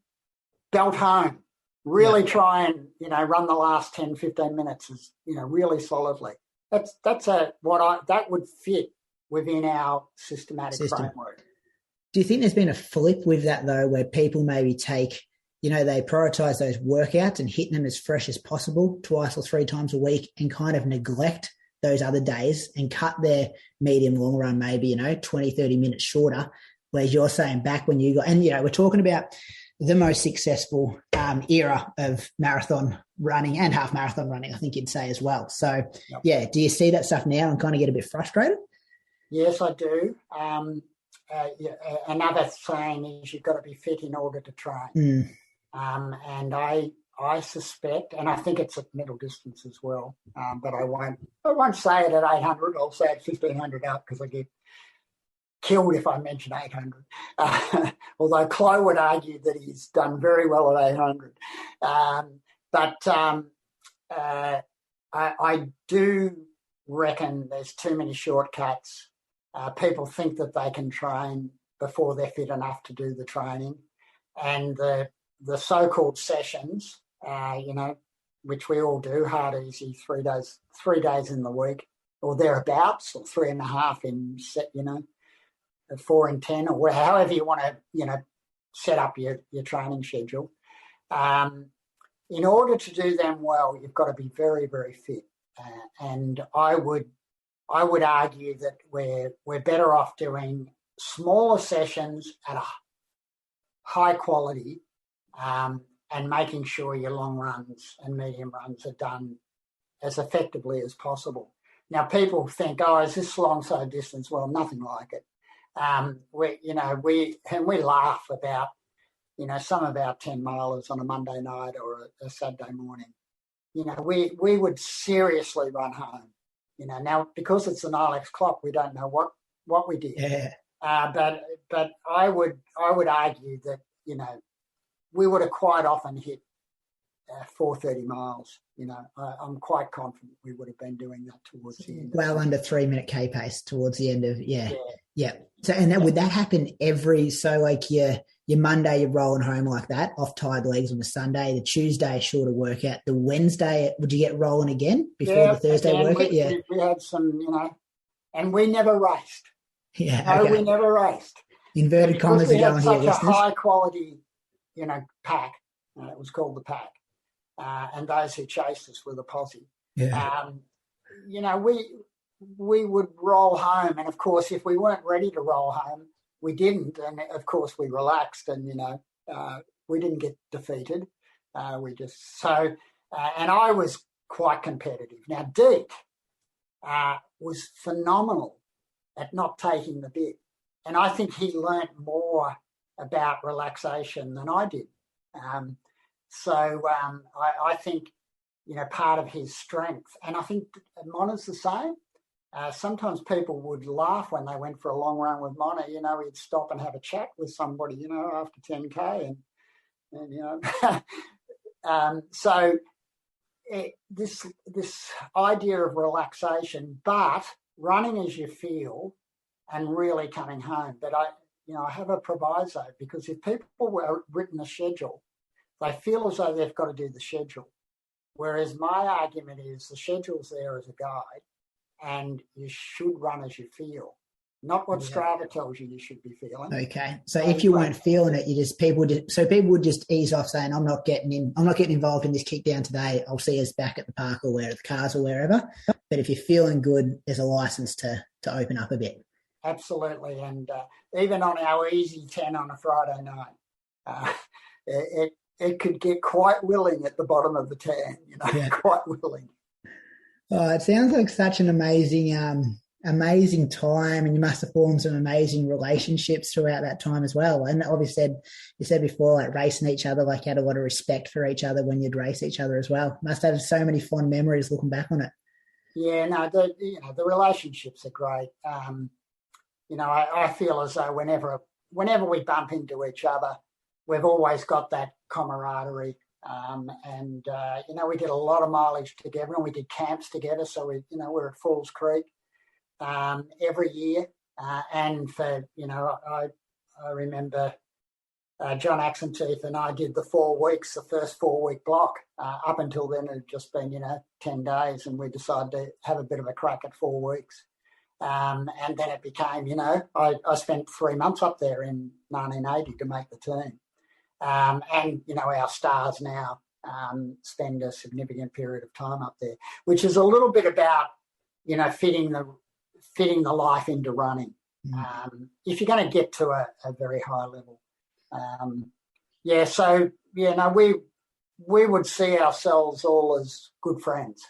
belt home. Really try and run the last 10, 15 minutes really solidly. That would fit within our systematic framework.
Do you think there's been a flip with that though, where people maybe take, they prioritise those workouts and hit them as fresh as possible 2 or 3 times a week, and kind of neglect those other days and cut their medium long run maybe 20, 30 minutes shorter? Whereas you're saying back when you got, and we're talking about the most successful era of marathon running and half marathon running, I think you'd say as well. So, do you see that stuff now and kind of get a bit frustrated?
Yes, I do. Another saying is you've got to be fit in order to train. And I suspect, and I think it's at middle distance as well, but I won't say it at 800. I'll say it 1,500 out, because killed if I mention 800. Although Chloe would argue that he's done very well at 800. I do reckon there's too many shortcuts. People think that they can train before they're fit enough to do the training. And the so-called sessions, which we all do, hard, easy, 3 days in the week, or thereabouts, or 3.5 in, 4 and 10, or however you want to, set up your training schedule. In order to do them well, you've got to be very, very fit. And I would argue that we're better off doing smaller sessions at a high quality, and making sure your long runs and medium runs are done as effectively as possible. Now, people think, oh, is this long so distance? Well, nothing like it. We laugh about, some of our 10 milers on a Monday night or a Saturday morning. We would seriously run home. Now because it's an Ilex clock, we don't know what we did.
Yeah.
But I would argue that we would have quite often hit 4:30 miles. I'm quite confident we would have been doing that towards the end.
Well under 3-minute K pace towards the end of yeah. So would that happen your Monday you're rolling home like that, off tired legs on the Sunday, the Tuesday shorter workout, the Wednesday would you get rolling again before the Thursday workout?
We had some, and we never raced.
Yeah,
no,
okay.
we never raced.
Inverted commas are going here,
listeners.
Such a high
quality, pack. It was called the pack, and those who chased us were the posse.
Yeah.
We would roll home, and of course, if we weren't ready to roll home, we didn't, and of course, we relaxed, and we didn't get defeated. And I was quite competitive. Now, Deke was phenomenal at not taking the bit. And I think he learnt more about relaxation than I did. I think, part of his strength, and I think Mona's the same. Sometimes people would laugh when they went for a long run with Mona. He'd stop and have a chat with somebody, after 10K. This idea of relaxation, but running as you feel and really coming home. But I have a proviso, because if people are written a schedule, they feel as though they've got to do the schedule. Whereas my argument is the schedule's there as a guide, and you should run as you feel, not what Strava tells you should be feeling.
Okay, so if you weren't feeling it, people would just ease off, saying, "I'm not getting involved in this kick down today. I'll see us back at the park or at the cars or wherever." But if you're feeling good, there's a license to open up a bit.
Absolutely, and even on our easy 10 on a Friday night, it could get quite willing at the bottom of the 10. Quite willing.
Oh, it sounds like such an amazing time, and you must have formed some amazing relationships throughout that time as well. And obviously, you said before, like racing each other, like you had a lot of respect for each other when you'd race each other as well. Must have so many fond memories looking back on it.
Yeah, no, the relationships are great. I feel as though whenever we bump into each other, we've always got that camaraderie. We did a lot of mileage together, and we did camps together. So we're at Falls Creek every year, and for I remember John Axenteeth and I did the 4 weeks, the first 4-week block. Up until then, it had just been 10 days, and we decided to have a bit of a crack at 4 weeks. And then it became, I spent 3 months up there in 1980 to make the team. Our stars now spend a significant period of time up there, which is a little bit about, fitting the life into running. If you're going to get to a very high level. We would see ourselves all as good friends.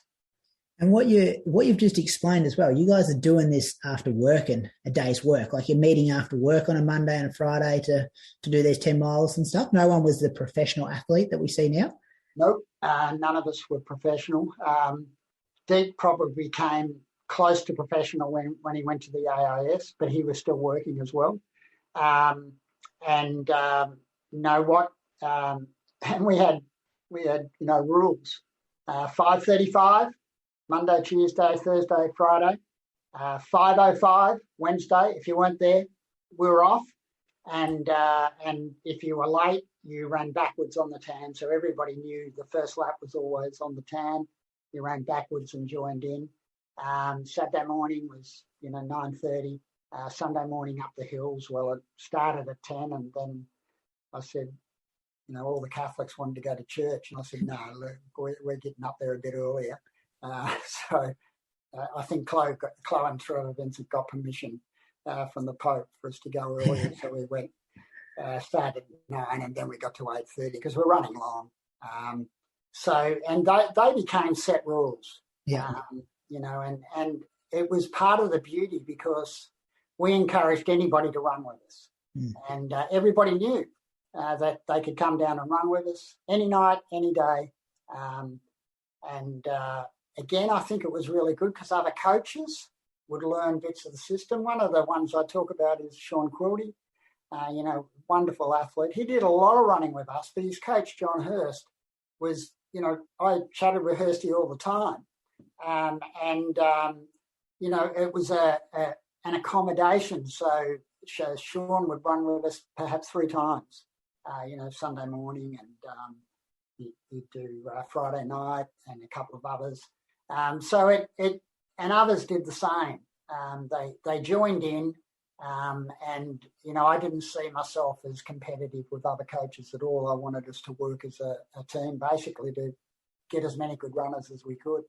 And what you've just explained as well, you guys are doing this after working a day's work. Like you're meeting after work on a Monday and a Friday to do these 10 miles and stuff. No one was the professional athlete that we see now?
Nope, none of us were professional. Deke probably became close to professional when he went to the AIS, but he was still working as well. You know what? And we had rules. 5:35 Monday, Tuesday, Thursday, Friday. 5:05 Wednesday. If you weren't there, we were off. And if you were late, you ran backwards on the tan. So everybody knew the first lap was always on the tan. You ran backwards and joined in. Saturday morning was 9:30. Sunday morning up the hills. Well, it started at 10, and then I said, all the Catholics wanted to go to church, and I said, no, look, we're getting up there a bit earlier. So I think Chloe and Trevor Vincent got permission from the Pope for us to go earlier. So we went, started at 9, and then we got to 8:30 because we're running long. And they became set rules.
Yeah.
And it was part of the beauty because we encouraged anybody to run with us. And everybody knew that they could come down and run with us any night, any day. Again, I think it was really good because other coaches would learn bits of the system. One of the ones I talk about is Sean Quilty, wonderful athlete. He did a lot of running with us, but his coach, John Hurst, was, I chatted with Hursty all the time. It was an accommodation. So Sean would run with us perhaps 3 times, Sunday morning, and he'd do Friday night and a couple of others. And others did the same. They joined in, I didn't see myself as competitive with other coaches at all. I wanted us to work as a team, basically to get as many good runners as we could.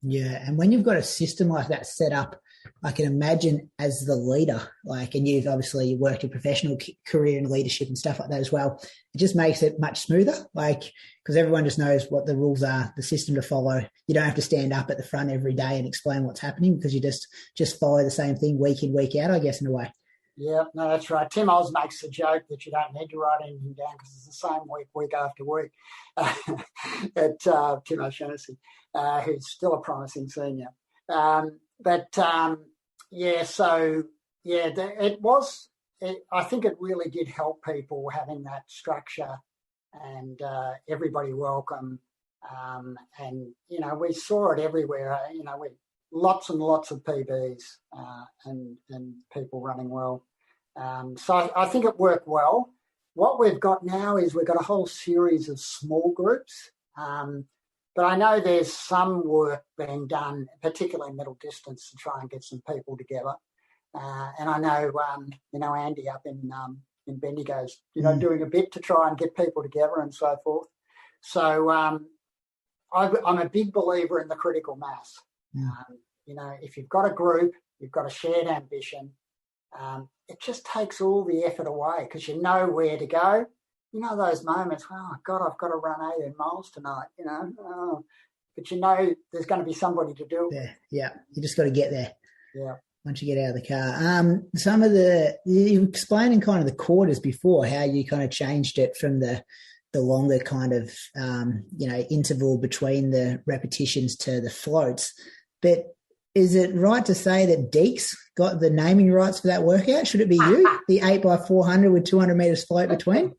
Yeah, and when you've got a system like that set up, I can imagine as the leader, and you've obviously worked a professional career in leadership and stuff like that as well, it just makes it much smoother, because everyone just knows what the rules are, the system to follow. You don't have to stand up at the front every day and explain what's happening because you just follow the same thing week in, week out, I guess, in a way.
Yeah, no, that's right. Tim Oz makes the joke that you don't need to write anything down because it's the same week after week. Tim O'Shaughnessy, who's still a promising senior. I think it really did help people having that structure and everybody welcome. We saw it everywhere. Lots and lots of PBs and people running well. So I think it worked well. What we've got now is we've got a whole series of small groups. But I know there's some work being done, particularly middle distance, to try and get some people together. And I know, Andy up in Bendigo's, doing a bit to try and get people together and so forth. So I'm a big believer in the critical mass. If you've got a group, you've got a shared ambition, it just takes all the effort away because you know where to go. Those moments, oh, God, I've got to run 18 miles tonight, but there's going to be somebody to do it.
Yeah, you just got to get there.
Yeah.
Once you get out of the car. You explained in kind of the quarters before how you kind of changed it from the longer kind of, interval between the repetitions to the floats. But is it right to say that Deeks got the naming rights for that workout? Should it be you? The 8x400 with 200 metres float between?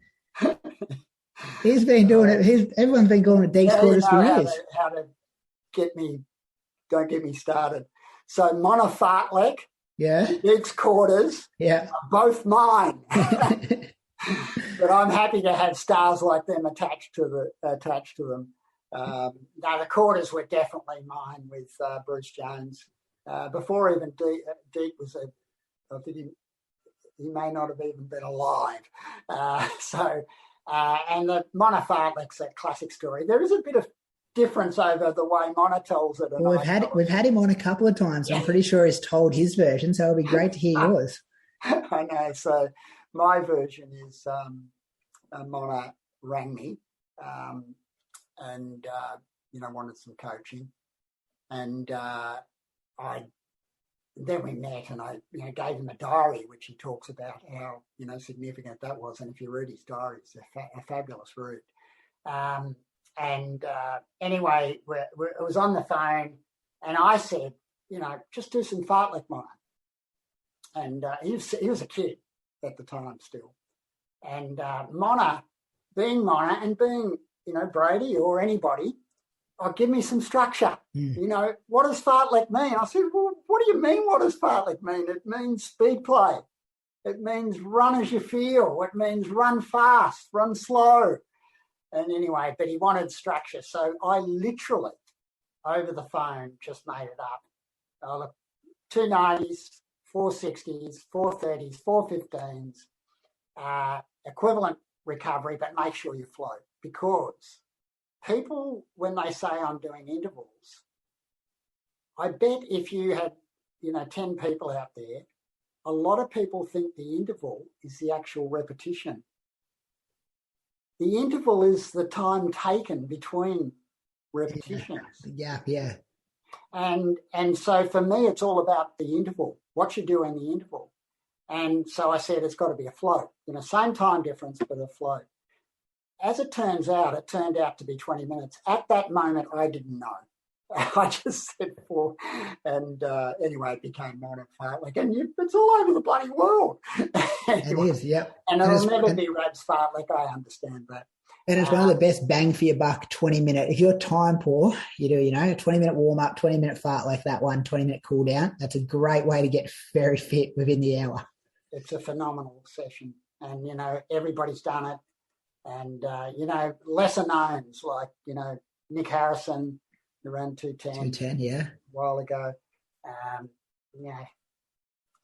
He's been doing it. Everyone's been calling it Deeks quarters for years.
How to don't get me started. So monofartlek, Deeks quarters, are both mine. But I'm happy to have stars like them attached to them. The quarters were definitely mine with Bruce Jones. Before even Deek was I think he may not have even been alive. And the monofartlek's a classic story. There is a bit of difference over the way Mono tells it.
Well, we've had him on a couple of times. I'm pretty sure he's told his version, so it'll be great to hear yours.
I know. So my version is Mono rang me and wanted some coaching, and then we met, and I gave him a diary which he talks about how significant that was, and if you read his diary, it's a fabulous read. Anyway, it was on the phone, and I said, just do some fartlek Mona. And he was a kid at the time still. And Mona, being Mona and being, Brady or anybody, give me some structure. What does fartlek mean? I said, well, what do you mean, what does fartlek mean? It means speed play. It means run as you feel. It means run fast, run slow. And anyway, but he wanted structure. So I literally, over the phone, just made it up. 290s, 460s, 430s, 415s, equivalent recovery, but make sure you float. Because people, when they say I'm doing intervals, I bet if you had, 10 people out there, a lot of people think the interval is the actual repetition. The interval is the time taken between repetitions.
Yeah.
And so for me, it's all about the interval, what you do in the interval. And so I said, it's got to be a float, same time difference, but a float. As it turned out to be 20 minutes. At that moment, I didn't know. I just said 4. And anyway, it became Mona fartlek. And it's all over the bloody world.
Anyway, it is, yep.
And it'll never be Rabs fartlek, I understand that.
And it's one of the best bang for your buck 20-minute. If you're time poor, you do, a 20-minute warm-up, 20-minute fartlek, that one, 20-minute cool down. That's a great way to get very fit within the hour.
It's a phenomenal session. And, everybody's done it. And, lesser knowns like, Nick Harrison, who ran 210.
210, yeah.
A while ago.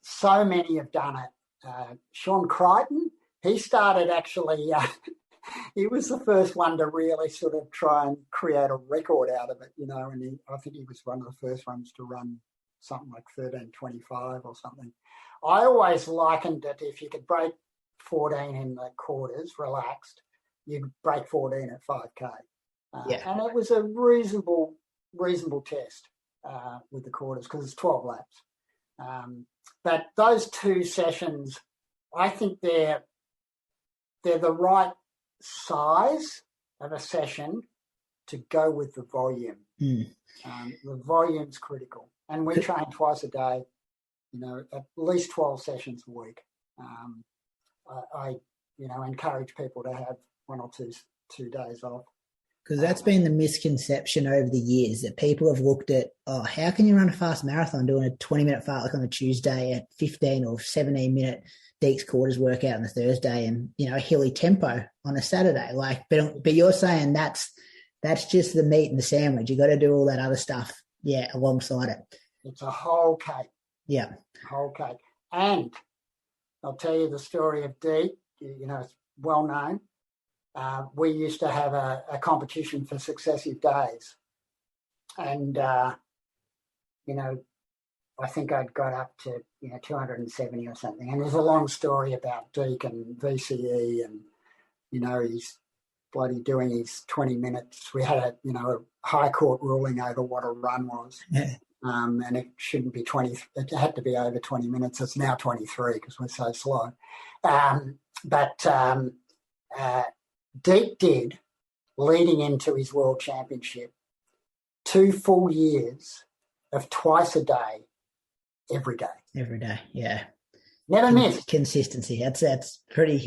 So many have done it. Sean Crichton, he started actually, he was the first one to really sort of try and create a record out of it, and I think he was one of the first ones to run something like 13:25 or something. I always likened it, if you could break 14 in the quarters, relaxed, you'd break 14 at 5K. And it was a reasonable test with the quarters because it's 12 laps. But those two sessions, I think they're the right size of a session to go with the volume. The volume's critical. And we train twice a day, at least 12 sessions a week. I encourage people to have 1 or 2 days off.
Because that's been the misconception over the years, that people have looked at, how can you run a fast marathon doing a 20-minute fartlek on a Tuesday, a 15 or 17-minute Deeks quarters workout on the Thursday, and, a hilly tempo on a Saturday. But you're saying that's just the meat and the sandwich. You got to do all that other stuff, alongside it.
It's a whole cake.
Yeah.
Whole cake. And I'll tell you the story of Deek. It's well known. We used to have a competition for successive days. And, I think I'd got up to, 270 or something. And there's a long story about Deek and VCE and, he's bloody doing his 20 minutes. We had a high court ruling over what a run was.
Yeah.
And it shouldn't be 20. It had to be over 20 minutes. It's now 23 because we're so slow. But Deek did, leading into his world championship, 2 full years of twice a day, every day.
Every day, yeah.
Never missed.
Consistency. That's pretty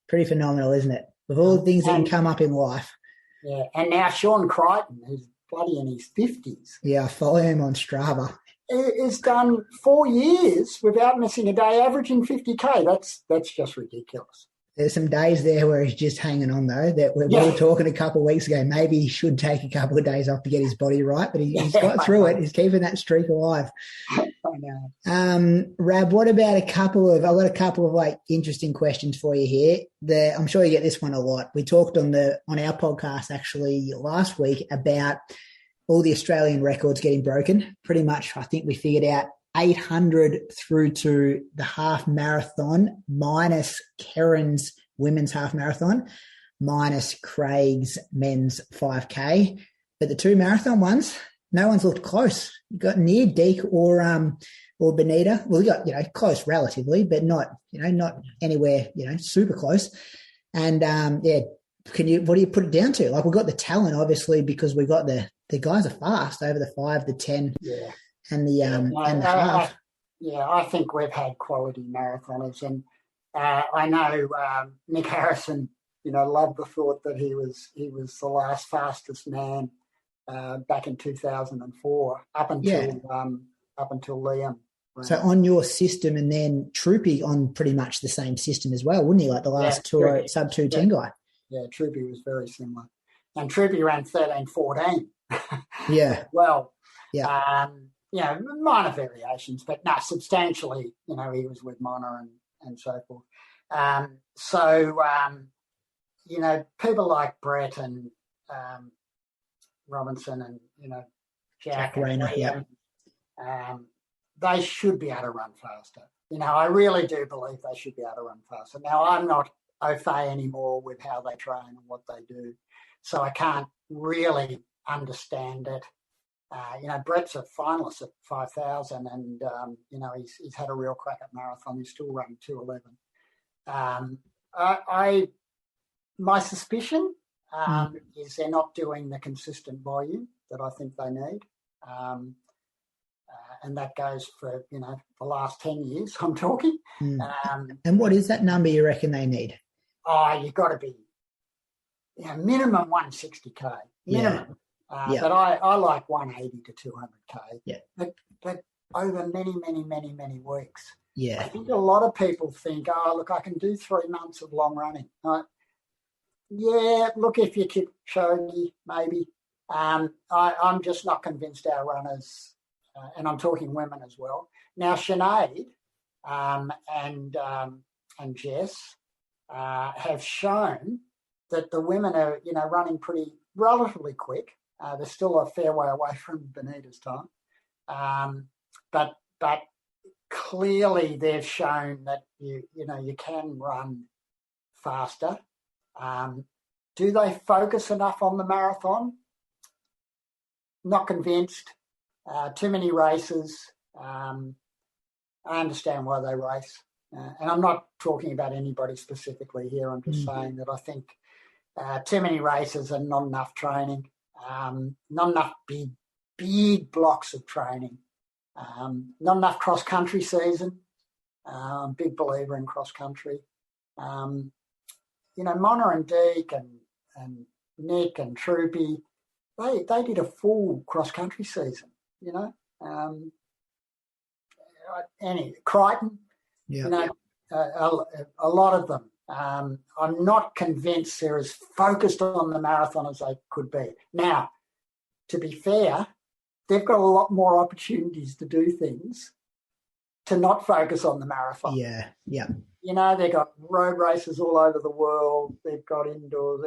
phenomenal, isn't it? With all the things that can come up in life.
Yeah, and now Sean Crichton, who's bloody in his 50s.
Yeah, I follow him on Strava.
Has done 4 years without missing a day, averaging 50K. That's just ridiculous.
There's some days there where he's just hanging on, though, that we were talking a couple of weeks ago.Maybe he should take a couple of days off to get his body right, but he's got through it. He's keeping that streak alive.
I know.
Rab, what about I've got a couple of interesting questions for you here. I'm sure you get this one a lot. We talked on our podcast actually last week about all the Australian records getting broken. Pretty much, I think we figured out 800 through to the half marathon, minus Keren's women's half marathon, minus Craig's men's 5K. But the 2 marathon ones, no one's looked close. You got near Deek or Benita. Well, you got, close relatively, but not anywhere, super close. And what do you put it down to? We've got the talent, obviously, because we've got the guys are fast over the 5, the 10.
Yeah.
and the half.
I think we've had quality marathoners, and I know Nick Harrison, loved the thought that he was the last fastest man back in 2004 up until Liam.
So on your system, and then Troopy on pretty much the same system as well, wouldn't he? Like the last sub 2:10 guy.
Yeah, Troopy was very similar, and Troopy ran 13:14.
Yeah.
Well, yeah. Minor variations, but no, substantially. He was with Mona and so forth. People like Brett and Robinson and Jack
Rayner,
they should be able to run faster. I really do believe they should be able to run faster. Now, I'm not au fait anymore with how they train and what they do, so I can't really understand it. Brett's a finalist at 5,000, and he's had a real crack at marathon. He's still running 2:11. My suspicion is they're not doing the consistent volume that I think they need. And that goes for, the last 10 years, I'm talking.
And what is that number you reckon they need?
You've got to be minimum 160K. Minimum. But I like 180 to 200K.
Yeah.
But over many, many, many, many weeks.
Yeah.
I think a lot of people think, I can do 3 months of long running. Look, if you keep Kipchoge, maybe. I'm just not convinced our runners, and I'm talking women as well. Now, Sinead and Jess have shown that the women are, running relatively quick. They're still a fair way away from Benita's time. But clearly they've shown that you can run faster. Do they focus enough on the marathon? Not convinced. Too many races. I understand why they race. And I'm not talking about anybody specifically here. I'm just saying that I think too many races and not enough training. Not enough big blocks of training. Not enough cross-country season. I'm a big believer in cross-country. Mona and Deke and Nick and Troopy, they did a full cross-country season, Crichton, a lot of them. I'm not convinced they're as focused on the marathon as they could be. Now, to be fair, they've got a lot more opportunities to do things to not focus on the marathon.
Yeah.
They've got road races all over the world. They've got indoors.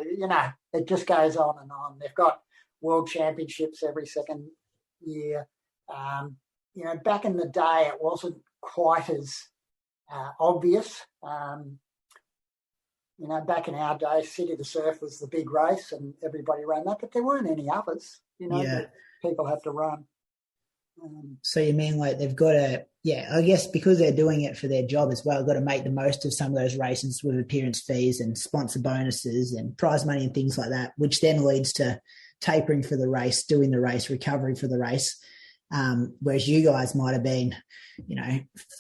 It just goes on and on. They've got world championships every second year. Back in the day, it wasn't quite as obvious. Back in our day, City to Surf was the big race and everybody ran that, but there weren't any others, that people had to run.
So you mean like they've got to, I guess because they're doing it for their job as well, got to make the most of some of those races with appearance fees and sponsor bonuses and prize money and things like that, which then leads to tapering for the race, doing the race, recovery for the race. Whereas you guys might have been,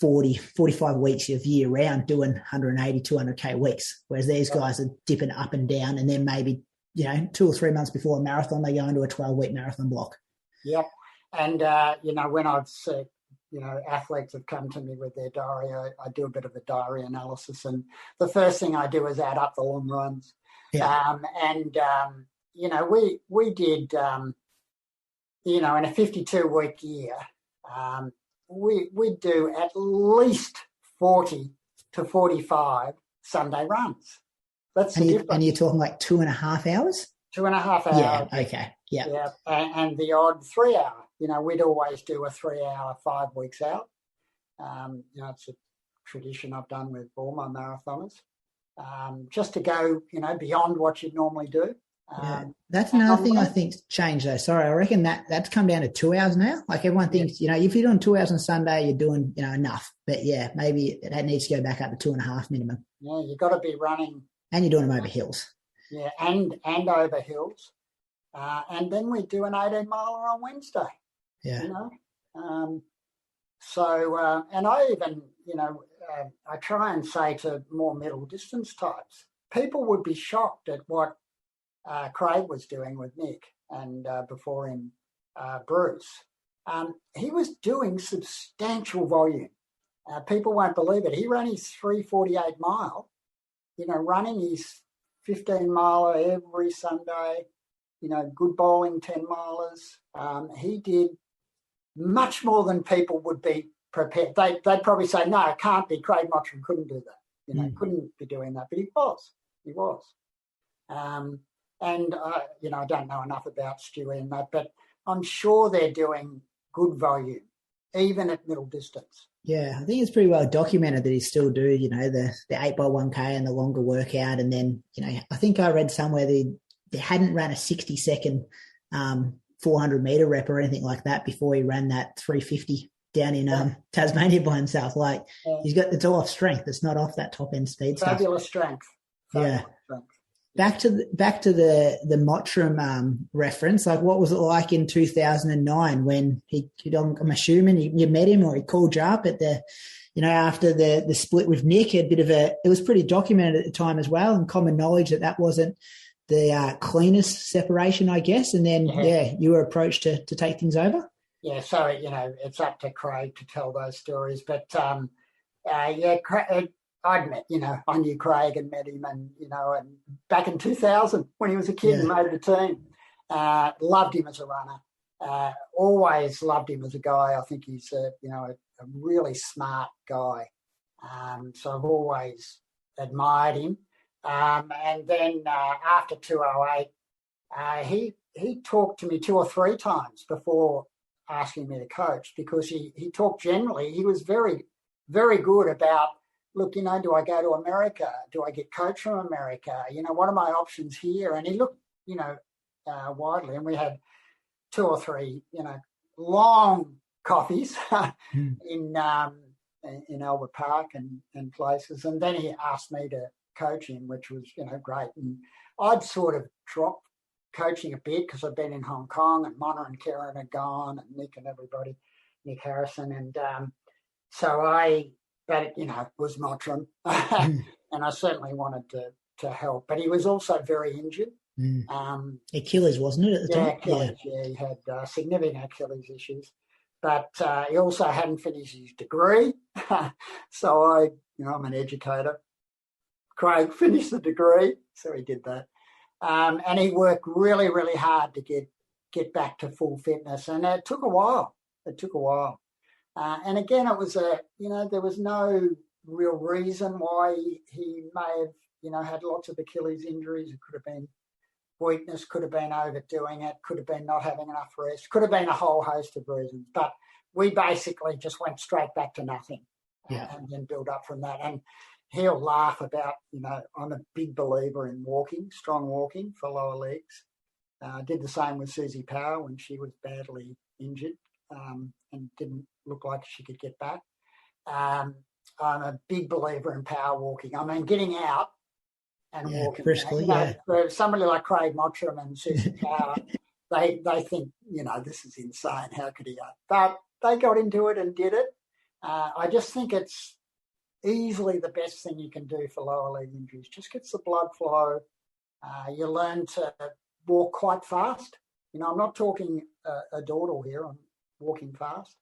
40, 45 weeks of year round doing 180, 200K weeks, whereas these guys are dipping up and down, and then maybe, 2 or 3 months before a marathon, they go into a 12-week marathon block.
Yep. And, when I've said, athletes have come to me with their diary, I do a bit of a diary analysis, and the first thing I do is add up the long runs.
Yeah.
We did, in a 52-week year, we do at least 40 to 45 Sunday runs. That's the difference.
And you're talking like 2.5 hours?
2.5 hours.
Yeah, okay. Yeah.
And the odd 3 hour. We'd always do a 3 hour, 5 weeks out. It's a tradition I've done with all my marathoners. Just to go, beyond what you'd normally do.
That's another thing I think's changed though. Sorry, I reckon that's come down to 2 hours now. Like everyone thinks, if you're doing 2 hours on Sunday, you're doing, enough. But maybe that needs to go back up to 2.5 minimum.
Yeah, you've got to be running.
And you're doing them over hills.
Yeah, and over hills. And then we do an 18-miler on Wednesday.
Yeah.
And I even, I try and say to more middle distance types, people would be shocked at what Craig was doing with Nick and before him, Bruce. He was doing substantial volume. People won't believe it. He ran his 3:48 mile, running his 15 miler every Sunday, good bowling 10 milers. He did much more than people would be prepared. They'd probably say, no, it can't be. Craig Mottram couldn't do that. Couldn't be doing that. But he was. I don't know enough about Stewie and that, but I'm sure they're doing good volume, even at middle distance.
Yeah, I think it's pretty well documented that he still do, the 8x1K and the longer workout. And then, I think I read somewhere they hadn't run a 60-second 400-metre rep or anything like that before he ran that 350 down in Tasmania by himself. It's all off strength. It's not off that top-end speed stuff.
Fabulous strength. Strength.
Back to the Mottram reference. What was it like in 2009 when I'm assuming you met him or he called you up at the, after the split with Nick? It was pretty documented at the time as well, and common knowledge that wasn't the cleanest separation, I guess. And then you were approached to take things over.
Yeah, so it's up to Craig to tell those stories, but I knew Craig and met him, and back in 2000 when he was a kid and made the team, loved him as a runner. Always loved him as a guy. I think he's a really smart guy. So I've always admired him. And then after 2008, he talked to me 2 or 3 times before asking me to coach, because he talked generally. He was very, very good about, look, do I go to America? Do I get coached from America? What are my options here? And he looked, widely, and we had 2 or 3, long coffees in Albert Park and places. And then he asked me to coach him, which was, great. And I'd sort of dropped coaching a bit because I'd been in Hong Kong, and Mona and Karen had gone, and Nick and everybody, Nick Harrison. And but it was Mottram, and I certainly wanted to help. But he was also very injured.
Achilles, wasn't it, at the time?
Achilles, he had significant Achilles issues. But he also hadn't finished his degree. So I'm an educator. Craig finished the degree, so he did that. And he worked really, really hard to get back to full fitness. And it took a while. And again, it was there was no real reason why he may have, had lots of Achilles injuries. It could have been weakness, could have been overdoing it, could have been not having enough rest, could have been a whole host of reasons. But we basically just went straight back to nothing and then build up from that. And he'll laugh about, I'm a big believer in strong walking for lower legs. Did the same with Susie Power when she was badly injured and didn't look like she could get back. I'm a big believer in power walking. I mean, getting out and walking.
Briskly,
For somebody like Craig Mottram and Susie Power, they think, this is insane. How could he? But they got into it and did it. I just think it's easily the best thing you can do for lower leg injuries. Just gets the blood flow. You learn to walk quite fast. I'm not talking a dawdle here. I'm walking fast.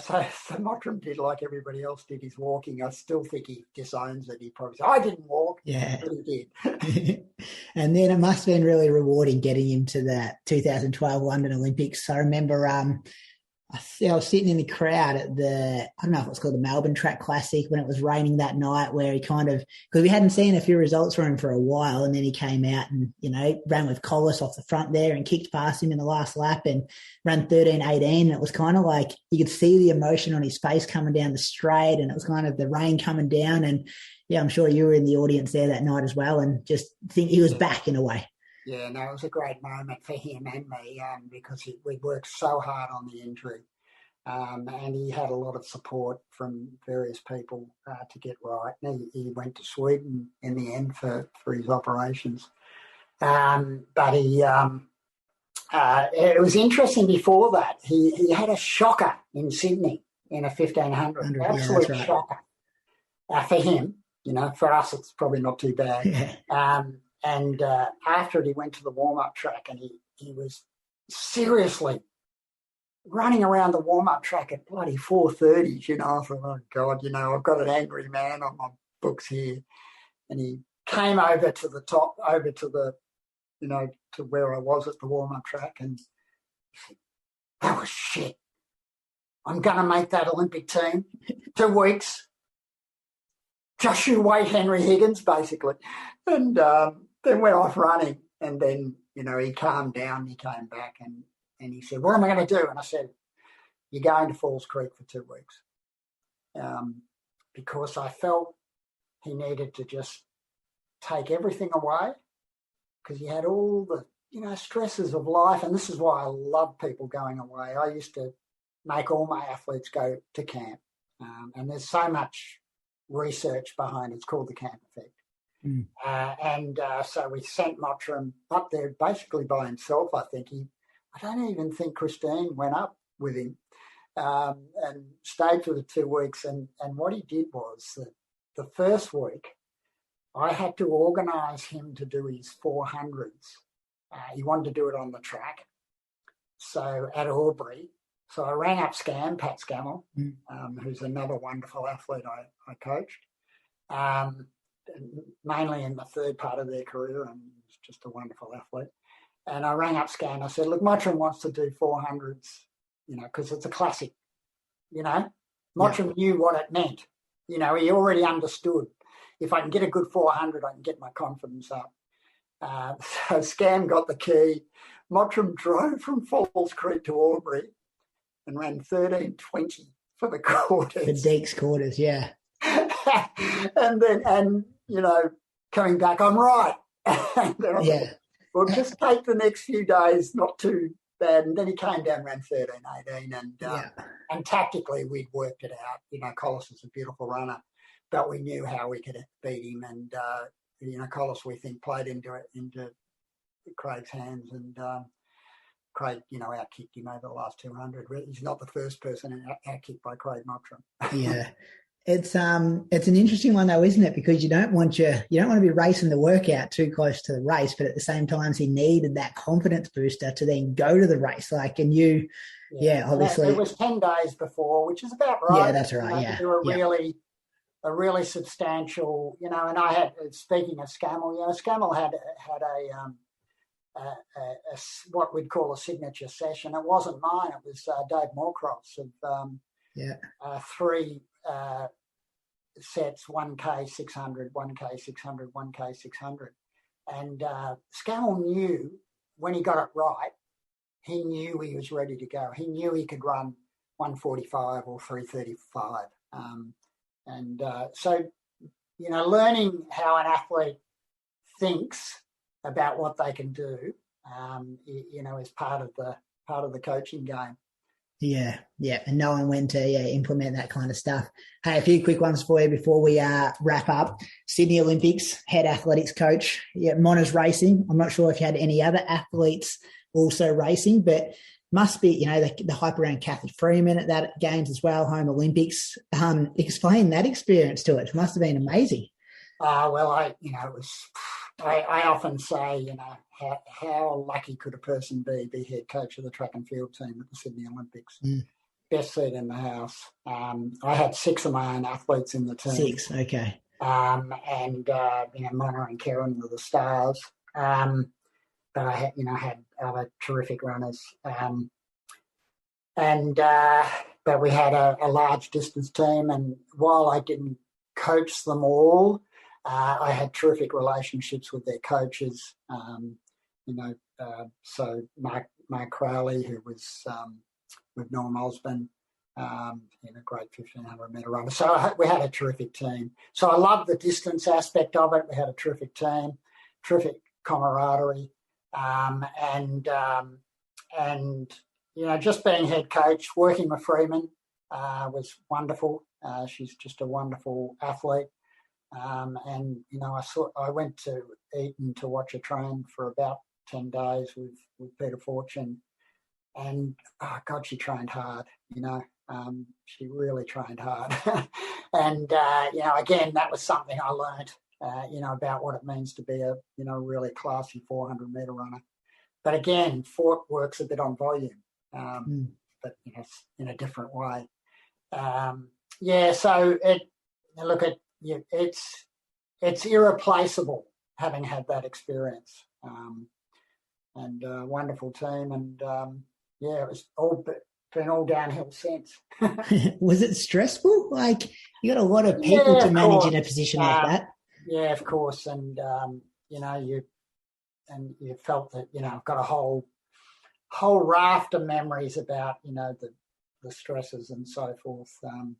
So Mottram did like everybody else did his walking. I still think he disowns it. He probably said, I didn't walk, but he did.
And then it must have been really rewarding getting him to that 2012 London Olympics. I remember I was sitting in the crowd at I don't know if it was called the Melbourne Track Classic, when it was raining that night, where he because we hadn't seen a few results from him for a while, and then he came out and, ran with Collis off the front there and kicked past him in the last lap and ran 13.18. And it was kind of like you could see the emotion on his face coming down the straight, and it was kind of the rain coming down. And, I'm sure you were in the audience there that night as well, and just think he was back in a way.
Yeah, no, it was a great moment for him and me because we worked so hard on the injury. And he had a lot of support from various people to get right. He went to Sweden in the end for his operations. But he It was interesting before that. He had a shocker in Sydney in a 1500. Absolute shocker for him. For us, it's probably not too bad.
Yeah.
And after it, he went to the warm-up track and he was seriously running around the warm-up track at bloody 4:30s. I thought, oh, God, I've got an angry man on my books here. And he came over to the top, over to the, to where I was at the warm-up track, and he said, that was shit. I'm going to make that Olympic team. 2 weeks. Just you wait, Henry Higgins, basically. And then went off running. And then, he calmed down. He came back and he said, what am I going to do? And I said, you're going to Falls Creek for 2 weeks. Because I felt he needed to just take everything away, because he had all the, stresses of life. And this is why I love people going away. I used to make all my athletes go to camp. And there's so much research behind it. It's called the camp effect. So we sent Mottram up there basically by himself, I think. I don't even think Christine went up with him, and stayed for the 2 weeks. And what he did was that the first week, I had to organise him to do his 400s. He wanted to do it on the track, so at Albury. So I rang up Pat Scammell, who's another wonderful athlete I coached, mainly in the third part of their career, and he's just a wonderful athlete. And I rang up Scan. I said, look, Mottram wants to do 400s, because it's a classic. Mottram knew what it meant. He already understood. If I can get a good 400, I can get my confidence up. So Scan got the key. Mottram drove from Falls Creek to Albury and ran 13:20 for the quarters.
The Deeks quarters, yeah.
and coming back, I'm right. Thought, well, just take the next few days, not too bad. And then he came down, ran 13:18, and tactically we'd worked it out. Collis is a beautiful runner, but we knew how we could beat him. And Collis, we think, played into Craig's hands, and Craig, outkicked him over the last 200. He's not the first person outkicked by Craig Mottram.
Yeah. It's an interesting one though, isn't it? Because you don't want to be racing the workout too close to the race, but at the same time he needed that confidence booster to then go to the race. Obviously
it was 10 days before, which is about right.
Yeah, that's right.
A really substantial, and I had, speaking of Scammell, Scammell had a what we'd call a signature session. It wasn't mine. It was Dave Moorcroft's of 3 sets, 1K 600, 1K 600, 1K 600. And Scammell knew when he got it right, he knew he was ready to go. He knew he could run 145 or 335. So, learning how an athlete thinks about what they can do, is part of the coaching game.
Yeah, and knowing when to implement that kind of stuff. Hey, a few quick ones for you before we wrap up. Sydney Olympics, head athletics coach. Yeah, Mona's racing. I'm not sure if you had any other athletes also racing, but must be, the hype around Kathy Freeman at that games as well, home Olympics. Explain that experience to it. It must have been amazing.
It was. I often say, how lucky could a person be head coach of the track and field team at the Sydney Olympics? Best seat in the house. I had 6 of my own athletes in the team.
6, okay.
Mona and Karen were the stars. But I had other terrific runners. But we had a large distance team, and while I didn't coach them all, I had terrific relationships with their coaches. So Mark Crowley, who was with Norm Osborne, a great 1500 metre runner. So we had a terrific team. So I love the distance aspect of it. We had a terrific team, terrific camaraderie, just being head coach, working with Freeman was wonderful. She's just a wonderful athlete. I went to Eton to watch her train for about 10 days with Peter Fortune. And, oh, God, she trained hard, she really trained hard. And, again, that was something I learned, about what it means to be a, really classy 400-metre runner. But again, Fort works a bit on volume, but in a different way. So it's irreplaceable having had that experience, and a wonderful team, and it was been all downhill since.
Was it stressful? Like, you got a lot of people to manage in a position like that.
Yeah, of course, and you felt that I've got a whole raft of memories about the stresses and so forth. I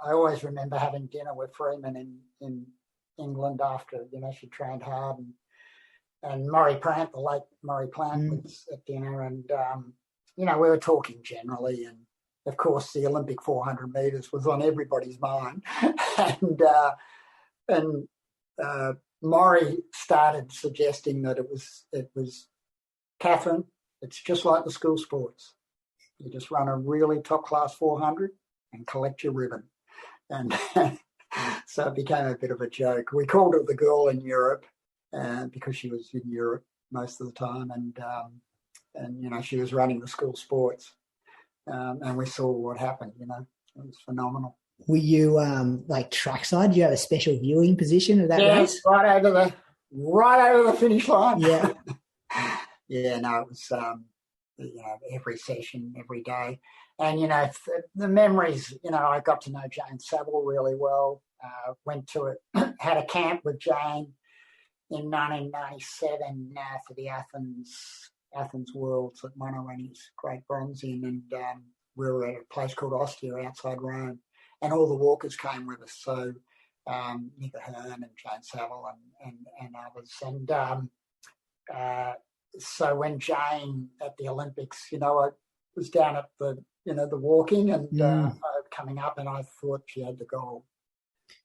always remember having dinner with Freeman in England after she trained hard, and Murray Plant, the late Murray Plant, was at dinner, and we were talking generally, and of course the Olympic 400 metres was on everybody's mind, and Murray started suggesting that it was Catherine, it's just like the school sports. You just run a really top class 400 and collect your ribbon. And so it became a bit of a joke. We called her the girl in Europe because she was in Europe most of the time, and she was running the school sports, and we saw what happened. It was phenomenal.
Were you like trackside? Do you have a special viewing position of that race?
Right over the finish line.
Yeah.
It was every session, every day. And, the memories, I got to know Jane Saville really well, went to it, had a camp with Jane in 1997 for the Athens Worlds that Mono won his great bronze in, and we were at a place called Ostia outside Rome, and all the walkers came with us, so Nick Ahern and Jane Saville and others. And so when Jane at the Olympics, I was down at the walking and coming up, and I thought she had the gold.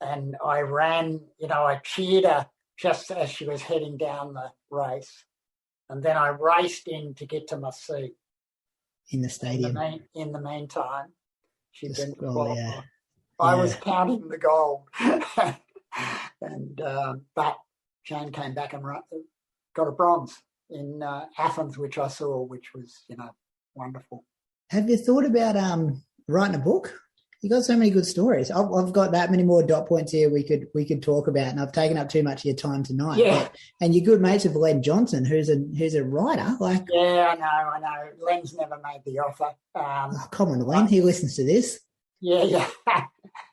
And I ran, I cheered her just as she was heading down the race. And then I raced in to get to my seat.
In the stadium.
In the meantime, she'd been
qualified. Yeah.
I was counting the gold. And but Jane came back and got a bronze in Athens, which I saw, which was, wonderful.
Have you thought about writing a book? You got so many good stories. I've got that many more dot points here we could talk about, and I've taken up too much of your time tonight.
Yeah.
And you're good mates with Len Johnson, who's a writer.
Yeah, I know. Len's never made the offer.
Come on, Len. He listens to this.
Yeah.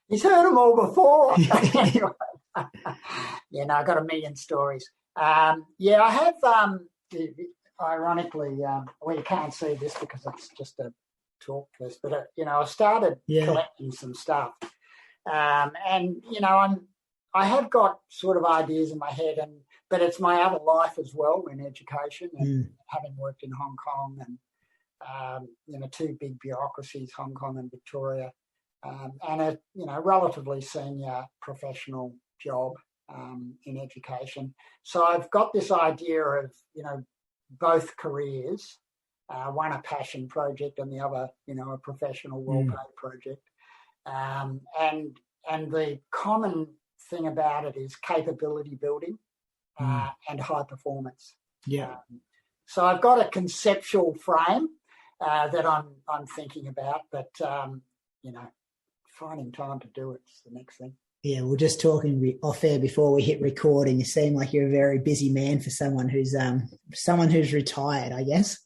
He's heard them all before. I got a million stories. I have. Ironically, you can't see this because it's just a talk list, but I started collecting some stuff, and I have got sort of ideas in my head, but it's my other life as well in education, and having worked in Hong Kong and two big bureaucracies, Hong Kong and Victoria, and a relatively senior professional job in education. So I've got this idea of both careers, one a passion project and the other, a professional, well-paid project. And the common thing about it is capability building and high performance.
Yeah.
So I've got a conceptual frame that I'm thinking about, but finding time to do it's the next thing.
Yeah, we're just talking off air before we hit record, and you seem like you're a very busy man for someone who's retired, I guess.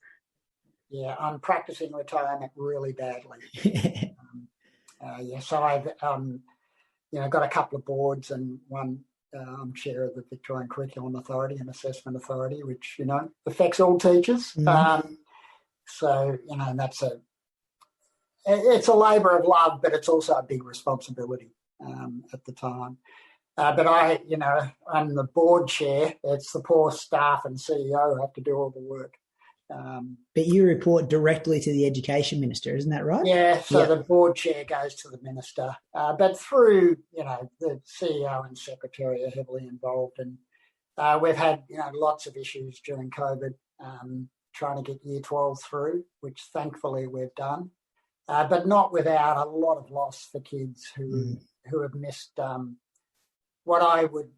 Yeah, I'm practicing retirement really badly. So I've got a couple of boards, and one I'm chair of the Victorian Curriculum Authority and Assessment Authority, which affects all teachers. So it's a labour of love, but it's also a big responsibility. At the time. But I'm the board chair. It's the poor staff and CEO who have to do all the work.
But you report directly to the Education Minister, isn't that right?
Yeah, so the board chair goes to the Minister. But through, the CEO and Secretary are heavily involved. And We've had lots of issues during COVID trying to get Year 12 through, which thankfully we've done, but not without a lot of loss for kids who have missed what I would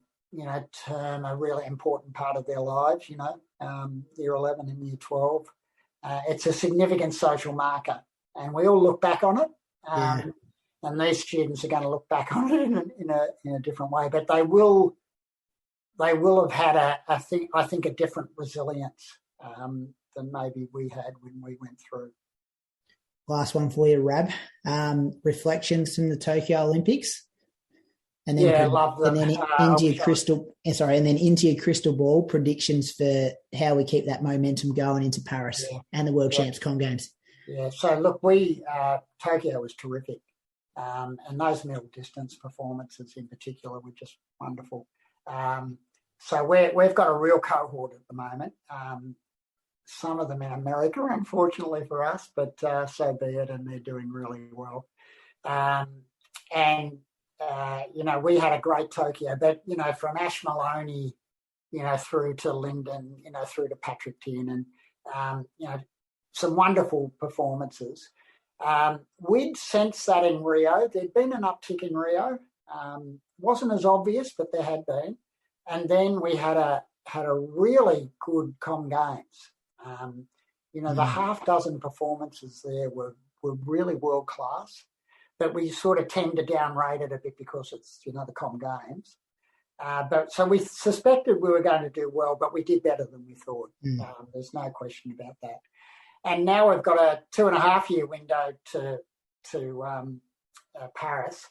term a really important part of their lives. Year 11 and Year 12. It's a significant social marker, and we all look back on it. And these students are going to look back on it in a different way, but they will have had I think a different resilience than maybe we had when we went through.
Last one for you, Rab. Reflections from the Tokyo Olympics, and then
love them.
And then into your crystal ball predictions for how we keep that momentum going into Paris and the World Champs Com Games. Yeah.
So look, Tokyo was terrific. And those middle distance performances in particular were just wonderful. So we've got a real cohort at the moment. Some of them in America, unfortunately for us, but so be it, and they're doing really well. We had a great Tokyo, but, from Ash Maloney, through to Lyndon, through to Patrick Tiernan, some wonderful performances. We'd sensed that in Rio. There'd been an uptick in Rio. Wasn't as obvious, but there had been. And then we had a really good Com Games. The half dozen performances there were really world class, but we sort of tend to downrate it a bit because it's the Com Games. But so we suspected we were going to do well, but we did better than we thought. There's no question about that. And now we've got a 2.5-year window to Paris.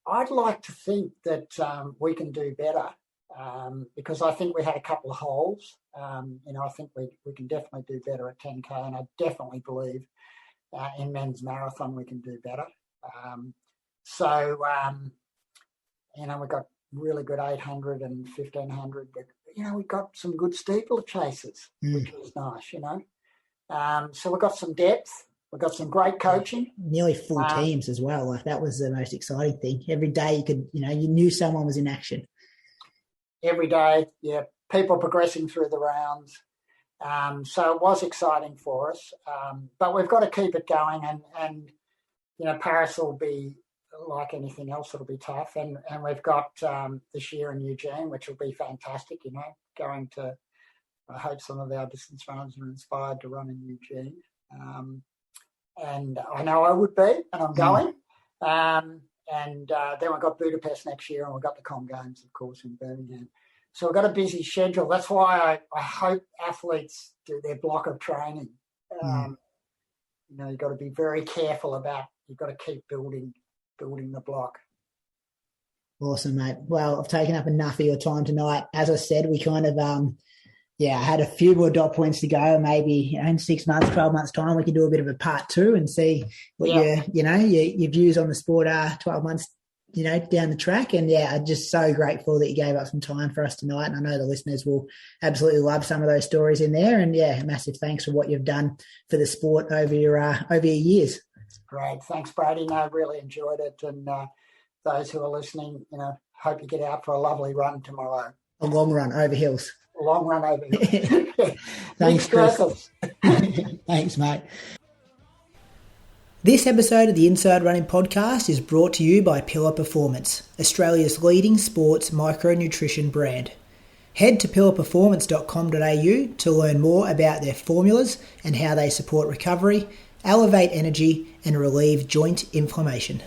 I'd like to think that we can do better because I think we had a couple of holes. I think we can definitely do better at 10K, and I definitely believe in men's marathon we can do better. We've got really good 800 and 1500, but we've got some good steeplechases, which was nice. So we've got some depth. We've got some great coaching.
Nearly full teams as well. Like, that was the most exciting thing. Every day you could, you knew someone was in action.
Every day, people progressing through the rounds. So it was exciting for us. But we've got to keep it going, and Paris will be like anything else. It'll be tough, and we've got this year in Eugene, which will be fantastic. Going to. I hope some of our distance runners are inspired to run in Eugene. And I know I would be, and I'm going. Then we've got Budapest next year, and we've got the Com Games, of course, in Birmingham. So we've got a busy schedule. That's why I hope athletes do their block of training. You've got to be very careful about, you've got to keep building the block.
Awesome, mate. Well, I've taken up enough of your time tonight. As I said, we kind of I had a few more dot points to go. Maybe in 6 months, 12 months time, we can do a bit of a part 2 and see what your views on the sport are 12 months, down the track. And I'm just so grateful that you gave up some time for us tonight. And I know the listeners will absolutely love some of those stories in there. And massive thanks for what you've done for the sport over your years.
Great. Thanks, Brady. No, I really enjoyed it. And those who are listening, hope you get out for a lovely run tomorrow.
A long run over hills.
Long run over here.
Thanks, Chris. Thanks, mate. This episode of the Inside Running Podcast is brought to you by Pillar Performance, Australia's leading sports micronutrition brand. Head to pillarperformance.com.au to learn more about their formulas and how they support recovery, elevate energy, and relieve joint inflammation.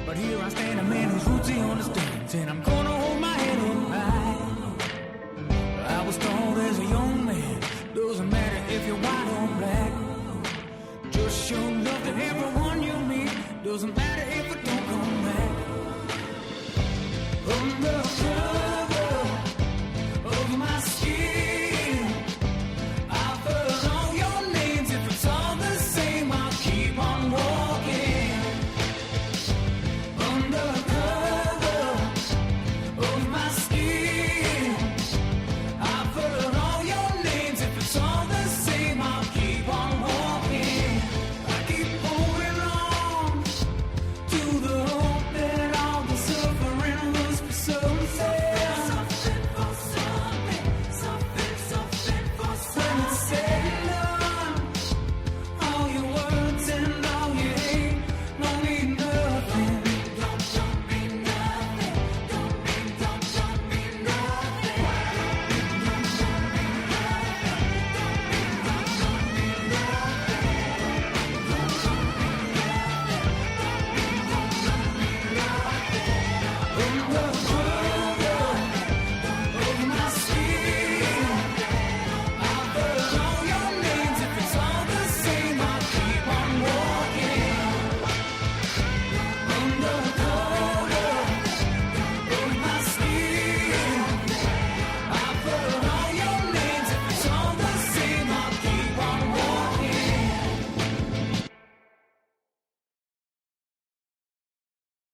But here I stand, a man who's rootsy understands, and I'm gonna hold my head up high. I was told as a young man, doesn't matter if you're white or black, just show love to everyone you meet, doesn't matter if it don't come back.